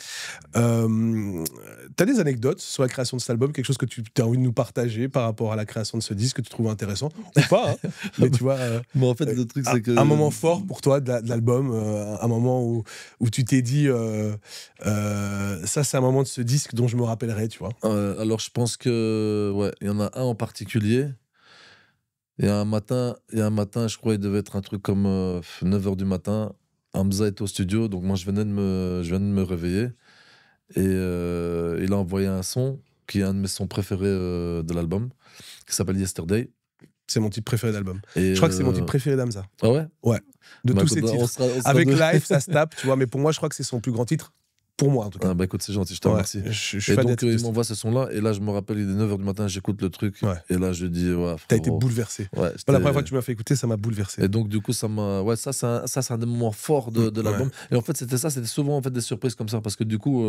T'as des anecdotes sur la création de cet album, quelque chose que tu as envie de nous partager par rapport à la création de ce disque que tu trouves intéressant ou pas, hein. Mais tu vois,
mais en fait, le truc, c'est que...
un moment fort pour toi de l'album, un moment où tu t'es dit ça c'est un moment de ce disque dont je me rappellerai, tu vois.
Alors je pense que ouais, il y en a un en particulier. Il y a un matin, je crois, il devait être un truc comme 9h du matin. Hamza était au studio, donc moi je viens de me réveiller. Et il a envoyé un son qui est un de mes sons préférés de l'album, qui s'appelle Yesterday.
c'est mon titre préféré d'album.
Et
Je crois que c'est mon titre préféré d'Hamza.
Ah ouais?
De
Bah,
tous
écoute,
ses
on
titres.
sera
Avec
deux.
Life, ça se tape, tu vois, mais pour moi, je crois que c'est son plus grand titre. Pour moi, en tout cas.
Ah bah écoute, c'est gentil, je te
Ouais,
remercie.
je suis
Et
fan
donc,
d'être-
il m'envoie ce son-là, et là, je me rappelle, il est 9h du matin, j'écoute le truc,
Ouais.
et là, je dis, ouais,
T'as été
frérot.
bouleversé.
Ouais,
La première fois que tu m'as fait écouter, ça m'a bouleversé.
Et donc, du coup, ça m'a. Ouais, ça, c'est un des moments forts de l'album. Et en fait, c'était souvent en fait, des surprises comme ça, parce que du coup,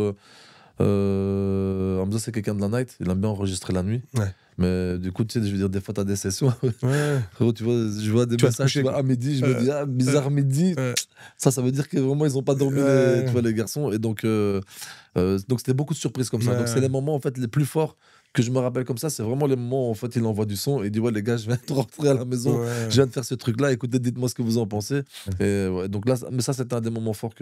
Hamza, c'est quelqu'un de la night, il aime bien enregistrer la nuit.
Ouais.
Mais du coup, tu sais, je veux dire, des fois, t'as des sessions.
Ouais.
Frérot, tu vois, je vois des
Tu vas te
messages
coucher,
tu vois, à midi, je me dis, ah, bizarre midi.
Ouais.
Ça veut dire que vraiment, ils ont pas dormi,
Ouais.
tu vois, les garçons. Et donc, c'était beaucoup de surprises comme ça.
Ouais.
Donc, c'est les moments, en fait, les plus forts que je me rappelle comme ça. C'est vraiment les moments où, en fait, il envoie du son et il dit, ouais, les gars, je viens de rentrer à la maison.
Ouais.
Je viens de faire ce truc-là, écoutez, dites-moi ce que vous en pensez. Et ouais, donc là, mais ça, c'était un des moments forts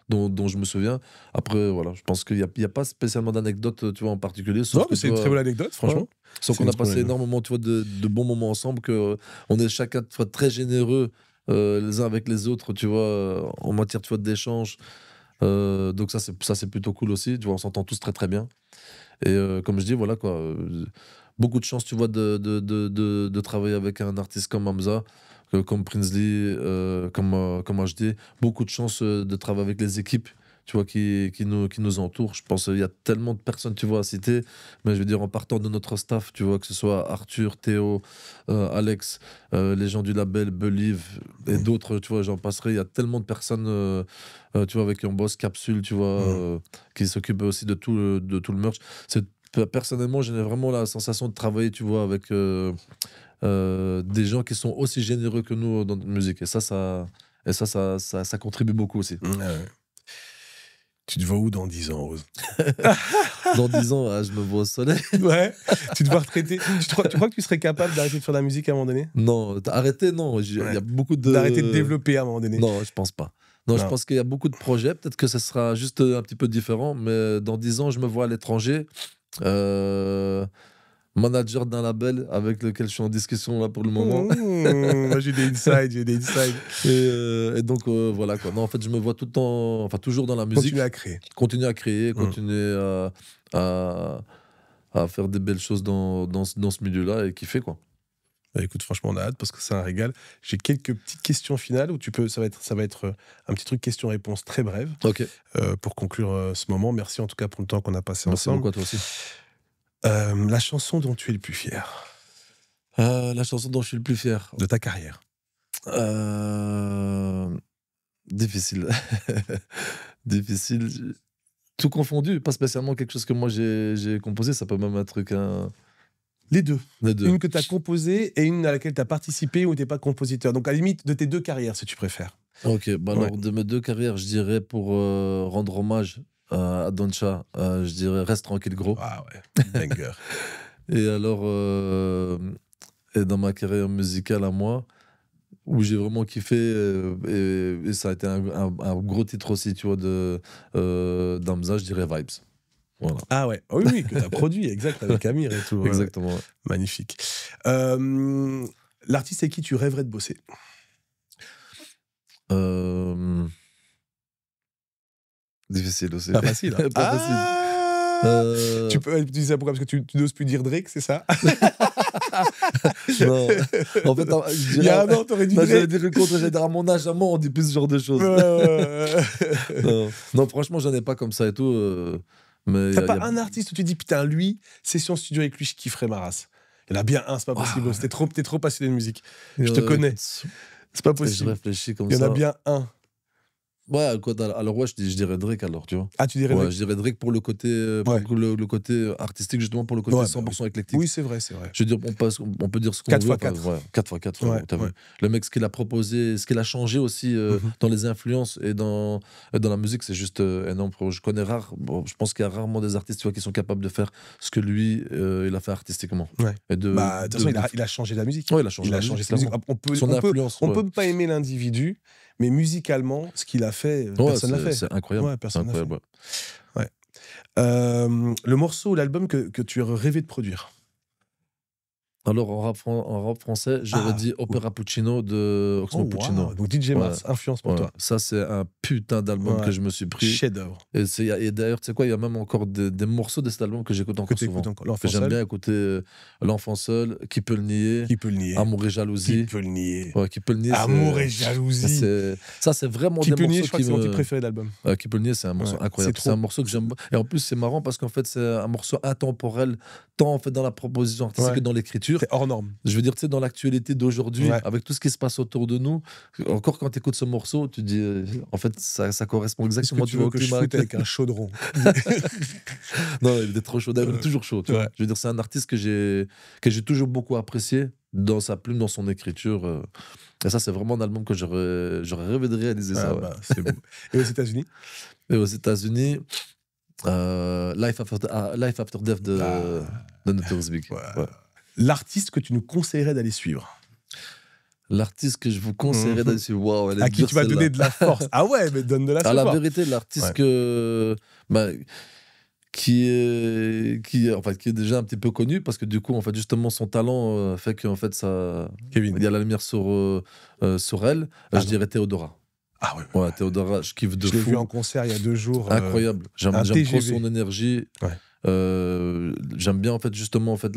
dont je me souviens. Après, voilà, je pense qu'il n'y a pas spécialement d'anecdote, tu vois, en particulier. Sauf
Non, mais
que,
c'est une
tu
très
vois,
belle anecdote, franchement.
ouais. Sauf
C'est
qu'on
une
a
très
passé
belle
énormément, tu vois, de bons moments ensemble, que on est chacun tu vois, très généreux les uns avec les autres, tu vois, en matière tu vois, d'échange. Donc ça, c'est plutôt cool aussi. Tu vois, on s'entend tous très très bien. Et comme je dis, voilà quoi. Beaucoup de chance, tu vois, de travailler avec un artiste comme Hamza, comme Prinsley, comme HD. Beaucoup de chance de travailler avec les équipes, tu vois, qui nous entourent. Je pense qu'il y a tellement de personnes, tu vois, à citer. Mais je veux dire, en partant de notre staff, tu vois, que ce soit Arthur, Théo, Alex, les gens du label, Believe et d'autres, tu vois, j'en passerai. Il y a tellement de personnes, tu vois, avec qui on bosse, Capsule, tu vois, qui s'occupent aussi de tout le merch. Personnellement, j'ai vraiment la sensation de travailler, tu vois, avec des gens qui sont aussi généreux que nous dans notre musique. Et ça contribue beaucoup aussi.
Ouais. Tu te vois où dans 10 ans, Rose?
Dans 10 ans, je me vois au soleil.
Ouais. Tu te vois retraité. Tu crois que tu serais capable d'arrêter de faire de la musique à un moment donné?
Non, arrêtez, non. Il y
Ouais.
a beaucoup de.
D'arrêter de développer à un moment donné?
Non, je pense pas. Non, je
Non.
pense qu'il y a beaucoup de projets. Peut-être que ce sera juste un petit peu différent. Mais dans 10 ans, je me vois à l'étranger. Manager d'un label avec lequel je suis en discussion là pour le moment.
Moi, j'ai des insides.
Et donc voilà quoi. Non, en fait, je me vois tout le temps, enfin toujours dans la musique.
Continue à créer.
Continuer à créer, continuer à faire des belles choses dans ce milieu-là et kiffer quoi.
Bah, écoute, franchement, on a hâte parce que c'est un régal. J'ai quelques petites questions finales où ça va être un petit truc question-réponse très brève
Ok.
pour conclure ce moment. Merci en tout cas pour le temps qu'on a passé
Merci
ensemble.
beaucoup à toi aussi.
La chanson dont tu es le plus fier
La chanson dont je suis le plus fier.
de ta carrière.
Difficile. Difficile. Tout confondu, pas spécialement quelque chose que moi j'ai composé, ça peut même être qu'un.
Les deux.
Les deux.
Une que tu as composée et une à laquelle tu as participé où tu n'es pas compositeur. Donc à la limite de tes deux carrières, si tu préfères.
Ok, bah alors
Ouais.
de mes deux carrières, je dirais pour rendre hommage à Doncha, je dirais Reste tranquille gros.
Ah ouais, banger.
Et alors, et dans ma carrière musicale à moi, où j'ai vraiment kiffé, et ça a été un gros titre aussi, tu vois, d'Hamza, je dirais Vibes. Voilà.
Ah ouais, oui, oui, que tu as produit, exact, avec Amir et tout. Ouais,
Exactement. Ouais.
ouais. Magnifique. L'artiste avec qui tu rêverais de bosser?
Difficile aussi.
Pas facile. Hein.
Pas facile.
Tu dis ça pourquoi? Parce que tu n'oses plus dire Drake, c'est ça?
Non. En fait,
Il y a un an, t'aurais dit
j'allais
Drake.
dire le contre, j'allais dire à mon âge, à moi, on dit plus ce genre de choses. Non. Non, franchement, j'en ai pas comme ça et tout. Mais
T'as pas un artiste où tu dis, putain, lui, session studio avec lui, je kifferais ma race. Il y en a bien un, c'est pas possible. T'es trop passionné de musique. Je te connais. C'est pas
Je
possible.
réfléchis comme
Il y en
ça.
a bien un.
Ouais, quoi, alors ouais, je dirais Drake alors, tu vois.
Ah, tu dirais
Ouais,
Drake?
je dirais Drake pour le côté,
Ouais.
le côté artistique, justement, pour le côté
Ouais,
100% éclectique.
Oui, c'est vrai, c'est vrai.
Je veux dire, on peut dire ce qu'on
4
veut.
fois 4.
Ouais, 4x4,
Ouais,
t'as
ouais.
vu. Le mec, ce qu'il a proposé, ce qu'il a changé aussi dans les influences et dans la musique, c'est juste énorme. Je je pense qu'il y a rarement des artistes, tu vois, qui sont capables de faire ce que lui, il a fait artistiquement.
Ouais.
Et
De toute façon, il a changé la musique.
Ouais, il a changé la musique,
sa musique.
clairement. Son influence.
On peut pas aimer l'individu, mais musicalement, ce qu'il a fait, personne l'a fait.
C'est incroyable.
Ouais, personne
C'est
l'a fait.
incroyable.
Le morceau ou l'album que tu aurais rêvé de produire?
Alors, en rap français, j'aurais dit Opera Puccino de Oxmo Puccino.
Wow. Donc DJ Mars, influence pour toi.
Ça, c'est un putain d'album que je me suis pris.
Chef-d'œuvre.
Et d'ailleurs, tu sais quoi, il y a même encore des morceaux de cet album que j'écoute encore souvent. Que j'aime bien écouter L'Enfant Seul, Qui peut le nier, Amour et Jalousie.
Qui peut le nier.
Ouais, Qui peut le nier.
Amour et Jalousie.
Ça, c'est vraiment
Qui
des
peut le nier,
morceaux
je crois que c'est mon titre préféré de l'album.
Qui peut le nier, c'est un morceau incroyable. C'est un morceau que j'aime. Et en plus, c'est marrant parce qu'en fait, c'est un morceau intemporel, tant en fait dans la proposition artistique que dans l'écriture.
C'est hors norme.
Je veux dire, tu sais, dans l'actualité d'aujourd'hui, avec tout ce qui se passe autour de nous, encore quand tu écoutes ce morceau, tu dis, en fait, ça correspond exactement
au climat. Avec un chaudron.
Non, il était trop chaud. Il est toujours chaud. Tu vois. Je veux dire, c'est un artiste que j'ai toujours beaucoup apprécié dans sa plume, dans son écriture. Et ça, c'est vraiment un album que j'aurais rêvé de réaliser.
C'est beau. Et aux États-Unis
Life After Death de Notorious Big.
L'artiste que tu nous conseillerais d'aller suivre?
L'artiste que je vous conseillerais d'aller suivre, wow, elle est
à qui tu vas donner de la force? Ah ouais, mais donne de la force.
La vérité, l'artiste qui est déjà un petit peu connu parce que du coup, en fait, justement, son talent fait qu'en fait, il y a la lumière sur elle. Je dirais Théodora.
Ah ouais.
Théodora, je kiffe de fou.
Je l'ai vu en concert il y a 2 jours.
Incroyable. J'aime trop son énergie. J'aime bien, en fait, justement, en fait,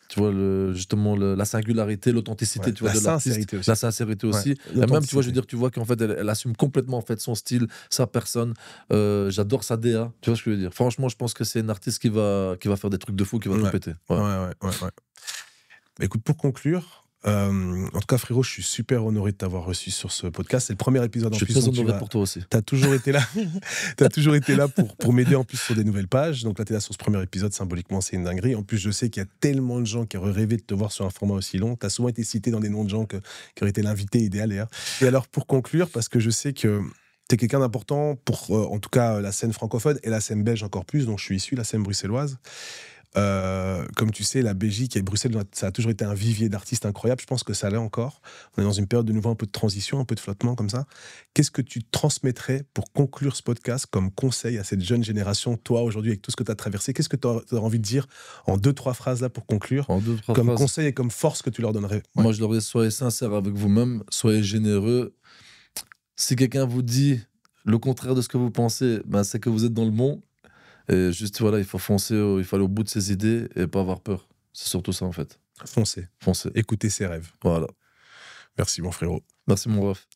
tu vois, la singularité, l'authenticité, tu vois, de l'artiste. La sincérité aussi. Et même, tu vois, je veux dire, tu vois qu'en fait, elle assume complètement, en fait, son style, sa personne. J'adore sa DA. Tu vois ce que je veux dire? Franchement, je pense que c'est une artiste qui va faire des trucs de fou, qui va tout péter.
Ouais. Écoute, pour conclure, en tout cas, frérot, je suis super honoré de t'avoir reçu sur ce podcast. C'est le premier épisode en plus.
Je suis très honoré pour toi aussi.
Tu as toujours été là. Tu as toujours été là pour m'aider en plus sur des nouvelles pages. Donc là, tu es là sur ce premier épisode. Symboliquement, c'est une dinguerie. En plus, je sais qu'il y a tellement de gens qui auraient rêvé de te voir sur un format aussi long. Tu as souvent été cité dans des noms de gens qui auraient été l'invité idéal d'ailleurs. Et alors, pour conclure, parce que je sais que tu es quelqu'un d'important pour, en tout cas, la scène francophone et la scène belge encore plus, dont je suis issu, la scène bruxelloise. Comme tu sais, la Belgique et Bruxelles, ça a toujours été un vivier d'artistes incroyables. Je pense que ça l'est encore. On est dans une période de nouveau un peu de transition, un peu de flottement comme ça. Qu'est-ce que tu transmettrais pour conclure ce podcast comme conseil à cette jeune génération, toi aujourd'hui, avec tout ce que tu as traversé? Qu'est-ce que tu as envie de dire en 2-3 phrases là pour conclure, comme conseil et comme force que tu leur donnerais?
Moi, je leur dis, soyez sincères avec vous-même, soyez généreux. Si quelqu'un vous dit le contraire de ce que vous pensez, c'est que vous êtes dans le bon. Et juste, voilà, il faut foncer, il faut aller au bout de ses idées et pas avoir peur. C'est surtout ça, en fait.
Foncer.
Foncer.
Écouter ses rêves.
Voilà.
Merci, mon frérot.
Merci, mon ref.